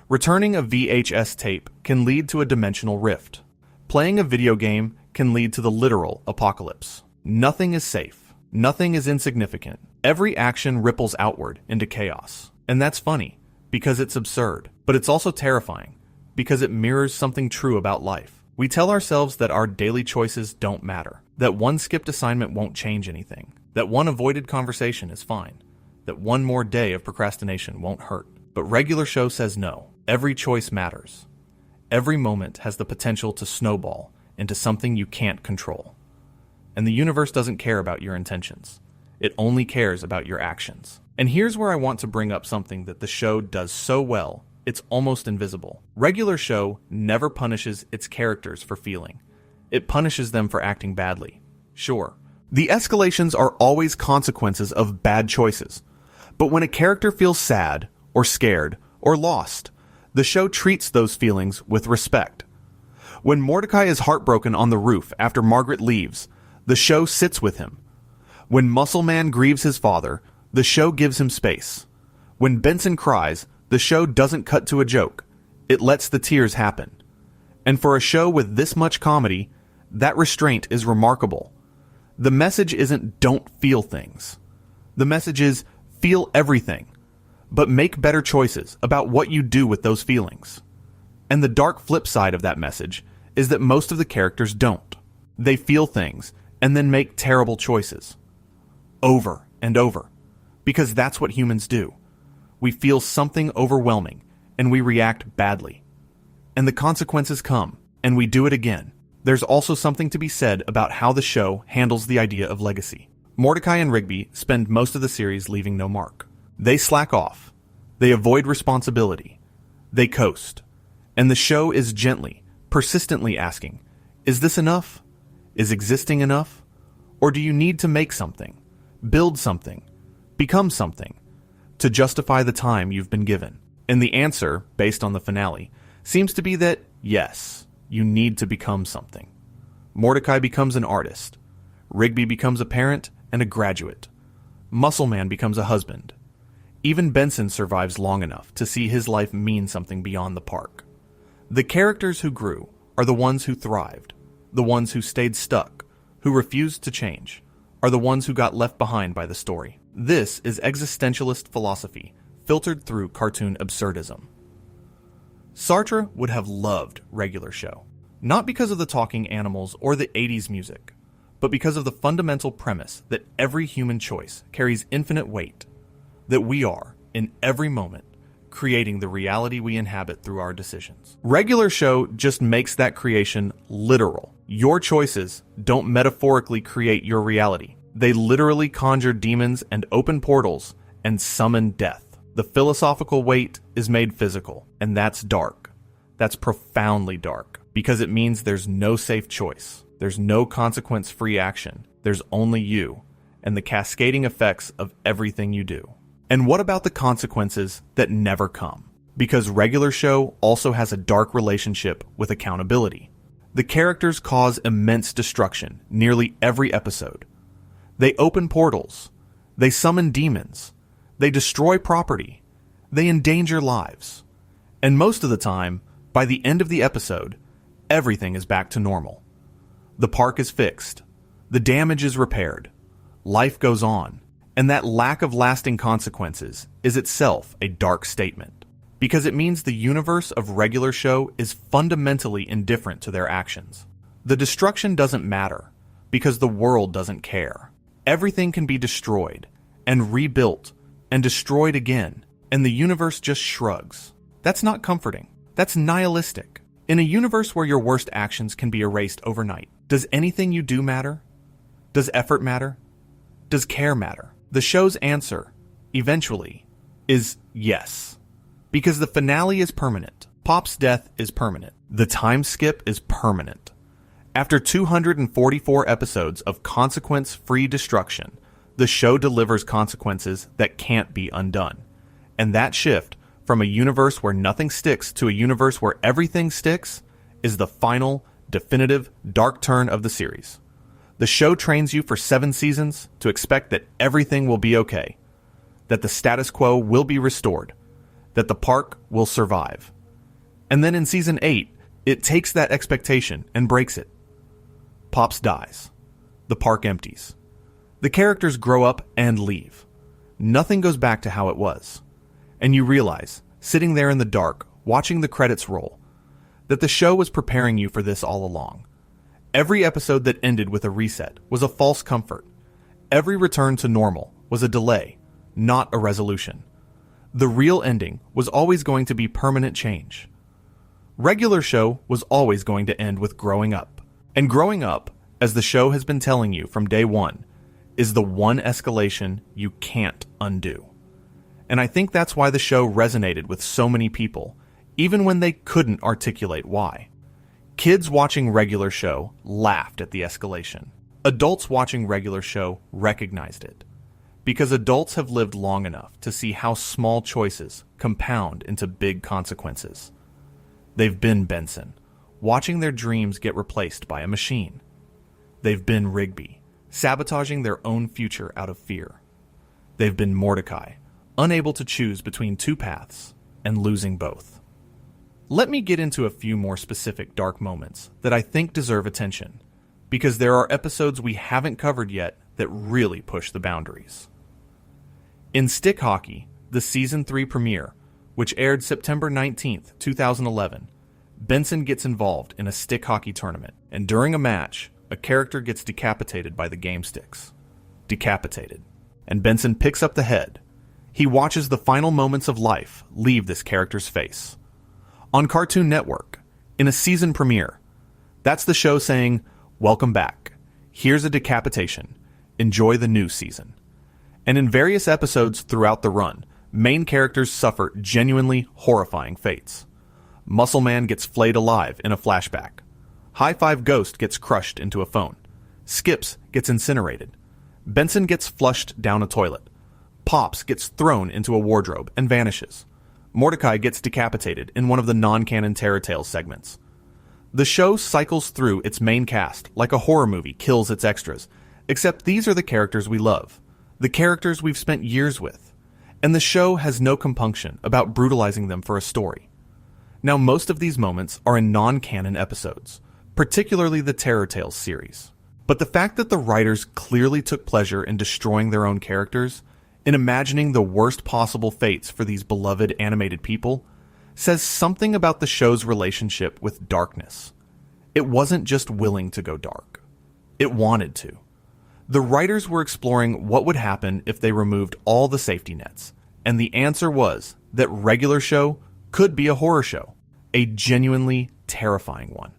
Returning a VHS tape can lead to a dimensional rift. Playing a video game can lead to the literal apocalypse. Nothing is safe. Nothing is insignificant. Every action ripples outward into chaos. And that's funny, because it's absurd. But it's also terrifying, because it mirrors something true about life. We tell ourselves that our daily choices don't matter, that one skipped assignment won't change anything, that one avoided conversation is fine, that one more day of procrastination won't hurt. But regular show says no. Every choice matters. Every moment has the potential to snowball into something you can't control. And the universe doesn't care about your intentions. It only cares about your actions. And here's where I want to bring up something that the show does so well, it's almost invisible. Regular show never punishes its characters for feeling. It punishes them for acting badly. Sure, the escalations are always consequences of bad choices. But when a character feels sad, or scared, or lost, the show treats those feelings with respect. When Mordecai is heartbroken on the roof after Margaret leaves, the show sits with him. When Muscle Man grieves his father, the show gives him space. When Benson cries, the show doesn't cut to a joke. It lets the tears happen. And for a show with this much comedy, that restraint is remarkable. The message isn't don't feel things. The message is feel everything, but make better choices about what you do with those feelings. And the dark flip side of that message is that most of the characters don't. They feel things and then make terrible choices. Over and over. Because that's what humans do. We feel something overwhelming, and we react badly. And the consequences come, and we do it again. There's also something to be said about how the show handles the idea of legacy. Mordecai and Rigby spend most of the series leaving no mark. They slack off. They avoid responsibility. They coast. And the show is gently, persistently asking, is this enough? Is existing enough? Or do you need to make something, build something, become something, to justify the time you've been given? And the answer, based on the finale, seems to be that, yes, you need to become something. Mordecai becomes an artist. Rigby becomes a parent and a graduate. Muscle Man becomes a husband. Even Benson survives long enough to see his life mean something beyond the park. The characters who grew are the ones who thrived. The ones who stayed stuck, who refused to change, are the ones who got left behind by the story. This is existentialist philosophy, filtered through cartoon absurdism. Sartre would have loved Regular Show, not because of the talking animals or the 80s music, but because of the fundamental premise that every human choice carries infinite weight, that we are, in every moment, creating the reality we inhabit through our decisions. Regular Show just makes that creation literal. Your choices don't metaphorically create your reality. They literally conjure demons and open portals and summon death. The philosophical weight is made physical, and that's dark. That's profoundly dark, because it means there's no safe choice. There's no consequence-free action. There's only you, and the cascading effects of everything you do. And what about the consequences that never come? Because Regular Show also has a dark relationship with accountability. The characters cause immense destruction nearly every episode. They open portals. They summon demons. They destroy property. They endanger lives. And most of the time, by the end of the episode, everything is back to normal. The park is fixed. The damage is repaired. Life goes on. And that lack of lasting consequences is itself a dark statement, because it means the universe of Regular Show is fundamentally indifferent to their actions. The destruction doesn't matter, because the world doesn't care. Everything can be destroyed, and rebuilt, and destroyed again, and the universe just shrugs. That's not comforting. That's nihilistic. In a universe where your worst actions can be erased overnight, does anything you do matter? Does effort matter? Does care matter? The show's answer, eventually, is yes. Because the finale is permanent. Pop's death is permanent. The time skip is permanent. After 244 episodes of consequence-free destruction, the show delivers consequences that can't be undone. And that shift from a universe where nothing sticks to a universe where everything sticks is the final, definitive, dark turn of the series. The show trains you for 7 seasons to expect that everything will be okay, that the status quo will be restored, that the park will survive. And then in season 8, it takes that expectation and breaks it. Pops dies. The park empties. The characters grow up and leave. Nothing goes back to how it was. And you realize, sitting there in the dark, watching the credits roll, that the show was preparing you for this all along. Every episode that ended with a reset was a false comfort. Every return to normal was a delay, not a resolution. The real ending was always going to be permanent change. Regular Show was always going to end with growing up. And growing up, as the show has been telling you from day one, is the one escalation you can't undo. And I think that's why the show resonated with so many people, even when they couldn't articulate why. Kids watching Regular Show laughed at the escalation. Adults watching Regular Show recognized it. Because adults have lived long enough to see how small choices compound into big consequences. They've been Benson, watching their dreams get replaced by a machine. They've been Rigby, sabotaging their own future out of fear. They've been Mordecai, unable to choose between 2 paths and losing both. Let me get into a few more specific dark moments that I think deserve attention, because there are episodes we haven't covered yet that really push the boundaries. In Stick Hockey, the Season 3 premiere, which aired September 19th, 2011, Benson gets involved in a stick hockey tournament, and during a match, a character gets decapitated by the game sticks. Decapitated. And Benson picks up the head. He watches the final moments of life leave this character's face. On Cartoon Network, in a season premiere, that's the show saying, "Welcome back. Here's a decapitation. enjoy the new season. And in various episodes throughout the run, main characters suffer genuinely horrifying fates. Muscle Man gets flayed alive in a flashback. High Five Ghost gets crushed into a phone. Skips gets incinerated. Benson gets flushed down a toilet. Pops gets thrown into a wardrobe and vanishes. Mordecai gets decapitated in one of the non-canon Terror Tales segments. The show cycles through its main cast like a horror movie kills its extras, except these are the characters we love, the characters we've spent years with, and the show has no compunction about brutalizing them for a story. Now, most of these moments are in non-canon episodes, particularly the Terror Tales series. But the fact that the writers clearly took pleasure in destroying their own characters, in imagining the worst possible fates for these beloved animated people, says something about the show's relationship with darkness. It wasn't just willing to go dark. It wanted to. The writers were exploring what would happen if they removed all the safety nets, and the answer was that regular show could be a horror show, a genuinely terrifying one.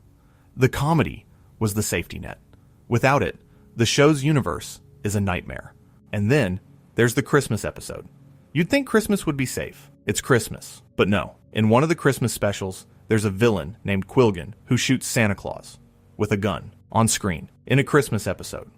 The comedy was the safety net. Without it, the show's universe is a nightmare. And then there's the Christmas episode. You'd think Christmas would be safe. It's Christmas. But no. In one of the Christmas specials, there's a villain named Quilgan who shoots Santa Claus with a gun on screen in a Christmas episode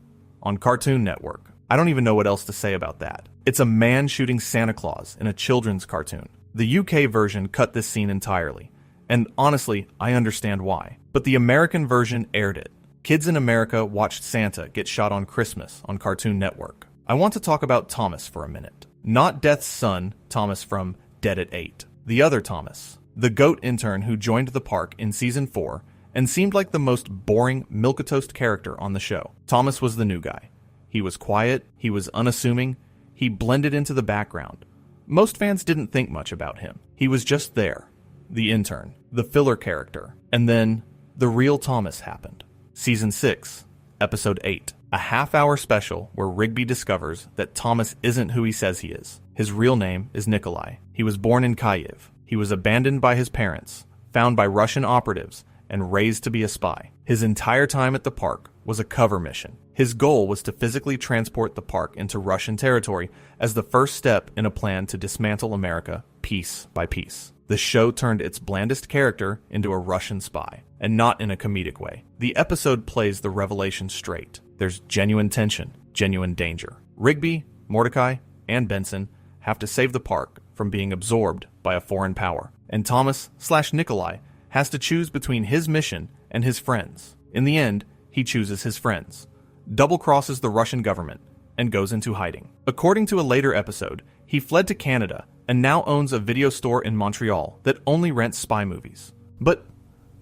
on Cartoon Network. I don't even know what else to say about that. It's a man shooting Santa Claus in a children's cartoon. The UK version cut this scene entirely. And honestly, I understand why. But the American version aired it. Kids in America watched Santa get shot on Christmas on Cartoon Network. I want to talk about Thomas for a minute. Not Death's son, Thomas from Dead at 8. The other Thomas. The goat intern who joined the park in Season 4 and seemed like the most boring milquetoast character on the show. Thomas was the new guy. He was quiet, he was unassuming, he blended into the background. Most fans didn't think much about him. He was just there. The intern. The filler character. And then the real Thomas happened. Season 6, Episode 8. A half-hour special where Rigby discovers that Thomas isn't who he says he is. His real name is Nikolai. He was born in Kyiv. He was abandoned by his parents, found by Russian operatives, and raised to be a spy. His entire time at the park was a cover mission. His goal was to physically transport the park into Russian territory as the first step in a plan to dismantle America piece by piece. The show turned its blandest character into a Russian spy, and not in a comedic way. The episode plays the revelation straight. There's genuine tension, genuine danger. Rigby, Mordecai, and Benson have to save the park from being absorbed by a foreign power, and Thomas/Nikolai has to choose between his mission and his friends. In the end, he chooses his friends, double-crosses the Russian government, and goes into hiding. According to a later episode, he fled to Canada and now owns a video store in Montreal that only rents spy movies. But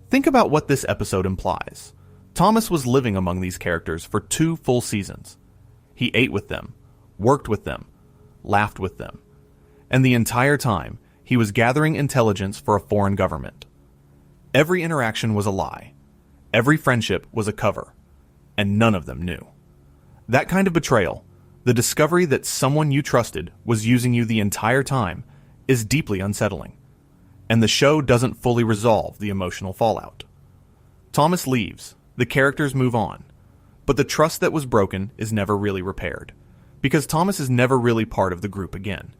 think about what this episode implies. Thomas was living among these characters for 2 full seasons. He ate with them, worked with them, laughed with them. And the entire time, he was gathering intelligence for a foreign government. Every interaction was a lie. Every friendship was a cover. And none of them knew. That kind of betrayal, the discovery that someone you trusted was using you the entire time, is deeply unsettling. And the show doesn't fully resolve the emotional fallout. Thomas leaves, the characters move on, but the trust that was broken is never really repaired, because Thomas is never really part of the group again.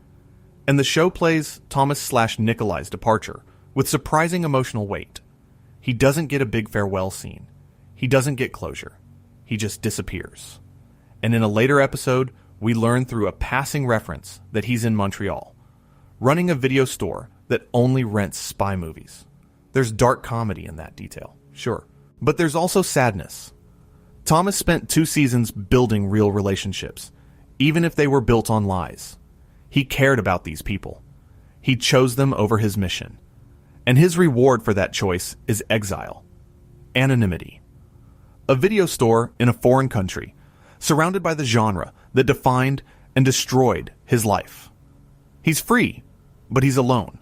And the show plays Thomas/Nikolai's departure with surprising emotional weight. He doesn't get a big farewell scene. He doesn't get closure. He just disappears. And in a later episode, we learn through a passing reference that he's in Montreal, running a video store that only rents spy movies. There's dark comedy in that detail, sure. But there's also sadness. Thomas spent 2 seasons building real relationships, even if they were built on lies. He cared about these people. He chose them over his mission. And his reward for that choice is exile. Anonymity. A video store in a foreign country, surrounded by the genre that defined and destroyed his life. He's free, but he's alone.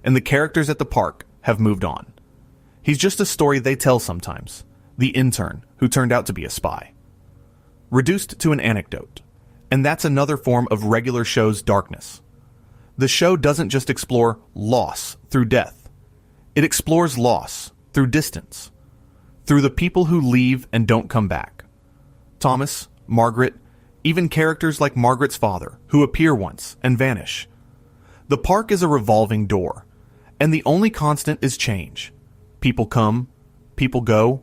And the characters at the park have moved on. He's just a story they tell sometimes. The intern who turned out to be a spy. Reduced to an anecdote. And that's another form of regular show's darkness. The show doesn't just explore loss through death. It explores loss through distance. Through the people who leave and don't come back. Thomas, Margaret, even characters like Margaret's father, who appear once and vanish. The park is a revolving door, and the only constant is change. People come, people go,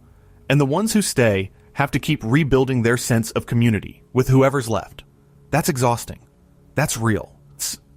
and the ones who stay have to keep rebuilding their sense of community with whoever's left. That's exhausting. That's real.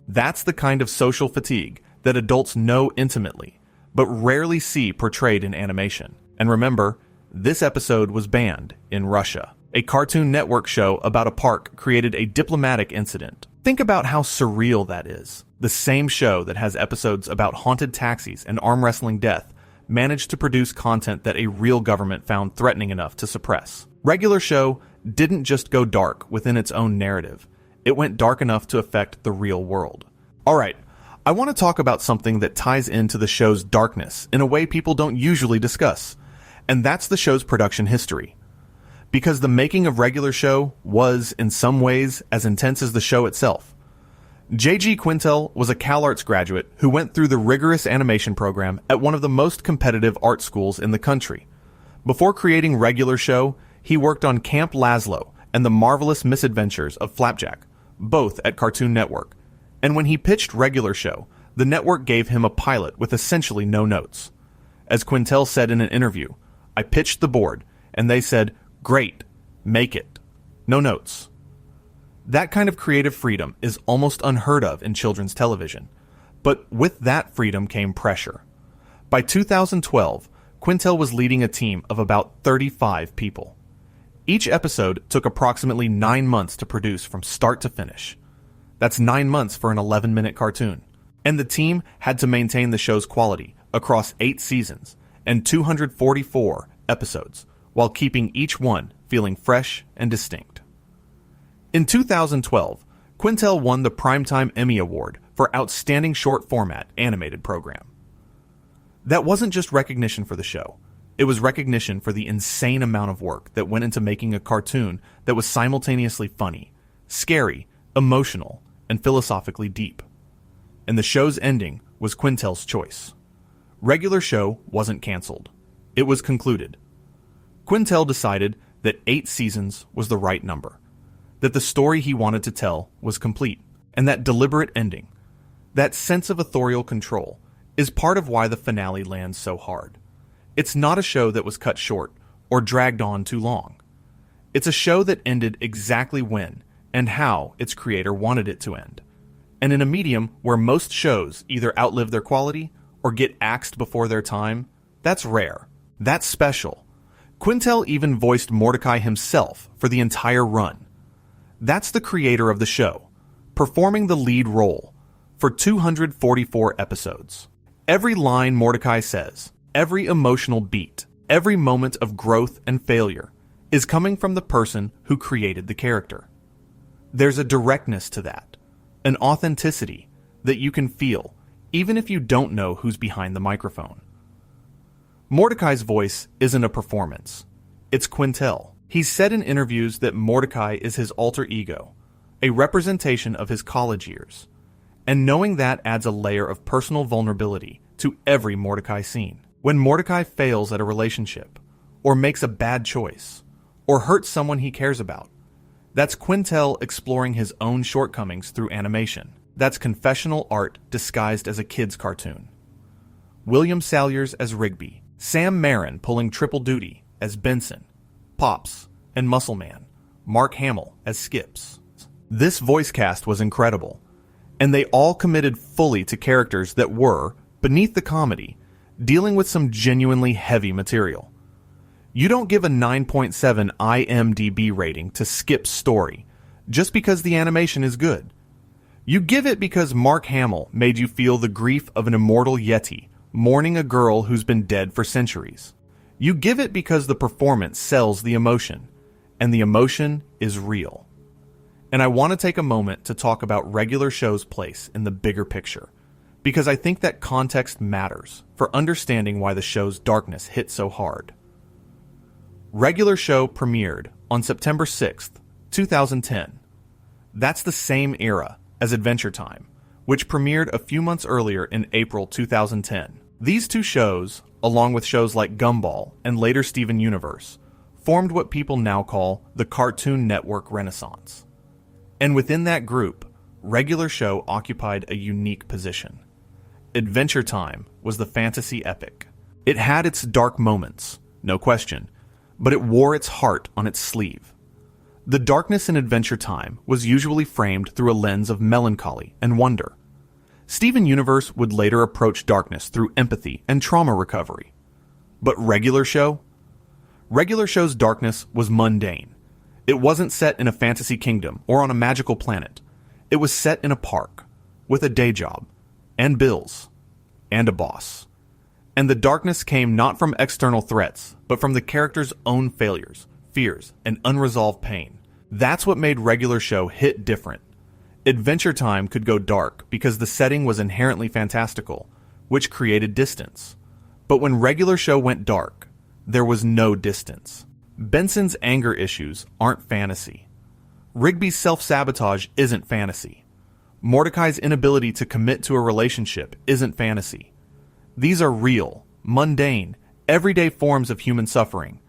That's the kind of social fatigue that adults know intimately, but rarely see portrayed in animation. And remember, this episode was banned in Russia. A Cartoon Network show about a park created a diplomatic incident. Think about how surreal that is. The same show that has episodes about haunted taxis and arm wrestling death managed to produce content that a real government found threatening enough to suppress. Regular Show didn't just go dark within its own narrative. It went dark enough to affect the real world. Alright, I want to talk about something that ties into the show's darkness in a way people don't usually discuss, and that's the show's production history. Because the making of Regular Show was, in some ways, as intense as the show itself. J.G. Quintel was a CalArts graduate who went through the rigorous animation program at one of the most competitive art schools in the country. Before creating Regular Show, he worked on Camp Laszlo and The Marvelous Misadventures of Flapjack, both at Cartoon Network. And when he pitched Regular Show, the network gave him a pilot with essentially no notes. As Quintel said in an interview, "I pitched the board, and they said, 'Great, make it.' No notes." That kind of creative freedom is almost unheard of in children's television. But with that freedom came pressure. By 2012, Quintel was leading a team of about 35 people. Each episode took approximately 9 months to produce from start to finish. That's 9 months for an 11-minute cartoon. And the team had to maintain the show's quality across 8 seasons and 244 episodes, while keeping each one feeling fresh and distinct. In 2012, Quintel won the Primetime Emmy Award for Outstanding Short Format Animated Program. That wasn't just recognition for the show. It was recognition for the insane amount of work that went into making a cartoon that was simultaneously funny, scary, emotional, and philosophically deep. And the show's ending was Quintel's choice. Regular Show wasn't canceled. It was concluded. Quintel decided that 8 seasons was the right number, that the story he wanted to tell was complete, and that deliberate ending, that sense of authorial control, is part of why the finale lands so hard. It's not a show that was cut short or dragged on too long. It's a show that ended exactly when and how its creator wanted it to end. And in a medium where most shows either outlive their quality or get axed before their time, that's rare. That's special. Quintel even voiced Mordecai himself for the entire run. That's the creator of the show, performing the lead role for 244 episodes. Every line Mordecai says, every emotional beat, every moment of growth and failure is coming from the person who created the character. There's a directness to that, an authenticity that you can feel even if you don't know who's behind the microphone. Mordecai's voice isn't a performance. It's Quintel. He's said in interviews that Mordecai is his alter ego, a representation of his college years, and knowing that adds a layer of personal vulnerability to every Mordecai scene. When Mordecai fails at a relationship, or makes a bad choice, or hurts someone he cares about, that's Quintel exploring his own shortcomings through animation. That's confessional art disguised as a kid's cartoon. William Salyers as Rigby, Sam Marin pulling triple duty as Benson, Pops, and Muscle Man, Mark Hamill as Skips. This voice cast was incredible, and they all committed fully to characters that were, beneath the comedy, dealing with some genuinely heavy material. You don't give a 9.7 IMDb rating to Skip's story just because the animation is good. You give it because Mark Hamill made you feel the grief of an immortal Yeti mourning a girl who's been dead for centuries. You give it because the performance sells the emotion, and the emotion is real. And I want to take a moment to talk about Regular Show's place in the bigger picture, because I think that context matters for understanding why the show's darkness hit so hard. Regular Show premiered on September 6th, 2010. That's the same era as Adventure Time, which premiered a few months earlier in April 2010. These two shows, along with shows like Gumball and later Steven Universe, formed what people now call the Cartoon Network Renaissance. And within that group, Regular Show occupied a unique position. Adventure Time was the fantasy epic. It had its dark moments, no question, but it wore its heart on its sleeve. The darkness in Adventure Time was usually framed through a lens of melancholy and wonder. Steven Universe would later approach darkness through empathy and trauma recovery. But Regular Show? Regular Show's darkness was mundane. It wasn't set in a fantasy kingdom or on a magical planet. It was set in a park, with a day job, and bills, and a boss. And the darkness came not from external threats, but from the character's own failures, fears, and unresolved pain. That's what made Regular Show hit different. Adventure Time could go dark because the setting was inherently fantastical, which created distance. But when Regular Show went dark, there was no distance. Benson's anger issues aren't fantasy. Rigby's self-sabotage isn't fantasy. Mordecai's inability to commit to a relationship isn't fantasy. These are real, mundane, everyday forms of human suffering,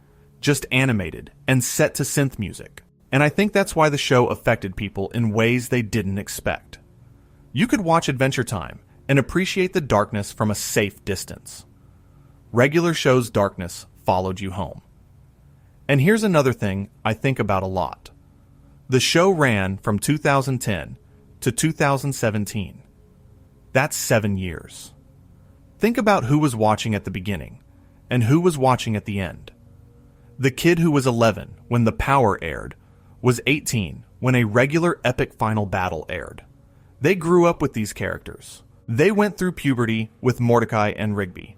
just animated and set to synth music. And I think that's why the show affected people in ways they didn't expect. You could watch Adventure Time and appreciate the darkness from a safe distance. Regular Show's darkness followed you home. And here's another thing I think about a lot. The show ran from 2010 to 2017. That's 7 years. Think about who was watching at the beginning and who was watching at the end. The kid who was 11 when The Power aired was 18 when a regular epic final battle aired. They grew up with these characters. They went through puberty with Mordecai and Rigby.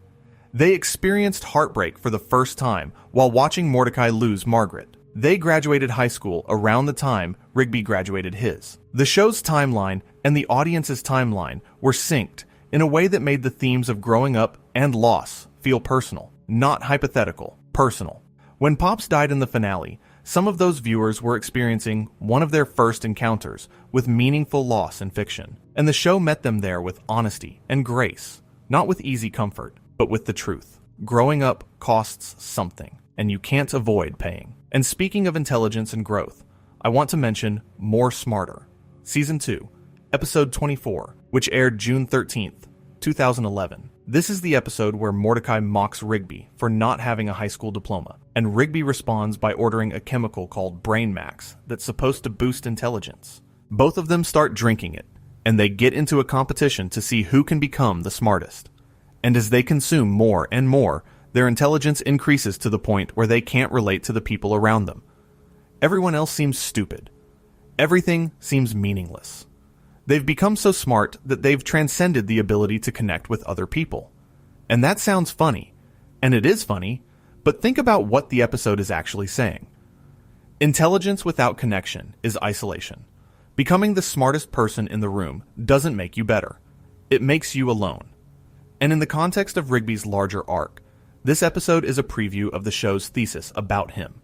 They experienced heartbreak for the first time while watching Mordecai lose Margaret. They graduated high school around the time Rigby graduated his. The show's timeline and the audience's timeline were synced in a way that made the themes of growing up and loss feel personal, not hypothetical, personal. When Pops died in the finale, some of those viewers were experiencing one of their first encounters with meaningful loss in fiction, and the show met them there with honesty and grace, not with easy comfort, but with the truth. Growing up costs something, and you can't avoid paying. And speaking of intelligence and growth, I want to mention More Smarter, Season 2, Episode 24, which aired June 13th, 2011. This is the episode where Mordecai mocks Rigby for not having a high school diploma, and Rigby responds by ordering a chemical called Brain Max that's supposed to boost intelligence. Both of them start drinking it, and they get into a competition to see who can become the smartest. And as they consume more and more, their intelligence increases to the point where they can't relate to the people around them. Everyone else seems stupid. Everything seems meaningless. They've become so smart that they've transcended the ability to connect with other people. And that sounds funny, and it is funny, but think about what the episode is actually saying. Intelligence without connection is isolation. Becoming the smartest person in the room doesn't make you better. It makes you alone. And in the context of Rigby's larger arc, this episode is a preview of the show's thesis about him.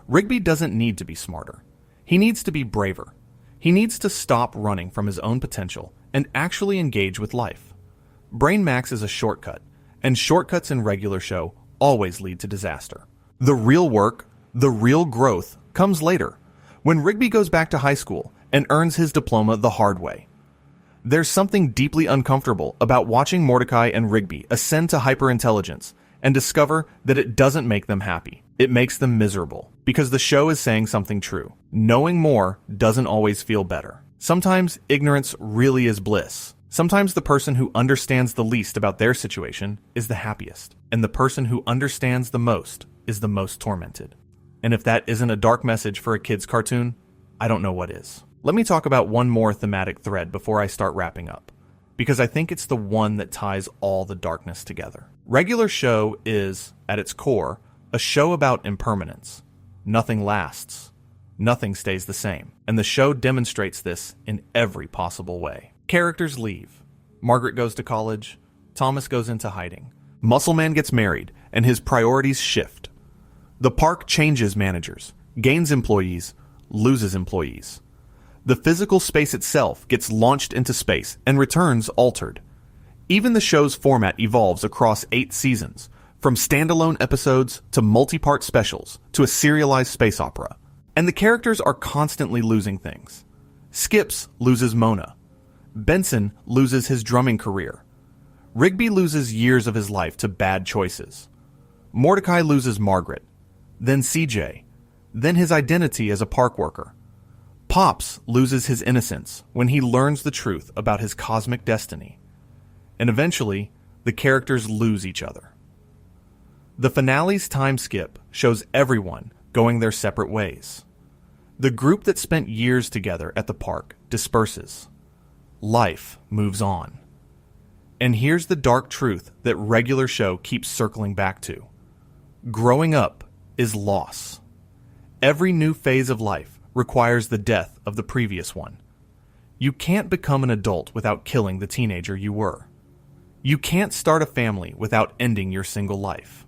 Rigby doesn't need to be smarter. He needs to be braver. He needs to stop running from his own potential and actually engage with life. Brain Max is a shortcut, and shortcuts in Regular Show always lead to disaster. The real work, the real growth, comes later, when Rigby goes back to high school and earns his diploma the hard way. There's something deeply uncomfortable about watching Mordecai and Rigby ascend to hyperintelligence and discover that it doesn't make them happy. It makes them miserable, because the show is saying something true. Knowing more doesn't always feel better. Sometimes ignorance really is bliss. Sometimes the person who understands the least about their situation is the happiest, and the person who understands the most is the most tormented. And if that isn't a dark message for a kid's cartoon, I don't know what is. Let me talk about one more thematic thread before I start wrapping up, because I think it's the one that ties all the darkness together. Regular Show is, at its core, a show about impermanence. Nothing lasts. Nothing stays the same. And the show demonstrates this in every possible way. Characters leave. Margaret goes to college. Thomas goes into hiding. Muscle Man gets married, and his priorities shift. The park changes managers, gains employees, loses employees. The physical space itself gets launched into space and returns altered. Even the show's format evolves across 8 seasons, from standalone episodes to multi-part specials to a serialized space opera. And the characters are constantly losing things. Skips loses Mona. Benson loses his drumming career. Rigby loses years of his life to bad choices. Mordecai loses Margaret, then CJ, then his identity as a park worker. Pops loses his innocence when he learns the truth about his cosmic destiny. And eventually, the characters lose each other. The finale's time skip shows everyone going their separate ways. The group that spent years together at the park disperses. Life moves on. And here's the dark truth that regular show keeps circling back to. Growing up is loss. Every new phase of life requires the death of the previous one. You can't become an adult without killing the teenager you were. You can't start a family without ending your single life.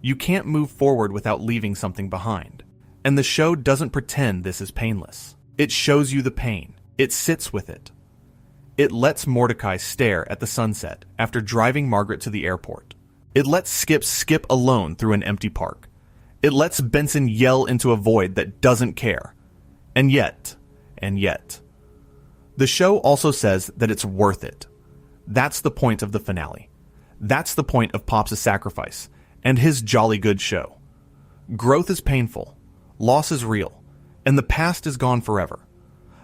You can't move forward without leaving something behind. And the show doesn't pretend this is painless. It shows you the pain. It sits with it. It lets Mordecai stare at the sunset after driving Margaret to the airport. It lets Skip skip alone through an empty park. It lets Benson yell into a void that doesn't care. And yet, the show also says that it's worth it. That's the point of the finale. That's the point of Pops' sacrifice and his jolly good show. Growth is painful, loss is real, and the past is gone forever.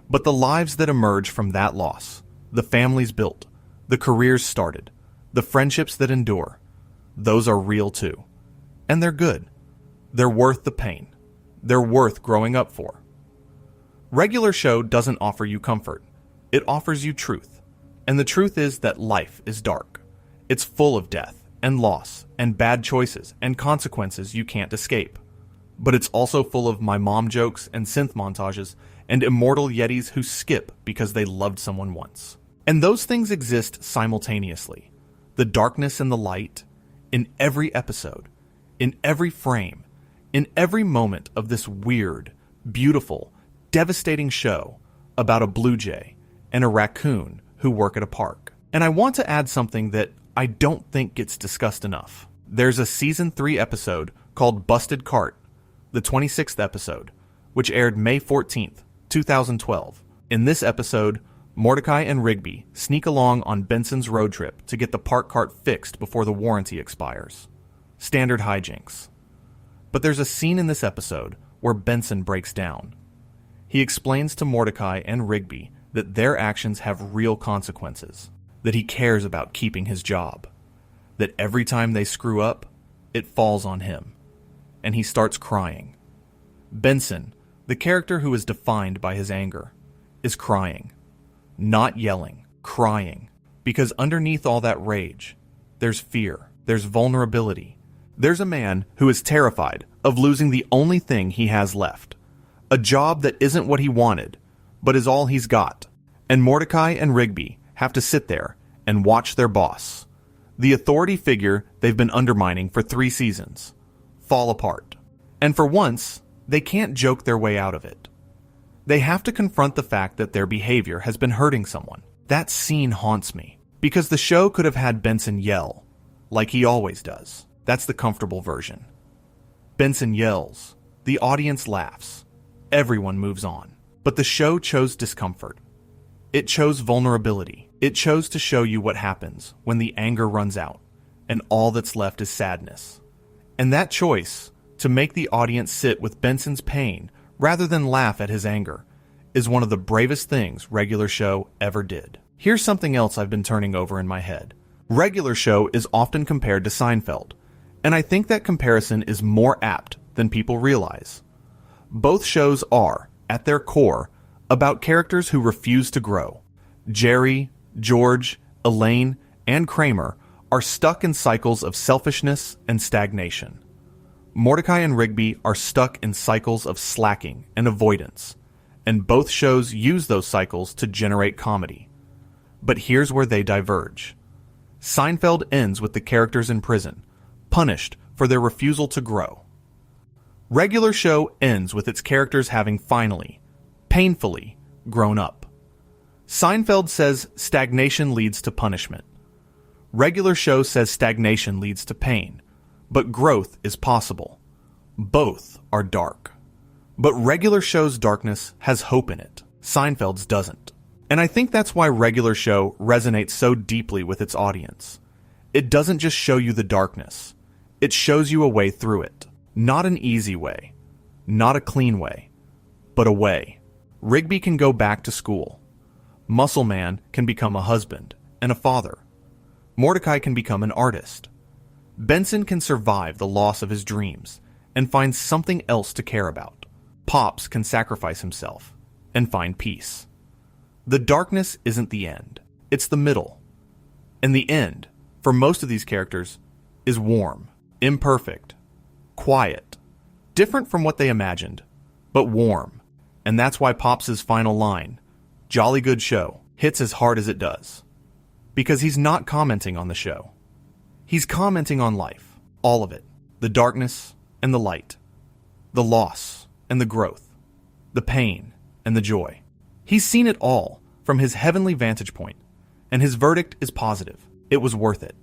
But the lives that emerge from that loss, the families built, the careers started, the friendships that endure, those are real too. And they're good. They're worth the pain. They're worth growing up for. Regular show doesn't offer you comfort. It offers you truth. And the truth is that life is dark. It's full of death and loss and bad choices and consequences you can't escape. But it's also full of my mom jokes and synth montages and immortal yetis who skip because they loved someone once. And those things exist simultaneously. The darkness and the light, in every episode, in every frame, in every moment of this weird, beautiful, devastating show about a blue jay and a raccoon who work at a park. And I want to add something that I don't think gets discussed enough. There's a Season 3 episode called Busted Cart, the 26th episode, which aired May 14th, 2012. In this episode, Mordecai and Rigby sneak along on Benson's road trip to get the park cart fixed before the warranty expires. Standard hijinks. But there's a scene in this episode where Benson breaks down. He explains to Mordecai and Rigby that their actions have real consequences, that he cares about keeping his job, that every time they screw up, it falls on him, and he starts crying. Benson, the character who is defined by his anger, is crying. Not yelling, crying, because underneath all that rage, there's fear, there's vulnerability. There's a man who is terrified of losing the only thing he has left, a job that isn't what he wanted, but is all he's got. And Mordecai and Rigby have to sit there and watch their boss, the authority figure they've been undermining for 3 seasons, fall apart. And for once, they can't joke their way out of it. They have to confront the fact that their behavior has been hurting someone. That scene haunts me, because the show could have had Benson yell, like he always does. That's the comfortable version. Benson yells, the audience laughs, everyone moves on. But the show chose discomfort. It chose vulnerability. It chose to show you what happens when the anger runs out, and all that's left is sadness. And that choice, to make the audience sit with Benson's pain rather than laugh at his anger, is one of the bravest things regular show ever did. Here's something else I've been turning over in my head. Regular show is often compared to Seinfeld, and I think that comparison is more apt than people realize. Both shows are, at their core, about characters who refuse to grow. Jerry, George, Elaine, and Kramer are stuck in cycles of selfishness and stagnation. Mordecai and Rigby are stuck in cycles of slacking and avoidance, and both shows use those cycles to generate comedy. But here's where they diverge. Seinfeld ends with the characters in prison, punished for their refusal to grow. Regular show ends with its characters having finally, painfully, grown up. Seinfeld says stagnation leads to punishment. Regular show says stagnation leads to pain, but growth is possible. Both are dark. But regular show's darkness has hope in it. Seinfeld's doesn't. And I think that's why Regular Show resonates so deeply with its audience. It doesn't just show you the darkness. It shows you a way through it. Not an easy way. Not a clean way. But a way. Rigby can go back to school. Muscle Man can become a husband and a father. Mordecai can become an artist. Benson can survive the loss of his dreams and find something else to care about. Pops can sacrifice himself and find peace. The darkness isn't the end. It's the middle. And the end, for most of these characters, is warm, imperfect, quiet, different from what they imagined, but warm. And that's why Pops' final line, "Jolly good show," hits as hard as it does. Because he's not commenting on the show. He's commenting on life, all of it, the darkness and the light, the loss and the growth, the pain and the joy. He's seen it all from his heavenly vantage point, and his verdict is positive. It was worth it.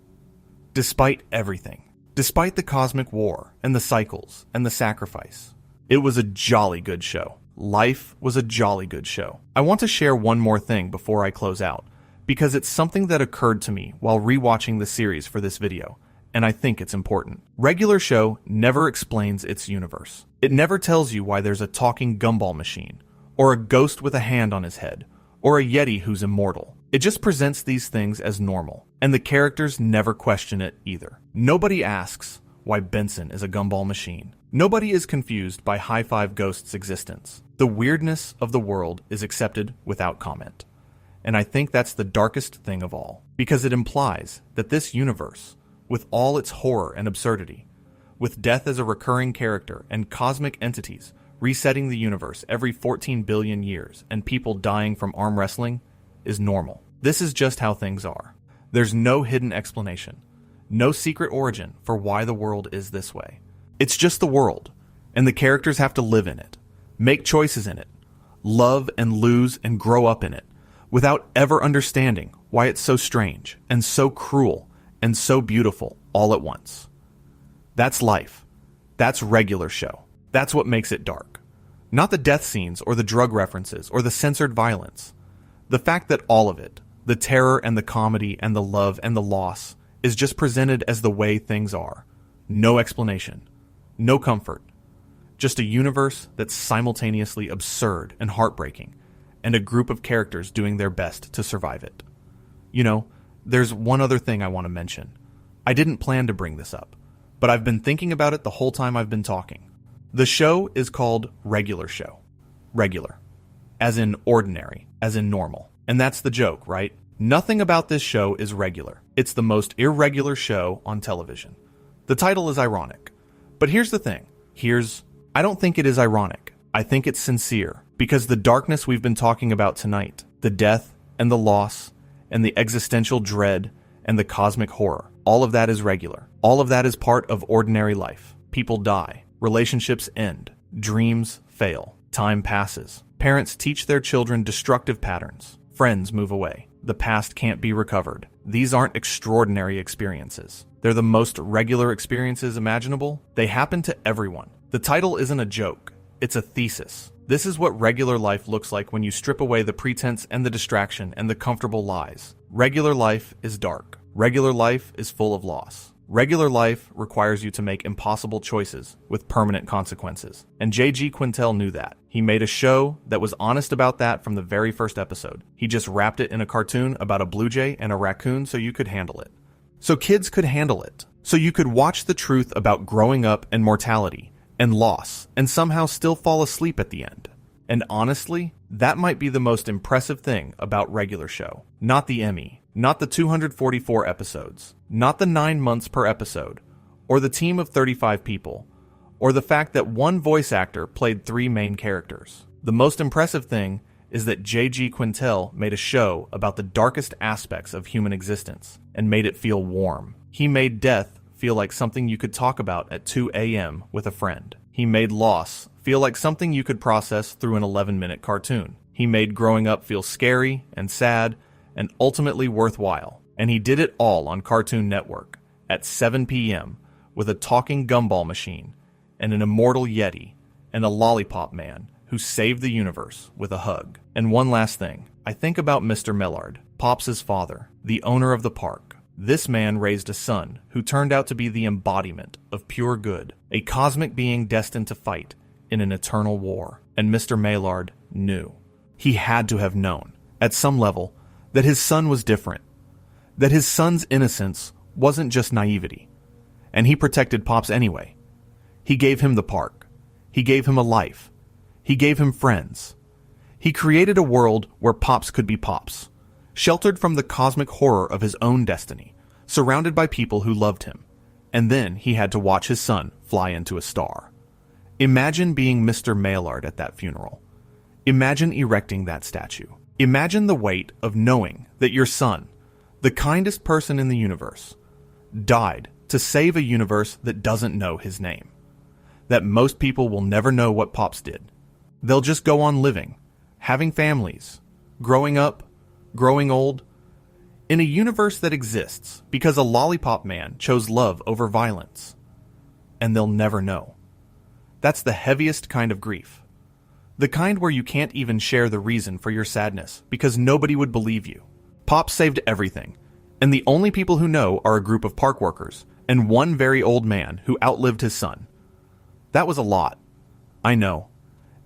Despite everything, despite the cosmic war and the cycles and the sacrifice, it was a jolly good show. Life was a jolly good show. I want to share one more thing before I close out, because it's something that occurred to me while rewatching the series for this video, and I think it's important. Regular Show never explains its universe. It never tells you why there's a talking gumball machine, or a ghost with a hand on his head, or a Yeti who's immortal. It just presents these things as normal, and the characters never question it either. Nobody asks why Benson is a gumball machine. Nobody is confused by High Five Ghost's existence. The weirdness of the world is accepted without comment. And I think that's the darkest thing of all, because it implies that this universe, with all its horror and absurdity, with death as a recurring character and cosmic entities resetting the universe every 14 billion years and people dying from arm wrestling, is normal. This is just how things are. There's no hidden explanation, no secret origin for why the world is this way. It's just the world, and the characters have to live in it, make choices in it, love and lose and grow up in it, without ever understanding why it's so strange and so cruel and so beautiful all at once. That's life. That's Regular Show. That's what makes it dark. Not the death scenes or the drug references or the censored violence. The fact that all of it, the terror and the comedy and the love and the loss, is just presented as the way things are. No explanation. No comfort. Just a universe that's simultaneously absurd and heartbreaking, and a group of characters doing their best to survive it. You know, there's one other thing I want to mention. I didn't plan to bring this up, but I've been thinking about it the whole time I've been talking. The show is called Regular Show. Regular. As in ordinary, as in normal. And that's the joke, right? Nothing about this show is regular. It's the most irregular show on television. The title is ironic. But here's the thing. I don't think it is ironic. I think it's sincere. Because the darkness we've been talking about tonight, the death and the loss and the existential dread and the cosmic horror, all of that is regular. All of that is part of ordinary life. People die. Relationships end. Dreams fail. Time passes. Parents teach their children destructive patterns. Friends move away. The past can't be recovered. These aren't extraordinary experiences. They're the most regular experiences imaginable. They happen to everyone. The title isn't a joke. It's a thesis. This is what regular life looks like when you strip away the pretense and the distraction and the comfortable lies. Regular life is dark. Regular life is full of loss. Regular life requires you to make impossible choices with permanent consequences. And J.G. Quintel knew that. He made a show that was honest about that from the very first episode. He just wrapped it in a cartoon about a blue jay and a raccoon so you could handle it. So kids could handle it. So you could watch the truth about growing up and mortality and loss and somehow still fall asleep at the end. And honestly, that might be the most impressive thing about Regular Show. Not the Emmy, not the 244 episodes, not the 9 months per episode, or the team of 35 people, or the fact that one voice actor played 3 main characters. The most impressive thing is that J.G. Quintel made a show about the darkest aspects of human existence and made it feel warm. He made death feel like something you could talk about at 2 a.m. with a friend. He made loss feel like something you could process through an 11-minute cartoon. He made growing up feel scary and sad and ultimately worthwhile. And he did it all on Cartoon Network at 7 p.m. with a talking gumball machine and an immortal Yeti and a lollipop man who saved the universe with a hug. And one last thing, I think about Mr. Millard, Pops' father, the owner of the park. This man raised a son who turned out to be the embodiment of pure good, a cosmic being destined to fight in an eternal war. And Mr. Maillard knew. He had to have known, at some level, that his son was different, that his son's innocence wasn't just naivety. And he protected Pops anyway. He gave him the park. He gave him a life. He gave him friends. He created a world where Pops could be Pops, sheltered from the cosmic horror of his own destiny, surrounded by people who loved him. And then he had to watch his son fly into a star. Imagine being Mr. Maillard at that funeral. Imagine erecting that statue. Imagine the weight of knowing that your son, the kindest person in the universe, died to save a universe that doesn't know his name. That most people will never know what Pops did. They'll just go on living, having families, growing up, growing old, in a universe that exists because a lollipop man chose love over violence. And they'll never know. That's the heaviest kind of grief. The kind where you can't even share the reason for your sadness because nobody would believe you. Pops saved everything, and the only people who know are a group of park workers and one very old man who outlived his son. That was a lot. I know.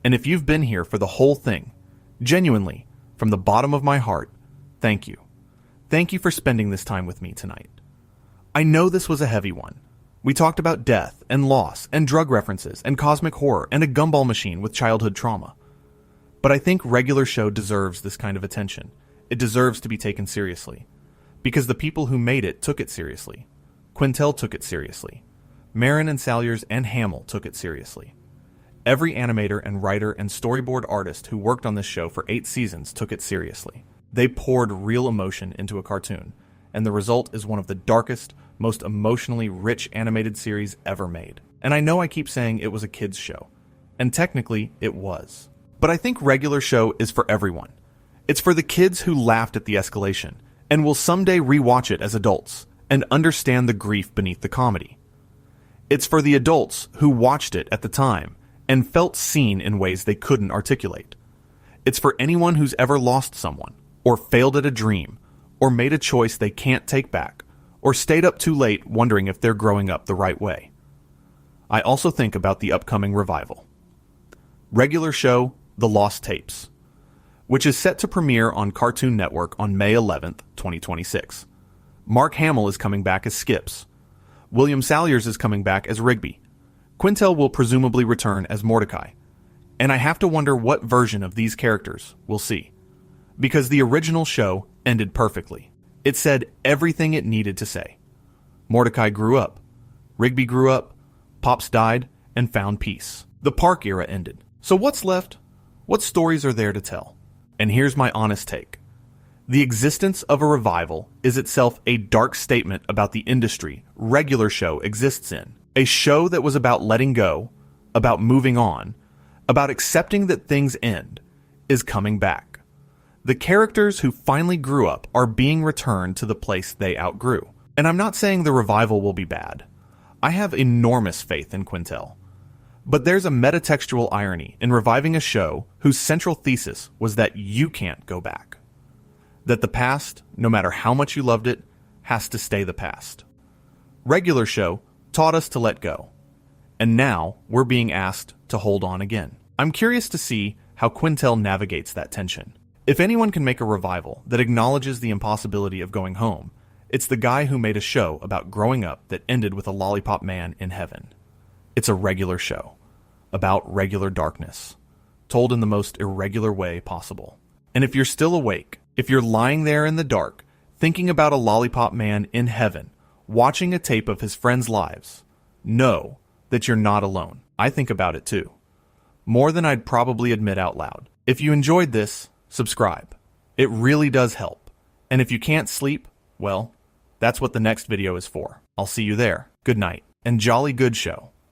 And if you've been here for the whole thing, genuinely, from the bottom of my heart, thank you. Thank you for spending this time with me tonight. I know this was a heavy one. We talked about death and loss and drug references and cosmic horror and a gumball machine with childhood trauma. But I think Regular Show deserves this kind of attention. It deserves to be taken seriously. Because the people who made it took it seriously. Quintel took it seriously. Marin and Salyers and Hamill took it seriously. Every animator and writer and storyboard artist who worked on this show for 8 seasons took it seriously. They poured real emotion into a cartoon, and the result is one of the darkest, most emotionally rich animated series ever made. And I know I keep saying it was a kids' show, and technically it was. But I think Regular Show is for everyone. It's for the kids who laughed at the escalation, and will someday rewatch it as adults, and understand the grief beneath the comedy. It's for the adults who watched it at the time, and felt seen in ways they couldn't articulate. It's for anyone who's ever lost someone, or failed at a dream, or made a choice they can't take back, or stayed up too late wondering if they're growing up the right way. I also think about the upcoming revival. Regular Show, The Lost Tapes, which is set to premiere on Cartoon Network on May 11th, 2026. Mark Hamill is coming back as Skips. William Salyers is coming back as Rigby. Quintel will presumably return as Mordecai. And I have to wonder what version of these characters we'll see. Because the original show ended perfectly. It said everything it needed to say. Mordecai grew up. Rigby grew up. Pops died and found peace. The park era ended. So what's left? What stories are there to tell? And here's my honest take. The existence of a revival is itself a dark statement about the industry Regular Show exists in. A show that was about letting go, about moving on, about accepting that things end, is coming back. The characters who finally grew up are being returned to the place they outgrew. And I'm not saying the revival will be bad. I have enormous faith in Quintel. But there's a metatextual irony in reviving a show whose central thesis was that you can't go back. That the past, no matter how much you loved it, has to stay the past. Regular Show taught us to let go. And now we're being asked to hold on again. I'm curious to see how Quintel navigates that tension. If anyone can make a revival that acknowledges the impossibility of going home, it's the guy who made a show about growing up that ended with a lollipop man in heaven. It's a regular show, about regular darkness, told in the most irregular way possible. And if you're still awake, if you're lying there in the dark, thinking about a lollipop man in heaven, watching a tape of his friends' lives, know that you're not alone. I think about it too. More than I'd probably admit out loud. If you enjoyed this, subscribe. It really does help. And if you can't sleep, well, that's what the next video is for. I'll see you there. Good night, and jolly good show.